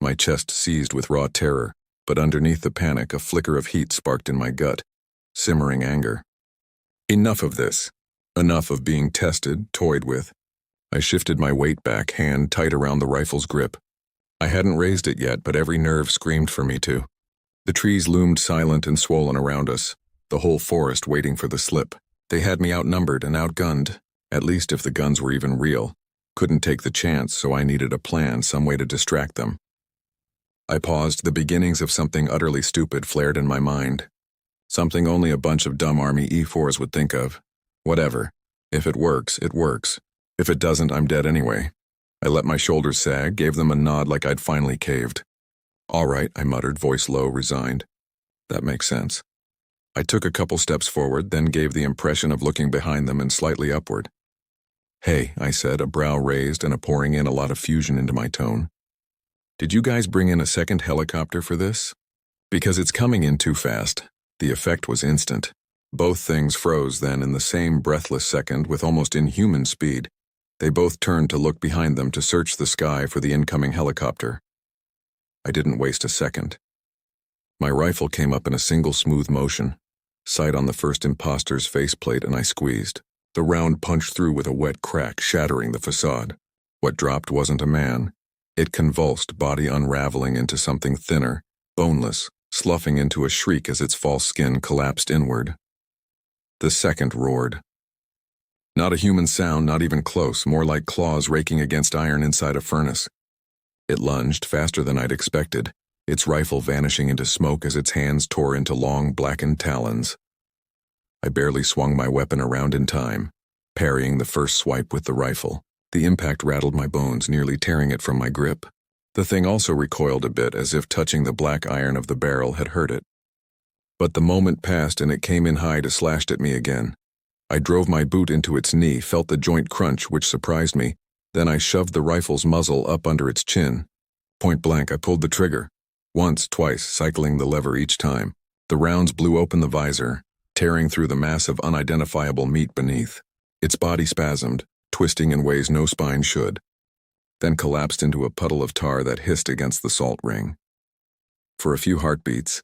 My chest seized with raw terror, but underneath the panic a flicker of heat sparked in my gut, simmering anger. Enough of this. Enough of being tested, toyed with. I shifted my weight back, hand tight around the rifle's grip. I hadn't raised it yet, but every nerve screamed for me to. The trees loomed silent and swollen around us, the whole forest waiting for the slip. They had me outnumbered and outgunned, at least if the guns were even real. Couldn't take the chance, so I needed a plan, some way to distract them. I paused. The beginnings of something utterly stupid flared in my mind. Something only a bunch of dumb Army E4s would think of. Whatever. If it works, it works. If it doesn't, I'm dead anyway. I let my shoulders sag, gave them a nod like I'd finally caved. All right, I muttered, voice low, resigned. That makes sense. I took a couple steps forward, then gave the impression of looking behind them and slightly upward. Hey, I said, a brow raised and pouring in a lot of fusion into my tone. Did you guys bring in a second helicopter for this? Because it's coming in too fast. The effect was instant. Both things froze then in the same breathless second with almost inhuman speed. They both turned to look behind them to search the sky for the incoming helicopter. I didn't waste a second. My rifle came up in a single smooth motion, sight on the first imposter's faceplate, and I squeezed. The round punched through with a wet crack, shattering the facade. What dropped wasn't a man. It convulsed, body unraveling into something thinner, boneless, sloughing into a shriek as its false skin collapsed inward. The second roared. Not a human sound, not even close, more like claws raking against iron inside a furnace. It lunged faster than I'd expected, its rifle vanishing into smoke as its hands tore into long, blackened talons. I barely swung my weapon around in time, parrying the first swipe with the rifle. The impact rattled my bones, nearly tearing it from my grip. The thing also recoiled a bit, as if touching the black iron of the barrel had hurt it. But the moment passed and it came in high to slashed at me again. I drove my boot into its knee, felt the joint crunch, which surprised me. Then I shoved the rifle's muzzle up under its chin. Point blank, I pulled the trigger. Once, twice, cycling the lever each time. The rounds blew open the visor, tearing through the mass of unidentifiable meat beneath. Its body spasmed, twisting in ways no spine should, then collapsed into a puddle of tar that hissed against the salt ring. For a few heartbeats,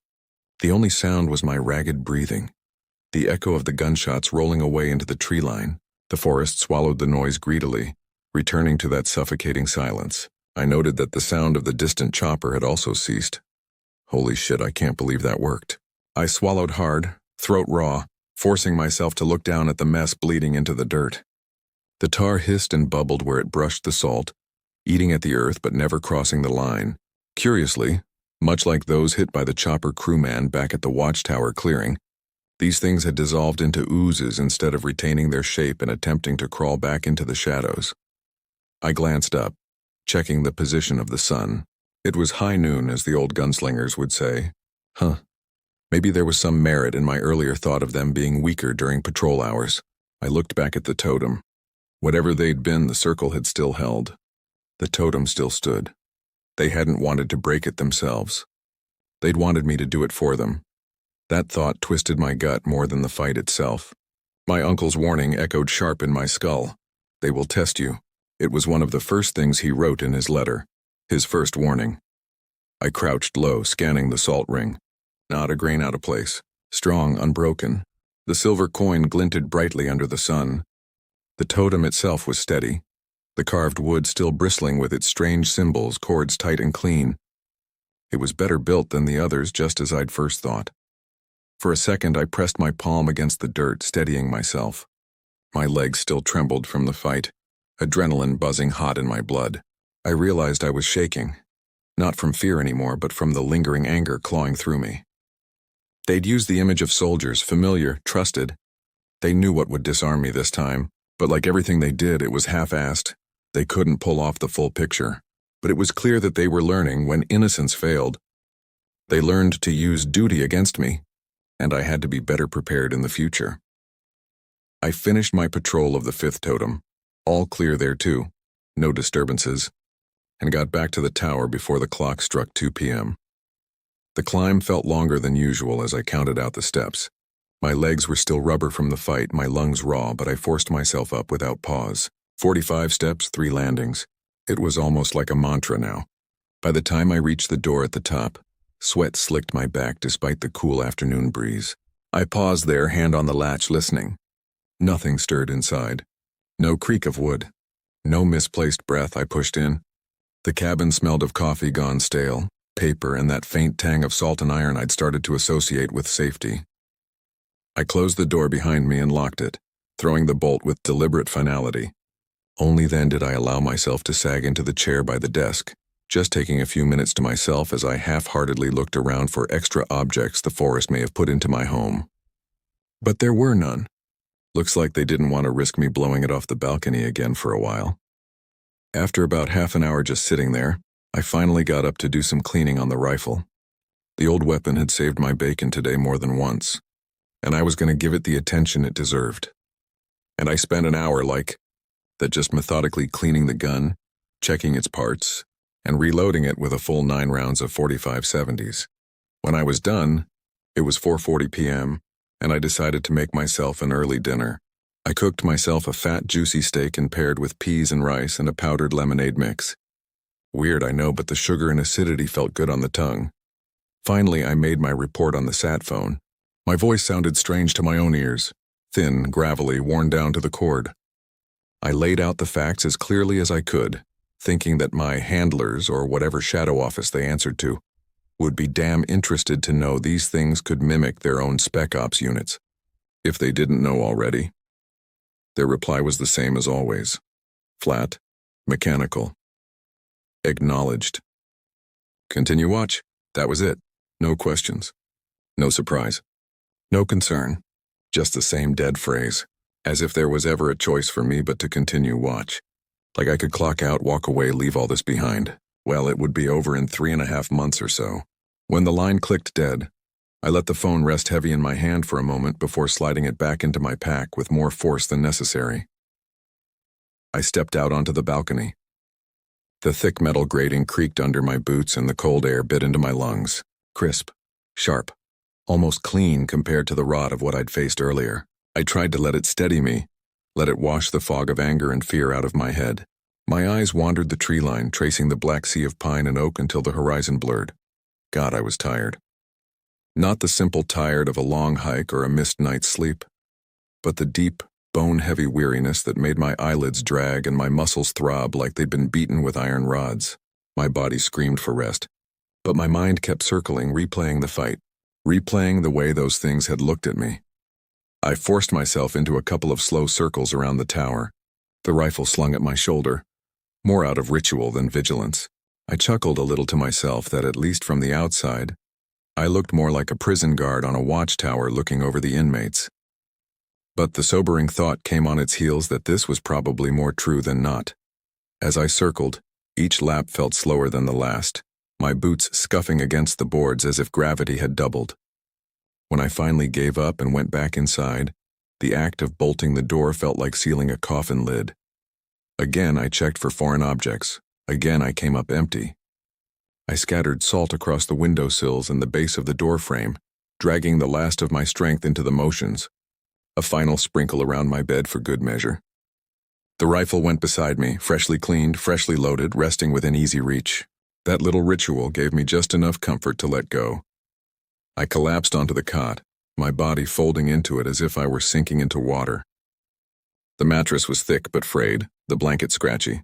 the only sound was my ragged breathing, the echo of the gunshots rolling away into the tree line. The forest swallowed the noise greedily, returning to that suffocating silence. I noted that the sound of the distant chopper had also ceased. Holy shit, I can't believe that worked. I swallowed hard, throat raw, forcing myself to look down at the mess bleeding into the dirt. The tar hissed and bubbled where it brushed the salt, eating at the earth but never crossing the line. Curiously, much like those hit by the chopper crewman back at the watchtower clearing, these things had dissolved into oozes instead of retaining their shape and attempting to crawl back into the shadows. I glanced up, checking the position of the sun. It was high noon, as the old gunslingers would say. Maybe there was some merit in my earlier thought of them being weaker during patrol hours. I looked back at the totem. Whatever they'd been, the circle had still held. The totem still stood. They hadn't wanted to break it themselves. They'd wanted me to do it for them. That thought twisted my gut more than the fight itself. My uncle's warning echoed sharp in my skull. They will test you. It was one of the first things he wrote in his letter. His first warning. I crouched low, scanning the salt ring. Not a grain out of place. Strong, unbroken. The silver coin glinted brightly under the sun. The totem itself was steady, the carved wood still bristling with its strange symbols, cords tight and clean. It was better built than the others, just as I'd first thought. For a second, I pressed my palm against the dirt, steadying myself. My legs still trembled from the fight, adrenaline buzzing hot in my blood. I realized I was shaking, not from fear anymore, but from the lingering anger clawing through me. They'd used the image of soldiers, familiar, trusted. They knew what would disarm me this time. But like everything they did, it was half-assed. They couldn't pull off the full picture. But it was clear that they were learning when innocence failed. They learned to use duty against me, and I had to be better prepared in the future. I finished my patrol of the fifth totem, all clear there too, no disturbances, and got back to the tower before the clock struck 2 p.m. The climb felt longer than usual as I counted out the steps. My legs were still rubber from the fight, my lungs raw, but I forced myself up without pause. 45 steps, 3 landings. It was almost like a mantra now. By the time I reached the door at the top, sweat slicked my back despite the cool afternoon breeze. I paused there, hand on the latch, listening. Nothing stirred inside. No creak of wood. No misplaced breath. I pushed in. The cabin smelled of coffee gone stale, paper, and that faint tang of salt and iron I'd started to associate with safety. I closed the door behind me and locked it, throwing the bolt with deliberate finality. Only then did I allow myself to sag into the chair by the desk, just taking a few minutes to myself as I half-heartedly looked around for extra objects the forest may have put into my home. But there were none. Looks like they didn't want to risk me blowing it off the balcony again for a while. After about half an hour just sitting there, I finally got up to do some cleaning on the rifle. The old weapon had saved my bacon today more than once, and I was going to give it the attention it deserved. And I spent an hour like that just methodically cleaning the gun, checking its parts, and reloading it with a full 9 rounds of 45-70s. When I was done, it was 4:40 p.m., and I decided to make myself an early dinner. I cooked myself a fat, juicy steak and paired with peas and rice and a powdered lemonade mix. Weird, I know, but the sugar and acidity felt good on the tongue. Finally, I made my report on the sat phone. My voice sounded strange to my own ears, thin, gravelly, worn down to the cord. I laid out the facts as clearly as I could, thinking that my handlers, or whatever shadow office they answered to, would be damn interested to know these things could mimic their own spec ops units, if they didn't know already. Their reply was the same as always. Flat, mechanical. Acknowledged. Continue watch. That was it. No questions. No surprise. No concern. Just the same dead phrase, as if there was ever a choice for me but to continue watch. Like I could clock out, walk away, leave all this behind. Well, it would be over in 3.5 months or so. When the line clicked dead, I let the phone rest heavy in my hand for a moment before sliding it back into my pack with more force than necessary. I stepped out onto the balcony. The thick metal grating creaked under my boots and the cold air bit into my lungs. Crisp, sharp, almost clean compared to the rot of what I'd faced earlier. I tried to let it steady me, let it wash the fog of anger and fear out of my head. My eyes wandered the tree line, tracing the black sea of pine and oak until the horizon blurred. God, I was tired. Not the simple tired of a long hike or a missed night's sleep, but the deep, bone-heavy weariness that made my eyelids drag and my muscles throb like they'd been beaten with iron rods. My body screamed for rest, but my mind kept circling, replaying the fight, replaying the way those things had looked at me. I forced myself into a couple of slow circles around the tower, the rifle slung at my shoulder, more out of ritual than vigilance. I chuckled a little to myself that, at least from the outside, I looked more like a prison guard on a watchtower looking over the inmates. But the sobering thought came on its heels that this was probably more true than not. As I circled, each lap felt slower than the last, my boots scuffing against the boards as if gravity had doubled. When I finally gave up and went back inside, the act of bolting the door felt like sealing a coffin lid. Again, I checked for foreign objects. Again, I came up empty. I scattered salt across the windowsills and the base of the door frame, dragging the last of my strength into the motions. A final sprinkle around my bed for good measure. The rifle went beside me, freshly cleaned, freshly loaded, resting within easy reach. That little ritual gave me just enough comfort to let go. I collapsed onto the cot, my body folding into it as if I were sinking into water. The mattress was thick but frayed, the blanket scratchy.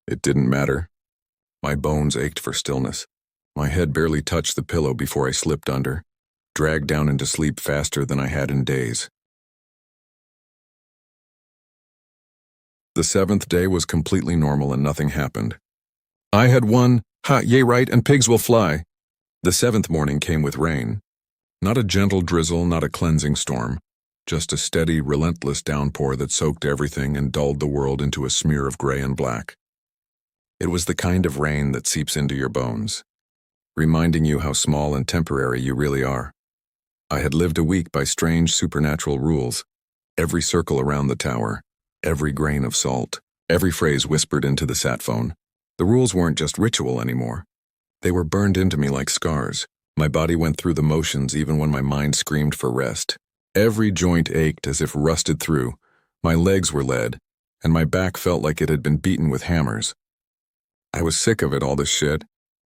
It didn't matter. My bones ached for stillness. My head barely touched the pillow before I slipped under, dragged down into sleep faster than I had in days. The 7th day was completely normal and nothing happened. I had won, yay right, and pigs will fly. The 7th morning came with rain. Not a gentle drizzle, not a cleansing storm, just a steady, relentless downpour that soaked everything and dulled the world into a smear of gray and black. It was the kind of rain that seeps into your bones, reminding you how small and temporary you really are. I had lived a week by strange supernatural rules, Every circle around the tower, every grain of salt, every phrase whispered into the sat phone. The rules weren't just ritual anymore. They were burned into me like scars. My body went through the motions even when my mind screamed for rest. Every joint ached as if rusted through. My legs were lead, and my back felt like it had been beaten with hammers. I was sick of it, all this shit.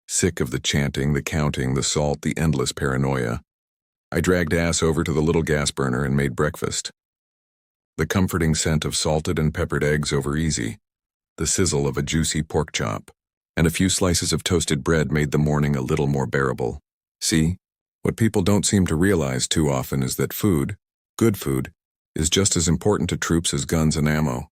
Sick of the chanting, the counting, the salt, the endless paranoia. I dragged ass over to the little gas burner and made breakfast. The comforting scent of salted and peppered eggs over easy, the sizzle of a juicy pork chop, and a few slices of toasted bread made the morning a little more bearable. See, what people don't seem to realize too often is that food, good food, is just as important to troops as guns and ammo.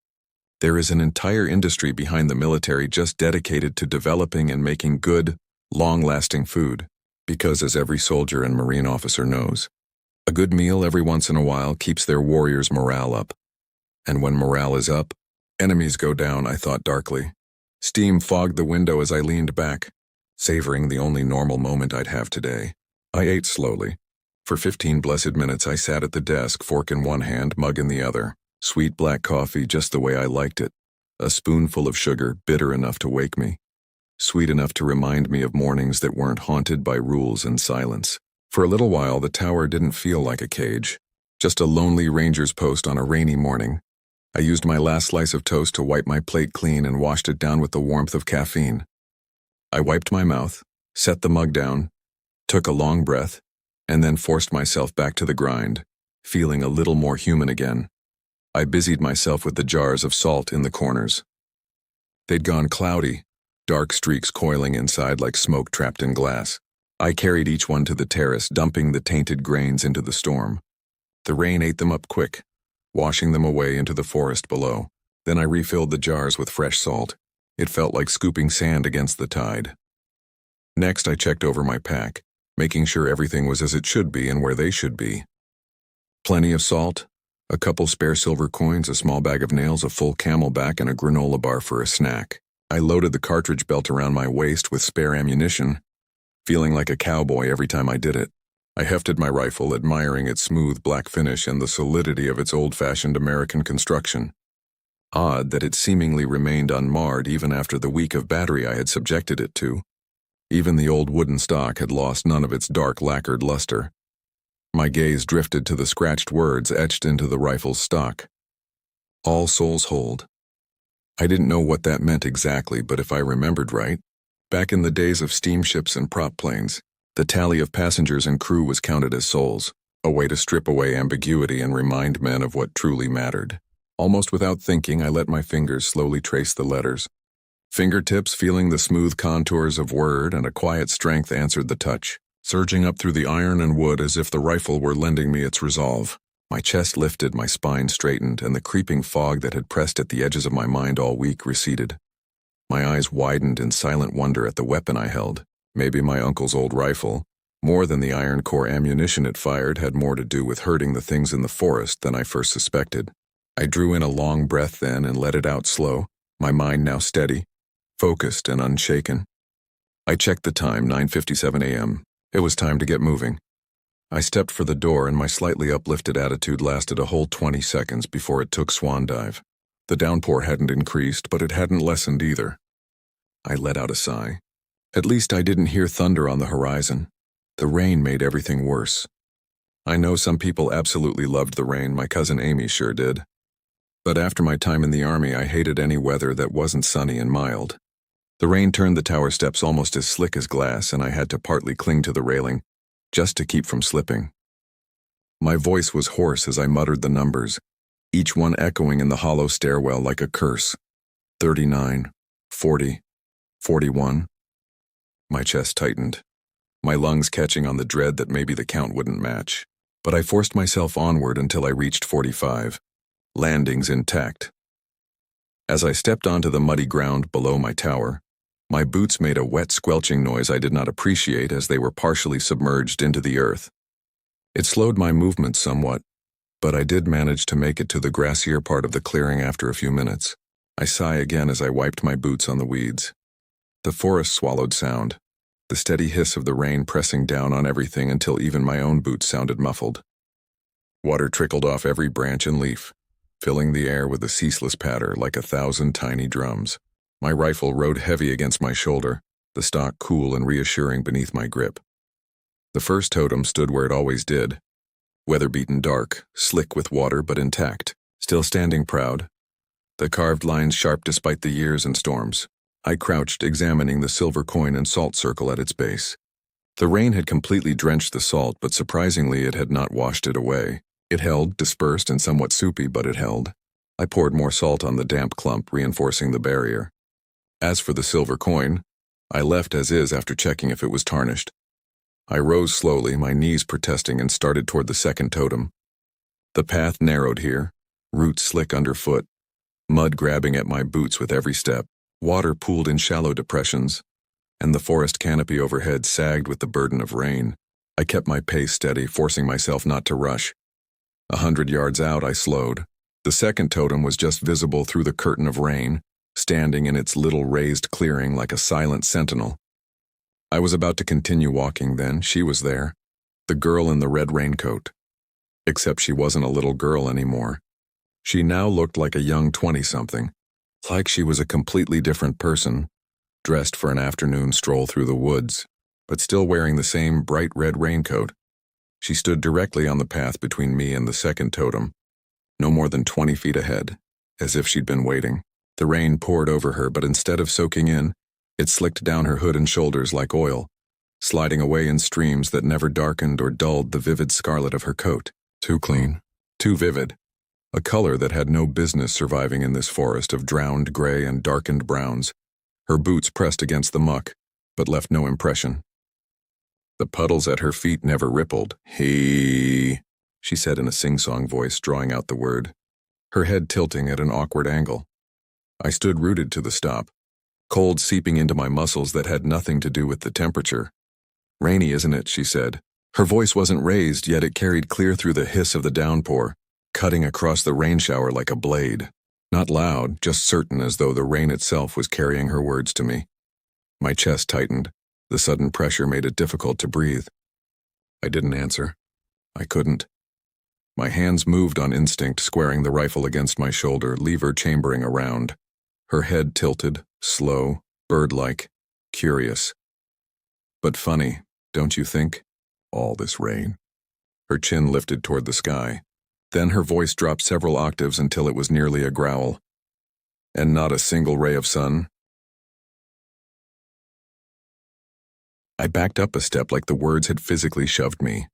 There is an entire industry behind the military just dedicated to developing and making good, long-lasting food, because as every soldier and Marine officer knows, a good meal every once in a while keeps their warriors' morale up. And when morale is up, enemies go down, I thought darkly. Steam fogged the window as I leaned back, savoring the only normal moment I'd have today. I ate slowly. For 15 blessed minutes I sat at the desk, fork in one hand, mug in the other. Sweet black coffee just the way I liked it. A spoonful of sugar, bitter enough to wake me. Sweet enough to remind me of mornings that weren't haunted by rules and silence. For a little while, the tower didn't feel like a cage. Just a lonely ranger's post on a rainy morning. I used my last slice of toast to wipe my plate clean and washed it down with the warmth of caffeine. I wiped my mouth, set the mug down, took a long breath, and then forced myself back to the grind, feeling a little more human again. I busied myself with the jars of salt in the corners. They'd gone cloudy, dark streaks coiling inside like smoke trapped in glass. I carried each one to the terrace, dumping the tainted grains into the storm. The rain ate them up quick, washing them away into the forest below. Then I refilled the jars with fresh salt. It felt like scooping sand against the tide. Next, I checked over my pack, making sure everything was as it should be and where they should be. Plenty of salt, a couple spare silver coins, a small bag of nails, a full Camelback, and a granola bar for a snack. I loaded the cartridge belt around my waist with spare ammunition, feeling like a cowboy every time I did it. I hefted my rifle, admiring its smooth black finish and the solidity of its old-fashioned American construction. Odd that it seemingly remained unmarred even after the week of battery I had subjected it to. Even the old wooden stock had lost none of its dark lacquered luster. My gaze drifted to the scratched words etched into the rifle's stock. All Souls Hold. I didn't know what that meant exactly, but if I remembered right, back in the days of steamships and prop planes, the tally of passengers and crew was counted as souls, a way to strip away ambiguity and remind men of what truly mattered. Almost without thinking, I let my fingers slowly trace the letters. Fingertips feeling the smooth contours of word, and a quiet strength answered the touch, surging up through the iron and wood as if the rifle were lending me its resolve. My chest lifted, my spine straightened, and the creeping fog that had pressed at the edges of my mind all week receded. My eyes widened in silent wonder at the weapon I held. Maybe my uncle's old rifle, more than the iron core ammunition it fired, had more to do with hurting the things in the forest than I first suspected. I drew in a long breath then and let it out slow, my mind now steady, focused and unshaken. I checked the time, 9:57 a.m. It was time to get moving. I stepped for the door and my slightly uplifted attitude lasted a whole 20 seconds before it took swan dive. The downpour hadn't increased, but it hadn't lessened either. I let out a sigh. At least I didn't hear thunder on the horizon. The rain made everything worse. I know some people absolutely loved the rain, my cousin Amy sure did. But after my time in the army, I hated any weather that wasn't sunny and mild. The rain turned the tower steps almost as slick as glass, and I had to partly cling to the railing, just to keep from slipping. My voice was hoarse as I muttered the numbers, each one echoing in the hollow stairwell like a curse. 39, 40, 41. My chest tightened, my lungs catching on the dread that maybe the count wouldn't match. But I forced myself onward until I reached 45. Landings intact. As I stepped onto the muddy ground below my tower, my boots made a wet squelching noise I did not appreciate as they were partially submerged into the earth. It slowed my movement somewhat, but I did manage to make it to the grassier part of the clearing after a few minutes. I sigh again as I wiped my boots on the weeds. The forest swallowed sound, the steady hiss of the rain pressing down on everything until even my own boots sounded muffled. Water trickled off every branch and leaf, filling the air with a ceaseless patter like 1,000 tiny drums. My rifle rode heavy against my shoulder, the stock cool and reassuring beneath my grip. The first totem stood where it always did, weather-beaten dark, slick with water but intact, still standing proud, the carved lines sharp despite the years and storms. I crouched, examining the silver coin and salt circle at its base. The rain had completely drenched the salt, but surprisingly it had not washed it away. It held, dispersed and somewhat soupy, but it held. I poured more salt on the damp clump, reinforcing the barrier. As for the silver coin, I left as is after checking if it was tarnished. I rose slowly, my knees protesting, and started toward the second totem. The path narrowed here, roots slick underfoot, mud grabbing at my boots with every step. Water pooled in shallow depressions, and the forest canopy overhead sagged with the burden of rain. I kept my pace steady, forcing myself not to rush. 100 yards out, I slowed. The second totem was just visible through the curtain of rain, standing in its little raised clearing like a silent sentinel. I was about to continue walking then. She was there, the girl in the red raincoat. Except she wasn't a little girl anymore. She now looked like a young 20-something. Like she was a completely different person, dressed for an afternoon stroll through the woods, but still wearing the same bright red raincoat. She stood directly on the path between me and the second totem, no more than 20 feet ahead, as if she'd been waiting. The rain poured over her, but instead of soaking in, it slicked down her hood and shoulders like oil, sliding away in streams that never darkened or dulled the vivid scarlet of her coat. Too clean, too vivid. A color that had no business surviving in this forest of drowned gray and darkened browns. Her boots pressed against the muck, but left no impression. The puddles at her feet never rippled. He, she said in a sing-song voice, drawing out the word, her head tilting at an awkward angle. I stood rooted to the stop, cold seeping into my muscles that had nothing to do with the temperature. Rainy, isn't it? She said. Her voice wasn't raised, yet it carried clear through the hiss of the downpour, cutting across the rain shower like a blade. Not loud, just certain, as though the rain itself was carrying her words to me. My chest tightened. The sudden pressure made it difficult to breathe. I didn't answer. I couldn't. My hands moved on instinct, squaring the rifle against my shoulder, lever chambering around. Her head tilted, slow, bird-like, curious. But funny, don't you think? All this rain. Her chin lifted toward the sky. Then her voice dropped several octaves until it was nearly a growl. And not a single ray of sun? I backed up a step like the words had physically shoved me.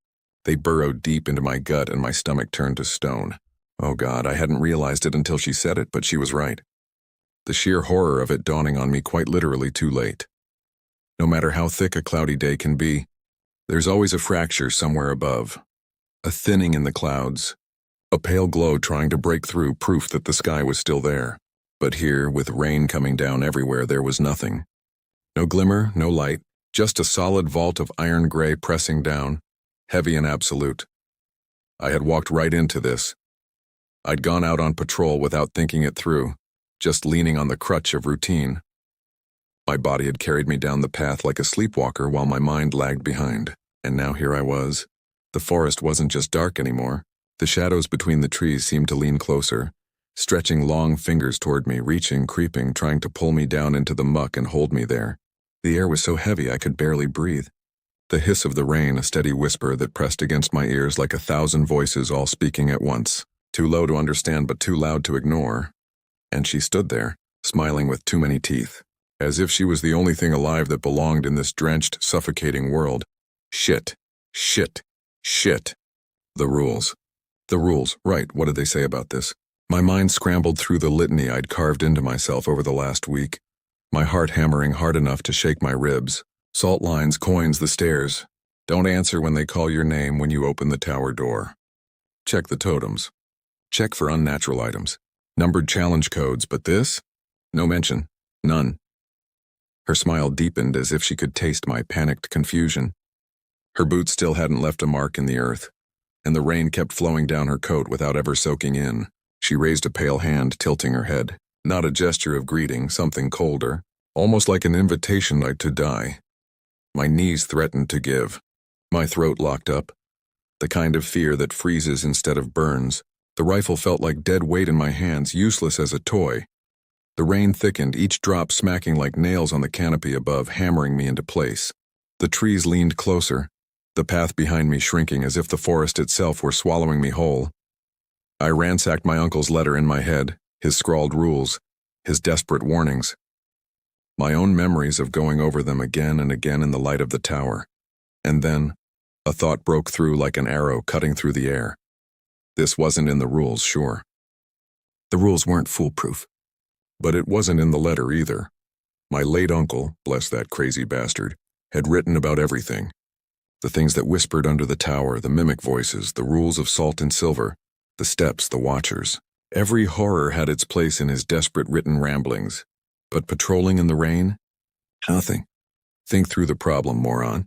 They burrowed deep into my gut and my stomach turned to stone. Oh God, I hadn't realized it until she said it, but she was right. The sheer horror of it dawning on me quite literally too late. No matter how thick a cloudy day can be, there's always a fracture somewhere above. A thinning in the clouds. A pale glow trying to break through, proof that the sky was still there. But here, with rain coming down everywhere, there was nothing. No glimmer, no light, just a solid vault of iron gray pressing down, heavy and absolute. I had walked right into this. I'd gone out on patrol without thinking it through, just leaning on the crutch of routine. My body had carried me down the path like a sleepwalker while my mind lagged behind. And now here I was. The forest wasn't just dark anymore. The shadows between the trees seemed to lean closer, stretching long fingers toward me, reaching, creeping, trying to pull me down into the muck and hold me there. The air was so heavy I could barely breathe. The hiss of the rain, a steady whisper that pressed against my ears like 1,000 voices all speaking at once, too low to understand but too loud to ignore. And she stood there, smiling with too many teeth, as if she was the only thing alive that belonged in this drenched, suffocating world. Shit. Shit. Shit. The rules. The rules, right, what did they say about this? My mind scrambled through the litany I'd carved into myself over the last week, my heart hammering hard enough to shake my ribs. Salt lines, coins, the stairs. Don't answer when they call your name when you open the tower door. Check the totems. Check for unnatural items. Numbered challenge codes, but this? No mention. None. Her smile deepened as if she could taste my panicked confusion. Her boots still hadn't left a mark in the earth, and the rain kept flowing down her coat without ever soaking in. She raised a pale hand, tilting her head. Not a gesture of greeting, something colder, almost like an invitation to die. My knees threatened to give. My throat locked up. the kind of fear that freezes instead of burns. The rifle felt like dead weight in my hands, useless as a toy. The rain thickened, each drop smacking like nails on the canopy above, hammering me into place. The trees leaned closer, the path behind me shrinking as if the forest itself were swallowing me whole. I ransacked my uncle's letter in my head, his scrawled rules, his desperate warnings. My own memories of going over them again and again in the light of the tower. And then, a thought broke through like an arrow cutting through the air. This wasn't in the rules, sure. The rules weren't foolproof. But it wasn't in the letter either. My late uncle, bless that crazy bastard, had written about everything. The things that whispered under the tower, the mimic voices, the rules of salt and silver, the steps, the watchers. Every horror had its place in his desperate written ramblings. But patrolling in the rain? Nothing. Think through the problem, moron.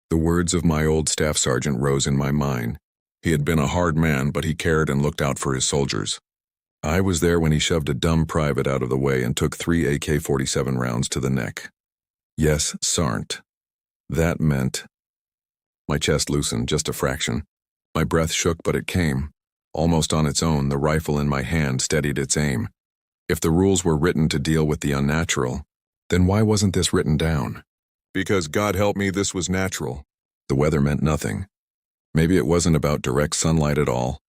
The words of my old staff sergeant rose in my mind. He had been a hard man, but he cared and looked out for his soldiers. I was there when he shoved a dumb private out of the way and took 3 AK-47 rounds to the neck. Yes, Sarnt. That meant... My chest loosened, just a fraction. My breath shook, but it came. Almost on its own, the rifle in my hand steadied its aim. If the rules were written to deal with the unnatural, then why wasn't this written down? Because, God help me, this was natural. The weather meant nothing. Maybe it wasn't about direct sunlight at all.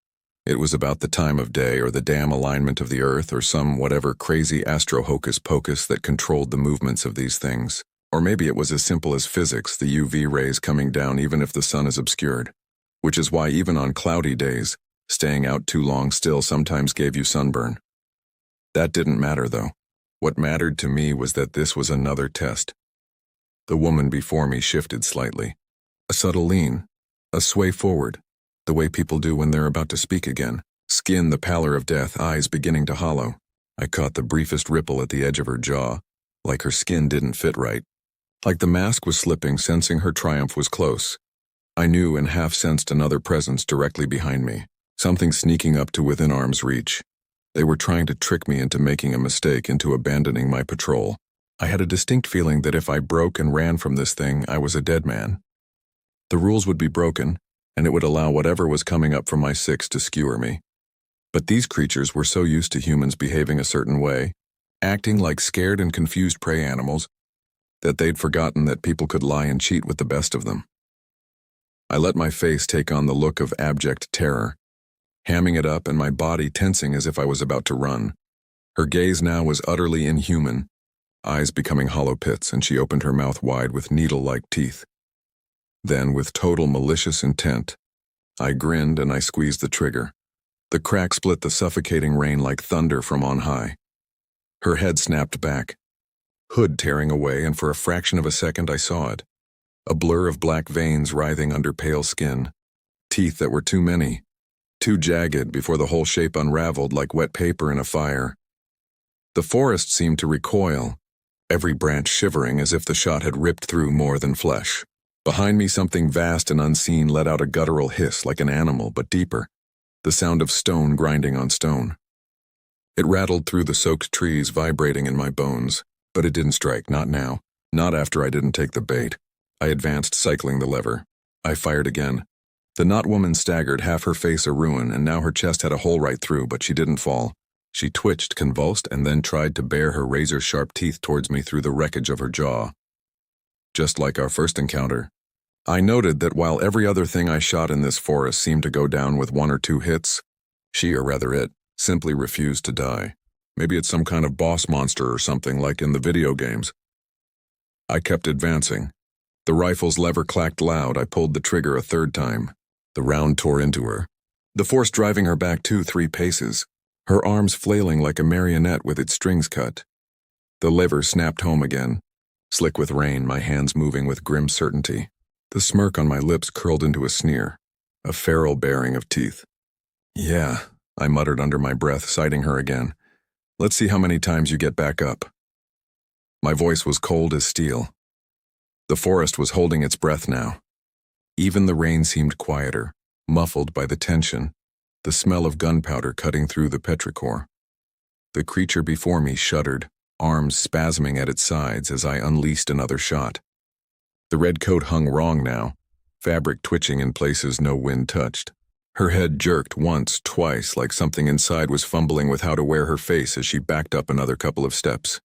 It was about the time of day or the damn alignment of the earth or some whatever crazy astro-hocus-pocus that controlled the movements of these things. Or maybe it was as simple as physics, the UV rays coming down even if the sun is obscured. Which is why even on cloudy days, staying out too long still sometimes gave you sunburn. That didn't matter, though. What mattered to me was that this was another test. The woman before me shifted slightly. A subtle lean, a sway forward, the way people do when they're about to speak again. Skin the pallor of death, eyes beginning to hollow. I caught the briefest ripple at the edge of her jaw, like her skin didn't fit right. Like the mask was slipping, sensing her triumph was close. I knew and half-sensed another presence directly behind me, something sneaking up to within arm's reach. They were trying to trick me into making a mistake, into abandoning my patrol. I had a distinct feeling that if I broke and ran from this thing, I was a dead man. The rules would be broken, and it would allow whatever was coming up from my six to skewer me. But these creatures were so used to humans behaving a certain way, acting like scared and confused prey animals, that they'd forgotten that people could lie and cheat with the best of them. I let my face take on the look of abject terror, hamming it up and my body tensing as if I was about to run. Her gaze now was utterly inhuman, eyes becoming hollow pits, and she opened her mouth wide with needle-like teeth. Then, with total malicious intent, I grinned and I squeezed the trigger. The crack split the suffocating rain like thunder from on high. Her head snapped back, hood tearing away, and for a fraction of a second I saw it. A blur of black veins writhing under pale skin, teeth that were too many, too jagged before the whole shape unraveled like wet paper in a fire. The forest seemed to recoil, every branch shivering as if the shot had ripped through more than flesh. Behind me, something vast and unseen let out a guttural hiss like an animal, but deeper, the sound of stone grinding on stone. It rattled through the soaked trees, vibrating in my bones, but it didn't strike, not now, not after I didn't take the bait. I advanced, cycling the lever. I fired again. The knot woman staggered, half her face a ruin, and now her chest had a hole right through, but she didn't fall. She twitched, convulsed, and then tried to bare her razor-sharp teeth towards me through the wreckage of her jaw. Just like our first encounter, I noted that while every other thing I shot in this forest seemed to go down with 1 or 2 hits, she, or rather it, simply refused to die. Maybe it's some kind of boss monster or something like in the video games. I kept advancing. The rifle's lever clacked loud. I pulled the trigger a third time. The round tore into her, the force driving her back 2-3 paces, her arms flailing like a marionette with its strings cut. The lever snapped home again, slick with rain, my hands moving with grim certainty. The smirk on my lips curled into a sneer, a feral baring of teeth. Yeah, I muttered under my breath, sighting her again. Let's see how many times you get back up. My voice was cold as steel. The forest was holding its breath now. Even the rain seemed quieter, muffled by the tension, the smell of gunpowder cutting through the petrichor. The creature before me shuddered, arms spasming at its sides as I unleashed another shot. The red coat hung wrong now, fabric twitching in places no wind touched. Her head jerked once, twice, like something inside was fumbling with how to wear her face as she backed up another couple of steps.